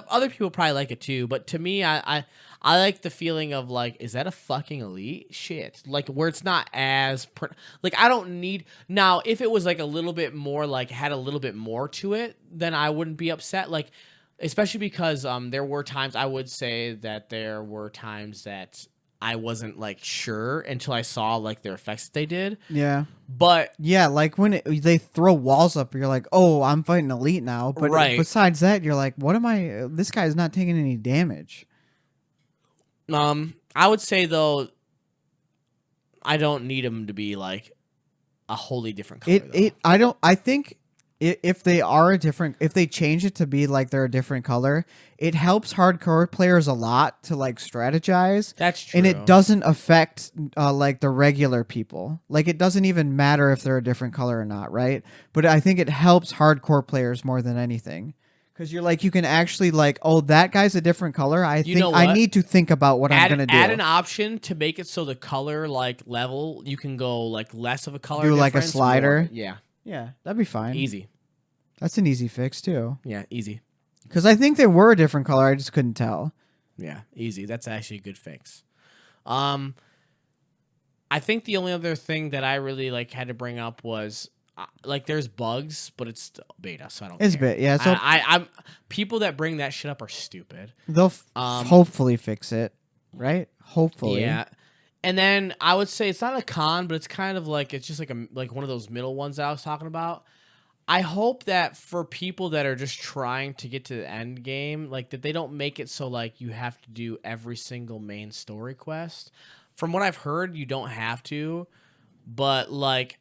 other people probably like it too, but to me, I like the feeling of like, is that a fucking elite? Shit, like where it's not as like I don't need now. If it was like a little bit more, like had a little bit more to it, then I wouldn't be upset. Like. Especially because there were times I would say that there were times that I wasn't like sure until I saw like their effects that they did. Yeah. But yeah, like when they throw walls up, you're like, oh, I'm fighting elite now. But besides that, you're like, what am I? This guy's not taking any damage. I would say though, I don't need him to be like a wholly different color. I think. If they are if they change it to be like they're a different color, it helps hardcore players a lot to like strategize. That's true. And it doesn't affect like the regular people. Like it doesn't even matter if they're a different color or not, right? But I think it helps hardcore players more than anything. Because you're like, you can actually like, oh, that guy's a different color. I need to think about what I'm going to do. Add an option to make it so the color like level, you can go like less of a color. Do like a slider. More. Yeah. Yeah, that'd be fine. Easy. That's an easy fix, too. Yeah, easy. Because I think they were a different color. I just couldn't tell. Yeah, easy. That's actually a good fix. I think the only other thing that I really like had to bring up was like there's bugs, but it's beta, so I don't. It's care. beta, yeah. So I'm people that bring that shit up are stupid. They'll hopefully fix it, right? Hopefully, yeah. And then I would say it's not a con, but it's kind of like it's just like one of those middle ones that I was talking about. I hope that for people that are just trying to get to the end game, like that they don't make it so like you have to do every single main story quest. From what I've heard, you don't have to, but like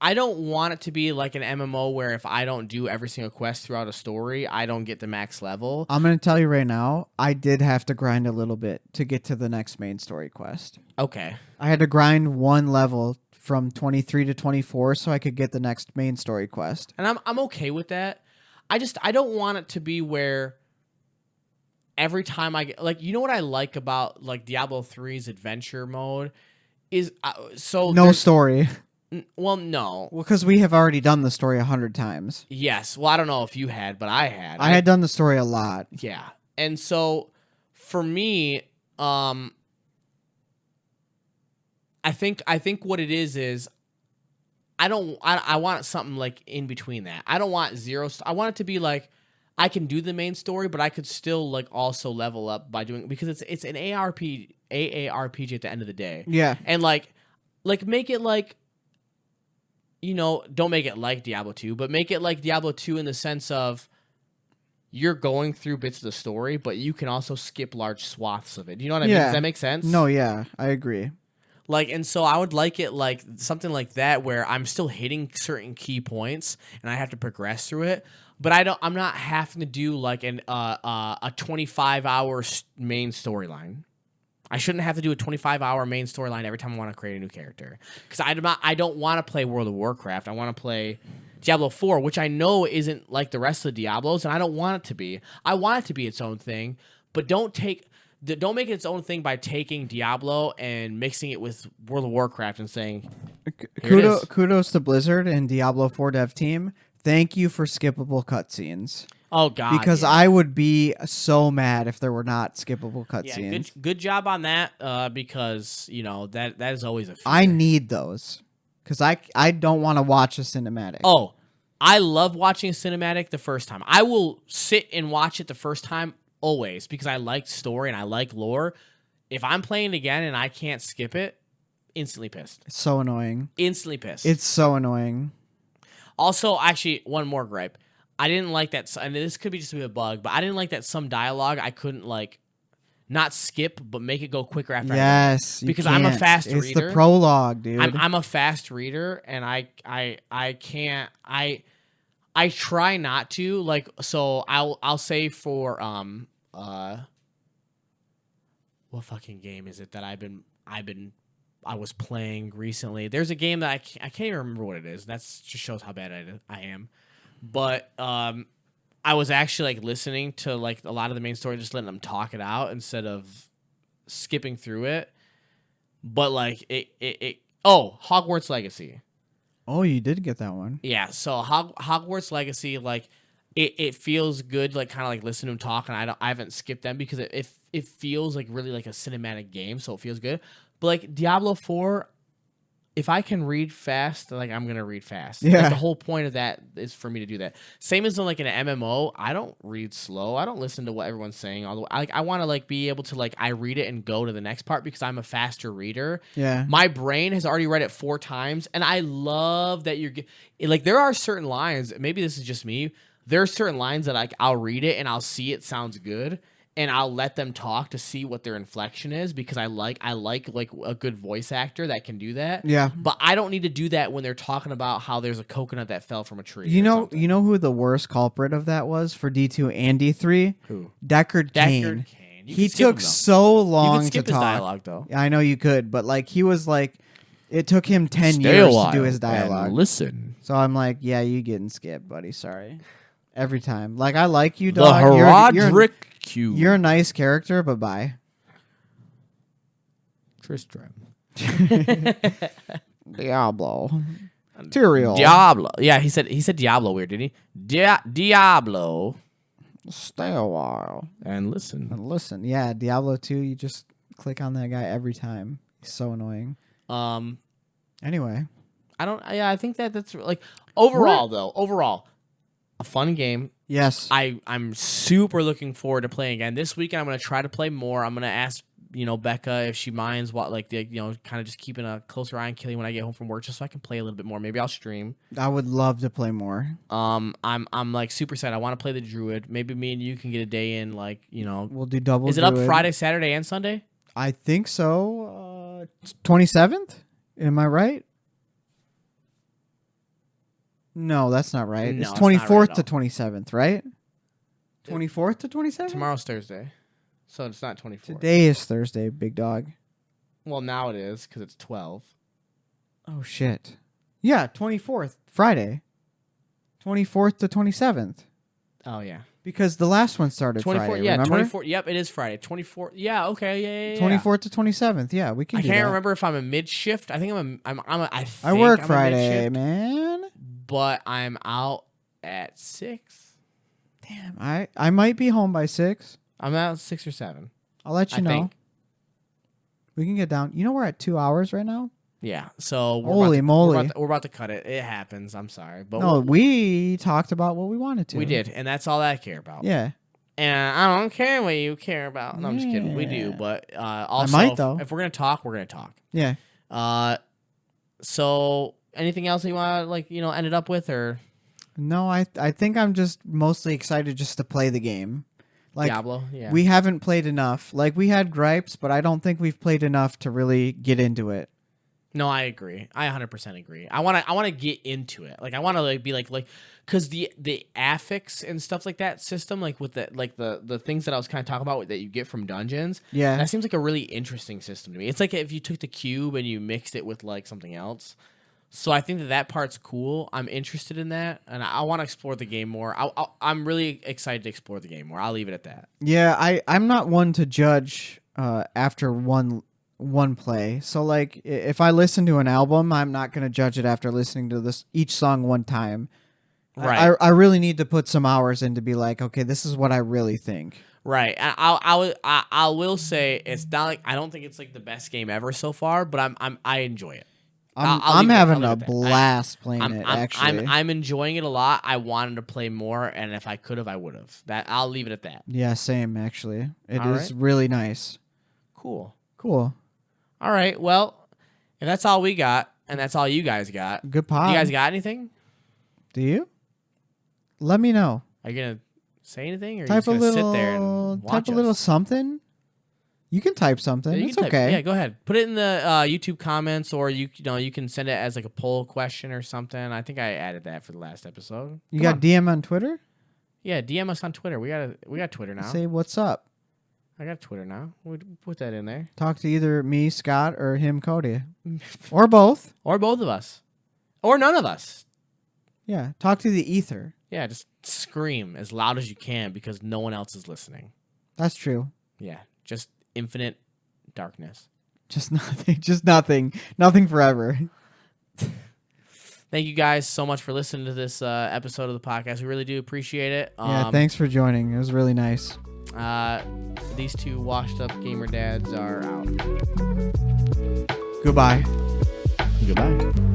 I don't want it to be like an MMO where if I don't do every single quest throughout a story, I don't get the max level. I'm going to tell you right now, I did have to grind a little bit to get to the next main story quest. Okay. I had to grind one level from 23 to 24 so I could get the next main story quest. And I'm okay with that. I don't want it to be where every time I get like, you know what I like about like Diablo 3's adventure mode is no story. Well, no. Well, because we have already done the story 100 times. Yes. Well, I don't know if you had, but I had. I had done the story a lot. Yeah. And so for me, I think what it is I want something like in between that. I don't want zero. I want it to be like I can do the main story, but I could still like also level up by doing because it's an AARPG at the end of the day. Yeah. And like make it like, you know, don't make it like Diablo 2, but make it like Diablo 2 in the sense of you're going through bits of the story, but you can also skip large swaths of it. You know what I mean? Yeah. Does that make sense? No, yeah, I agree. Like, and so I would like it like something like that where I'm still hitting certain key points and I have to progress through it, but I'm not having to do like a 25-hour main storyline. I shouldn't have to do a 25-hour main storyline every time I want to create a new character, because I don't want to play World of Warcraft. I want to play Diablo 4, which I know isn't like the rest of the Diablos, and I don't want it to be. I want it to be its own thing, but don't make it its own thing by taking Diablo and mixing it with World of Warcraft and saying, Kudos to Blizzard and Diablo 4 dev team. Thank you for skippable cutscenes. "Oh God," because I would be so mad if there were not skippable cutscenes. Yeah, good job on that. Because that is always a fear. I need those because I don't want to watch a cinematic. Oh, I love watching a cinematic the first time. I will sit and watch it the first time always because I like story and I like lore. If I'm playing it again and I can't skip it, instantly pissed. It's so annoying. Instantly pissed. It's so annoying. Also, actually, one more gripe. I didn't like that, and this could be just a bug, but I didn't like that some dialogue I couldn't like not skip, but make it go quicker after. Yes, because I'm a fast reader. It's the prologue, dude. I'm a fast reader, and I can't. I try not to like. So I'll say for what fucking game is it that I was playing recently? There's a game that I can't even remember what it is. That just shows how bad I am. But I was actually like listening to like a lot of the main story, just letting them talk it out instead of skipping through it. But like Hogwarts Legacy. Oh, you did get that one. Yeah, so Hogwarts Legacy, like it feels good, like kind of like listening to them talk, and I haven't skipped them because it feels like really like a cinematic game, so it feels good. But like Diablo 4, if I can read fast, like I'm gonna read fast. Yeah. Like, the whole point of that is for me to do that. Same as like in an MMO, I don't read slow. I don't listen to what everyone's saying. Although I want to like be able to like I read it and go to the next part because I'm a faster reader. Yeah. My brain has already read it 4 times, and I love that you're like there are certain lines. Maybe this is just me. There are certain lines that like I'll read it and I'll see it sounds good. And I'll let them talk to see what their inflection is because I like a good voice actor that can do that. Yeah. But I don't need to do that when they're talking about how there's a coconut that fell from a tree. You know who the worst culprit of that was for D2 and D3? Who? Deckard Cain. He took so You long could skip to his talk. dialogue though. I know you could, but like he was like, it took him 10 years to do his dialogue. And listen. So I'm like, yeah, you getting skipped, buddy. Sorry. Every time. Like I like you, The dog. Herodric Cube. You're a nice character, but bye. Tristram. Diablo. Tyrael. Diablo. Yeah, he said Diablo weird, didn't he? Diablo. Stay a while. And listen. And listen. Yeah, Diablo 2, you just click on that guy every time. He's so annoying. Anyway. I think that's like overall, a fun game. Yes. I'm super looking forward to playing again. This weekend I'm going to try to play more. I'm going to ask, Becca if she minds what like the kind of just keeping a closer eye on Killy when I get home from work just so I can play a little bit more. Maybe I'll stream. I would love to play more. I'm like super excited. I want to play the Druid. Maybe me and you can get a day in like, We'll do double Is it Druid. up Friday, Saturday, and Sunday? I think so. 27th? Am I right? No, that's not right. No, it's it's not right 24th at to 27th, right? 24th to 27th? Tomorrow's Thursday. So it's not 24. Today is Thursday, big dog. Well, now it is because it's 12. Oh, shit. Yeah, 24th, Friday. 24th to 27th. Oh, yeah. Because the last one started 24, Friday, yeah, remember? 24. Yep, it is Friday. 24. Yeah, okay, yeah. 24th to 27th, yeah, we can I do can't that. remember if I'm a mid shift. I think I work I'm Friday, a mid-shift, man. but I'm out at 6. Damn, I might be home by 6. I'm out at 6 or 7. I'll let you know. Think. We can get down. We're at 2 hours right now? Yeah, so Holy moly. we're about to cut it. It happens. I'm sorry, but No, we talked about what we wanted to. we did, and that's all that I care about. Yeah. And I don't care what you care about. No, I'm just kidding. We do, Yeah. but also, might, though. if we're gonna talk, we're gonna talk. Yeah. So anything else you want to end it up with, or No, I think I'm just mostly excited just to play the game. Like, Diablo, yeah. we haven't played enough. Like, we had gripes, but I don't think we've played enough to really get into it. No, I agree. I 100% agree. I want to get into it. Like I want to like be like cuz the affix and stuff like that system like with the things that I was kind of talking about that you get from dungeons. Yeah. That seems like a really interesting system to me. It's like if you took the cube and you mixed it with like something else. So I think that part's cool. I'm interested in that and I want to explore the game more. I'm really excited to explore the game more. I'll leave it at that. Yeah, I'm not one to judge after one play. So like if I listen to an album, I'm not going to judge it after listening to each song one time. Right. I really need to put some hours in to be like, okay, this is what I really think. Right. I will say it's not like I don't think it's like the best game ever so far, but I enjoy it. I'm having a blast playing it. Actually, I'm enjoying it a lot. I wanted to play more, and if I could have, I would have. That I'll leave it at that. Yeah, same. Actually, it All is right. really nice. Cool. All right. Well, if that's all we got, and that's all you guys got, good pod. You guys got anything? Do you? Let me know. Are you gonna say anything, or type are you just a gonna little, sit there and watch type a little something? You can type something. Yeah, it's okay. Yeah, go ahead. Put it in the YouTube comments, or you can send it as like a poll question or something. I think I added that for the last episode. You got DM on Twitter? Yeah, DM us on Twitter. We got Twitter now. Say what's up. I got Twitter now. We put that in there. Talk to either me, Scott, or him, Cody, or both, or both of us, or none of us. Yeah, talk to the ether. Yeah, just scream as loud as you can because no one else is listening. That's true. Yeah, just infinite darkness. Just nothing. Just nothing. Nothing forever. Thank you guys so much for listening to this episode of the podcast. We really do appreciate it. Yeah, thanks for joining. It was really nice. These two washed up gamer dads are out. Goodbye. Goodbye.